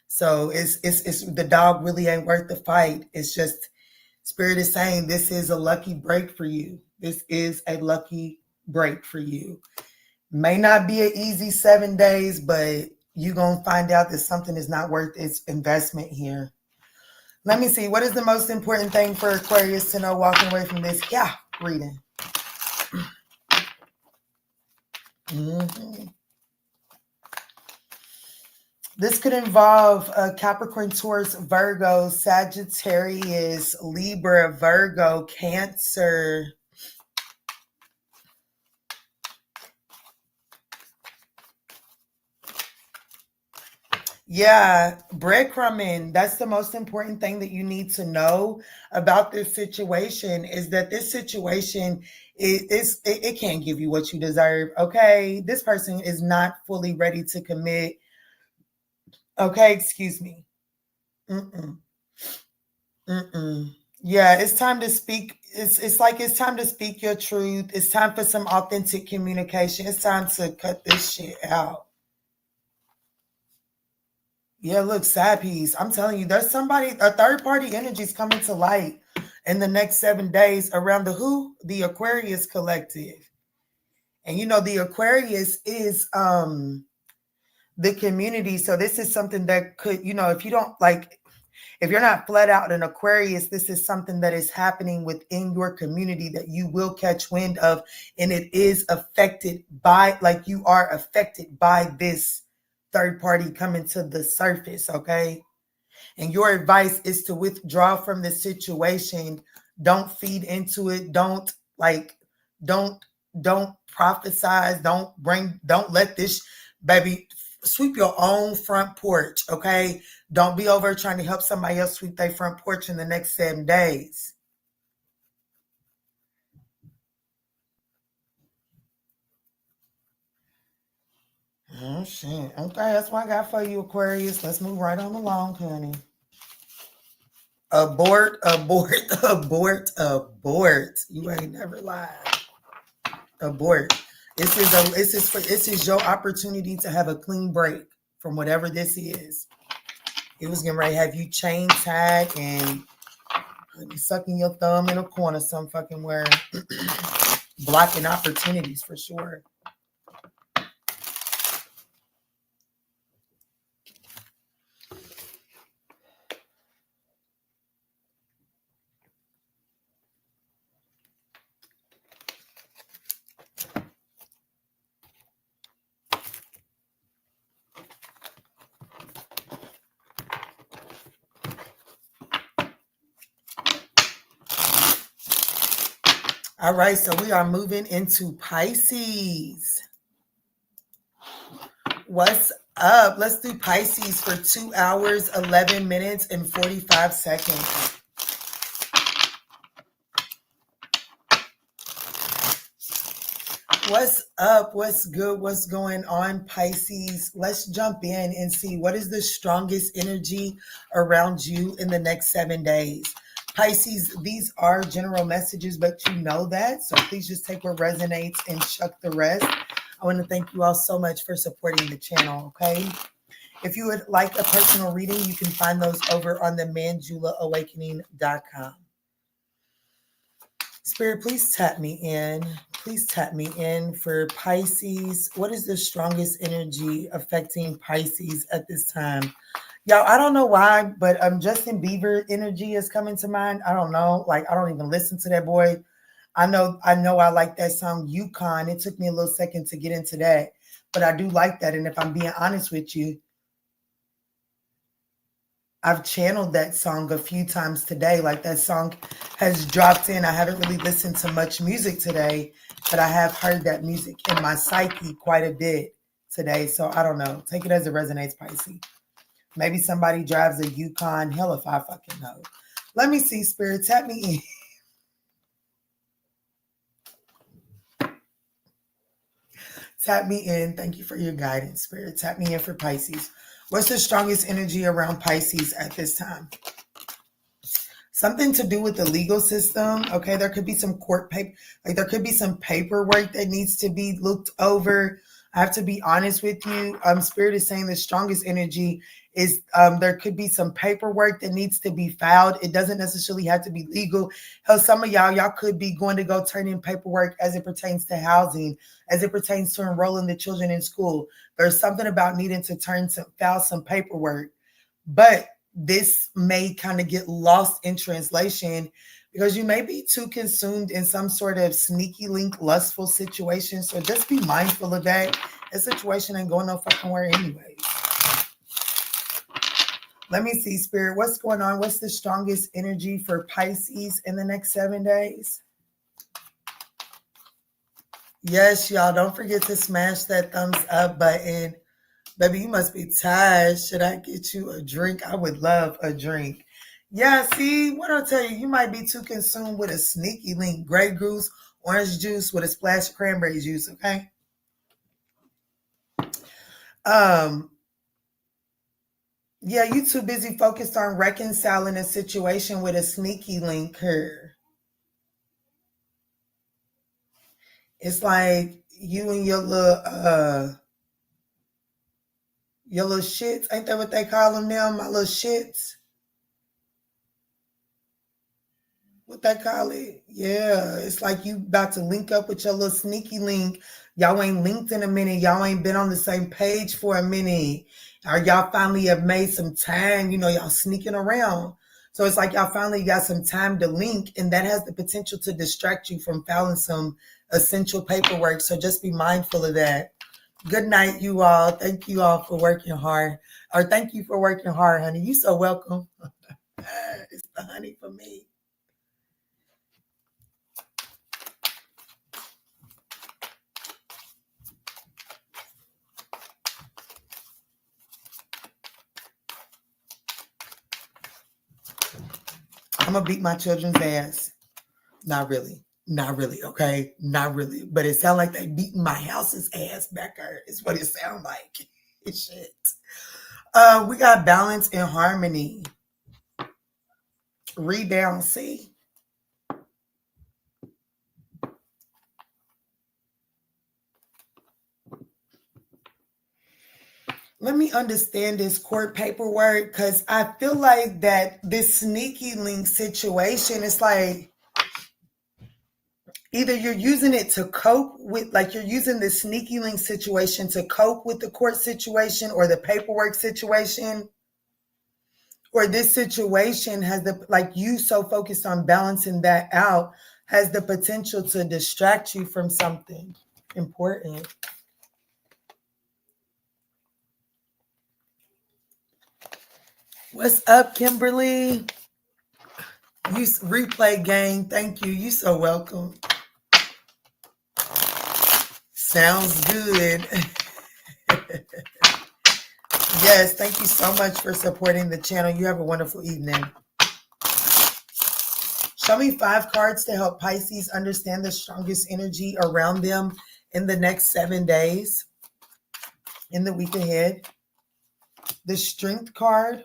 So it's the dog really ain't worth the fight. It's just Spirit is saying this is a lucky break for you. This is a lucky break for you. May not be an easy 7 days, but you're going to find out that something is not worth its investment here. Let me see. What is the most important thing for Aquarius to know walking away from this? Yeah, reading. This could involve Capricorn, Taurus, Virgo, Sagittarius, Libra, Virgo, Cancer. Yeah, breadcrumbing. That's the most important thing that you need to know about this situation is that this situation it can't give you what you deserve. Okay, this person is not fully ready to commit. Okay, excuse me. Yeah, it's time to speak. It's like it's time to speak your truth. It's time for some authentic communication. It's time to cut this shit out. Yeah, look, sad piece. I'm telling you, there's somebody, a third party energy is coming to light in the next 7 days around the who? The Aquarius collective. And you know, the Aquarius is the community. So this is something that could, you know, if you don't like, if you're not flat out an Aquarius, this is something that is happening within your community that you will catch wind of. And it is affected by, like you are affected by this third party coming to the surface, okay? And your advice is to withdraw from the situation. Don't feed into it. Don't prophesize. Don't let this baby sweep your own front porch, okay? Don't be over trying to help somebody else sweep their front porch in the next 7 days. Oh, shit. Okay, that's what I got for you, Aquarius. Let's move right on along, honey. Abort. You ain't never lied. Abort. This is your opportunity to have a clean break from whatever this is. It was getting ready to have you chain tied and sucking your thumb in a corner some fucking where, blocking opportunities for sure. All right, so we are moving into Pisces. What's up? Let's do Pisces for 2 hours, 11 minutes, and 45 seconds. What's up? What's good? What's going on, Pisces? Let's jump in and see what is the strongest energy around you in the next 7 days. Pisces, these are general messages, but you know that. So please just take what resonates and chuck the rest. I want to thank you all so much for supporting the channel, okay? If you would like a personal reading, you can find those over on the ManjulaAwakening.com. Spirit, please tap me in. Please tap me in for Pisces. What is the strongest energy affecting Pisces at this time? Y'all, I don't know why, but Justin Bieber energy is coming to mind. I don't know. Like, I don't even listen to that boy. I know I like that song Yukon. It took me a little second to get into that, but I do like that. And if I'm being honest with you, I've channeled that song a few times today. Like, that song has dropped in. I haven't really listened to much music today, but I have heard that music in my psyche quite a bit today. So I don't know. Take it as it resonates, Pisces. Maybe somebody drives a Yukon. Hell if I fucking know. Let me see, Spirit. Tap me in. Tap me in. Thank you for your guidance, Spirit. Tap me in for Pisces. What's the strongest energy around Pisces at this time? Something to do with the legal system. Okay, there could be some court paper, like there could be some paperwork that needs to be looked over. I have to be honest with you. Spirit is saying the strongest energy is there could be some paperwork that needs to be filed. It doesn't necessarily have to be legal. Hell, some of y'all could be going to go turn in paperwork as it pertains to housing, as it pertains to enrolling the children in school. There's something about needing to file some paperwork, but this may kind of get lost in translation because you may be too consumed in some sort of sneaky link, lustful situation. So just be mindful of that. That situation ain't going no fucking where anyways. Let me see, Spirit. What's going on? What's the strongest energy for Pisces in the next 7 days? Yes, y'all. Don't forget to smash that thumbs up button. Baby, you must be tired. Should I get you a drink? I would love a drink. Yeah, see, what I'll tell you, you might be too consumed with a sneaky link, Grey Goose, orange juice with a splash of cranberry juice, okay? Yeah, you too busy focused on reconciling a situation with a sneaky link here. It's like you and your little shits. Ain't that what they call them now? My little shits. What they call it? Yeah, it's like you about to link up with your little sneaky link. Y'all ain't linked in a minute. Y'all ain't been on the same page for a minute. Or y'all finally have made some time. You know, y'all sneaking around. So it's like y'all finally got some time to link, and that has the potential to distract you from filing some essential paperwork. So just be mindful of that. Good night, you all. Thank you all for working hard. Or thank you for working hard, honey. You so welcome. It's the honey for me. I'm going to beat my children's ass. Not really. Not really, okay? Not really. But it sounds like they beating my house's ass back there. Is what it sounds like. Shit. We got balance and harmony. Read down, see? Let me understand this court paperwork, because I feel like that this sneaky link situation is like either you're using it to cope with, like you're using the sneaky link situation to cope with the court situation or the paperwork situation, or this situation has the, like you so focused on balancing that out, has the potential to distract you from something important. What's up, Kimberly? You replay gang. Thank you. You so welcome. Sounds good. Yes, thank you so much for supporting the channel. You have a wonderful evening. Show me 5 cards to help Pisces understand the strongest energy around them in the next 7 days, in the week ahead. The Strength card,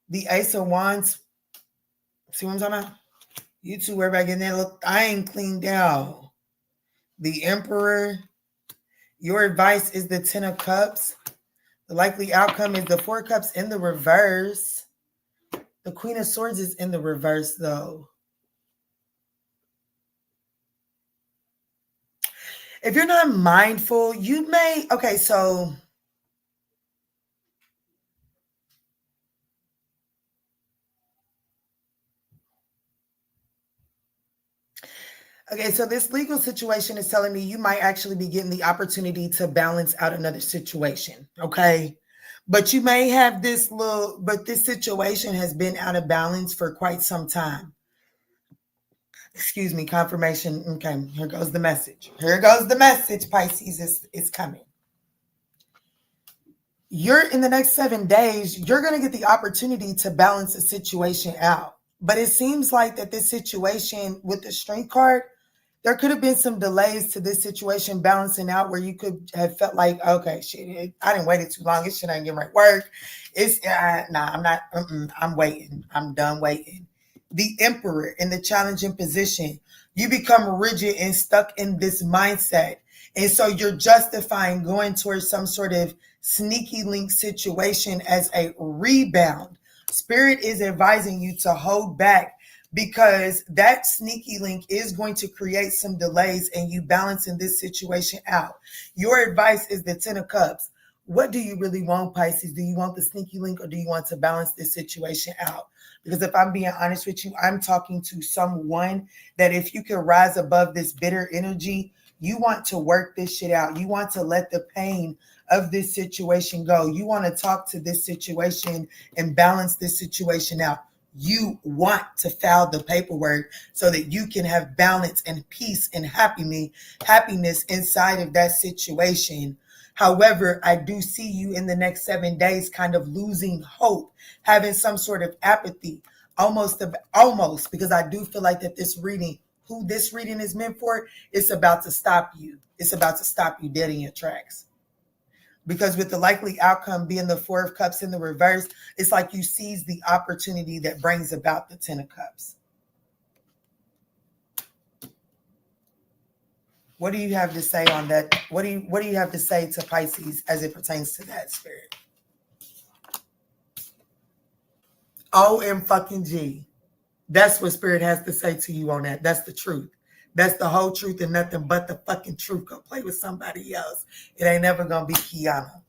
the Ace of Wands. See what I'm talking about? You two, everybody getting that little thing cleaned out. The Emperor. Your advice is the 10 of Cups. The likely outcome is the 4 Cups in the reverse. The Queen of Swords is in the reverse, though. If you're not mindful, you may... Okay, so... Okay, so this legal situation is telling me you might actually be getting the opportunity to balance out another situation, okay? But you may have this but this situation has been out of balance for quite some time. Excuse me, confirmation. Okay, here goes the message. Here goes the message, Pisces, is coming. You're in the next 7 days, you're going to get the opportunity to balance the situation out. But it seems like that this situation with the Strength card, there could have been some delays to this situation balancing out where you could have felt like, okay, shit, I didn't wait too long. This shit ain't getting right work. It's, I'm not, I'm waiting. I'm done waiting. The Emperor in the challenging position, you become rigid and stuck in this mindset. And so you're justifying going towards some sort of sneaky link situation as a rebound. Spirit is advising you to hold back because that sneaky link is going to create some delays and you balancing this situation out. Your advice is the 10 of Cups. What do you really want, Pisces? Do you want the sneaky link or do you want to balance this situation out? Because if I'm being honest with you, I'm talking to someone that if you can rise above this bitter energy, you want to work this shit out. You want to let the pain of this situation go. You want to talk to this situation and balance this situation out. You want to file the paperwork so that you can have balance and peace and happiness inside of that situation. However, I do see you in the next 7 days kind of losing hope, having some sort of apathy, almost, because I do feel like that this reading, who this reading is meant for, it's about to stop you. It's about to stop you dead in your tracks. Because with the likely outcome being the 4 of Cups in the reverse, it's like you seize the opportunity that brings about the 10 of Cups. What do you have to say on that? What do you have to say to Pisces as it pertains to that, Spirit? OMG. That's what Spirit has to say to you on that. That's the truth. That's the whole truth and nothing but the fucking truth. Go play with somebody else. It ain't never going to be Kiana.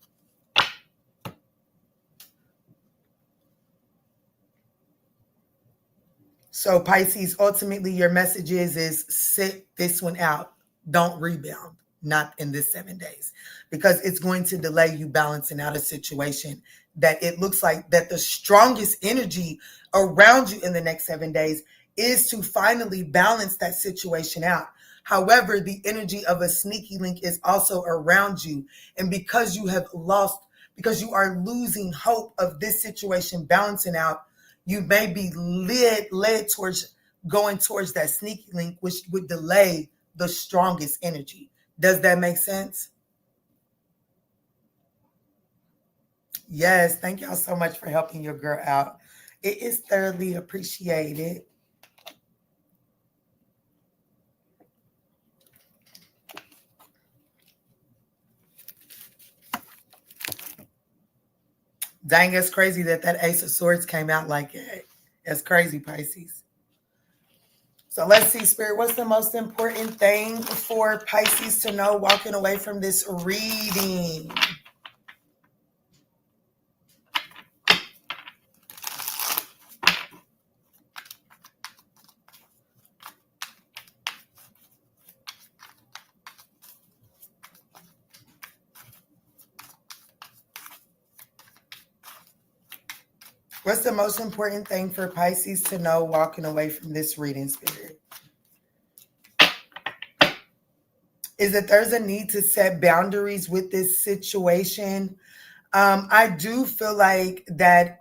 So Pisces, ultimately your message is sit this one out. Don't rebound. Not in this 7 days. Because it's going to delay you balancing out a situation that it looks like that the strongest energy around you in the next 7 days is to finally balance that situation out. However, the energy of a sneaky link is also around you. And because you have lost, because you are losing hope of this situation balancing out, you may be led towards going towards that sneaky link, which would delay the strongest energy. Does that make sense? Yes, thank y'all so much for helping your girl out. It is thoroughly appreciated. Dang, it's crazy that Ace of Swords came out like that. That's crazy, Pisces. So let's see, Spirit, what's the most important thing for Pisces to know walking away from this reading? What's the most important thing for Pisces to know walking away from this reading, Spirit? Is that there's a need to set boundaries with this situation. I do feel like that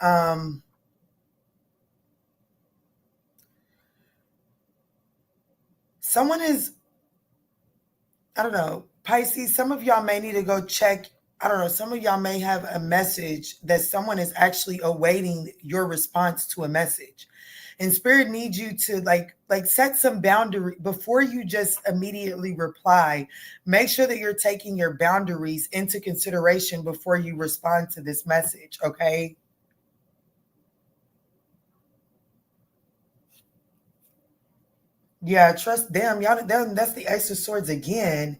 someone is, I don't know, Pisces, some of y'all may need to go check. I don't know, some of y'all may have a message that someone is actually awaiting your response to a message. And spirit needs you to like set some boundary before you just immediately reply. Make sure that you're taking your boundaries into consideration before you respond to this message, okay? Yeah, trust them. Y'all, that's the Ace of Swords again.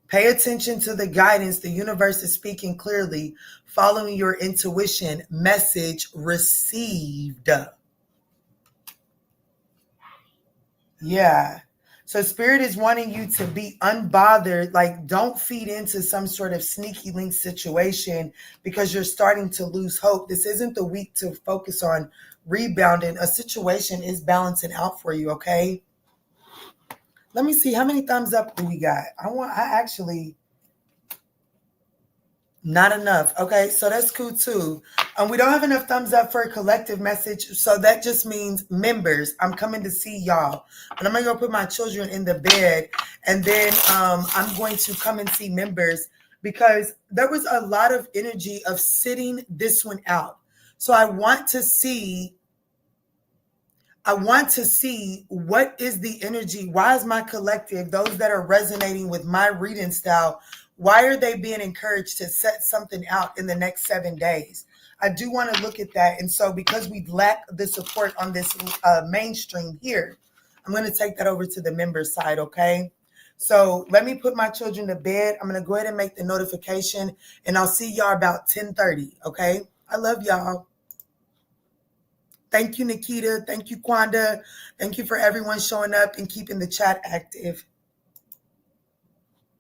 Pay attention to the guidance. The universe is speaking clearly, following your intuition. Message received. Yeah. So spirit is wanting you to be unbothered. Like, don't feed into some sort of sneaky link situation because you're starting to lose hope. This isn't the week to focus on rebounding. A situation is balancing out for you, okay? Let me see, how many thumbs up do we got? I actually, not enough. Okay, so that's cool too. We don't have enough thumbs up for a collective message, so that just means members. I'm coming to see y'all, and I'm gonna go put my children in the bed, and then I'm going to come and see members because there was a lot of energy of sitting this one out. So I want to see what is the energy. Why is my collective, those that are resonating with my reading style, why are they being encouraged to set something out in the next 7 days? I do want to look at that. And so because we lack the support on this mainstream here, I'm going to take that over to the member side, okay? So let me put my children to bed. I'm going to go ahead and make the notification, and I'll see y'all about 10:30, okay? I love y'all. Thank you, Nikita. Thank you, Kwanda. Thank you for everyone showing up and keeping the chat active.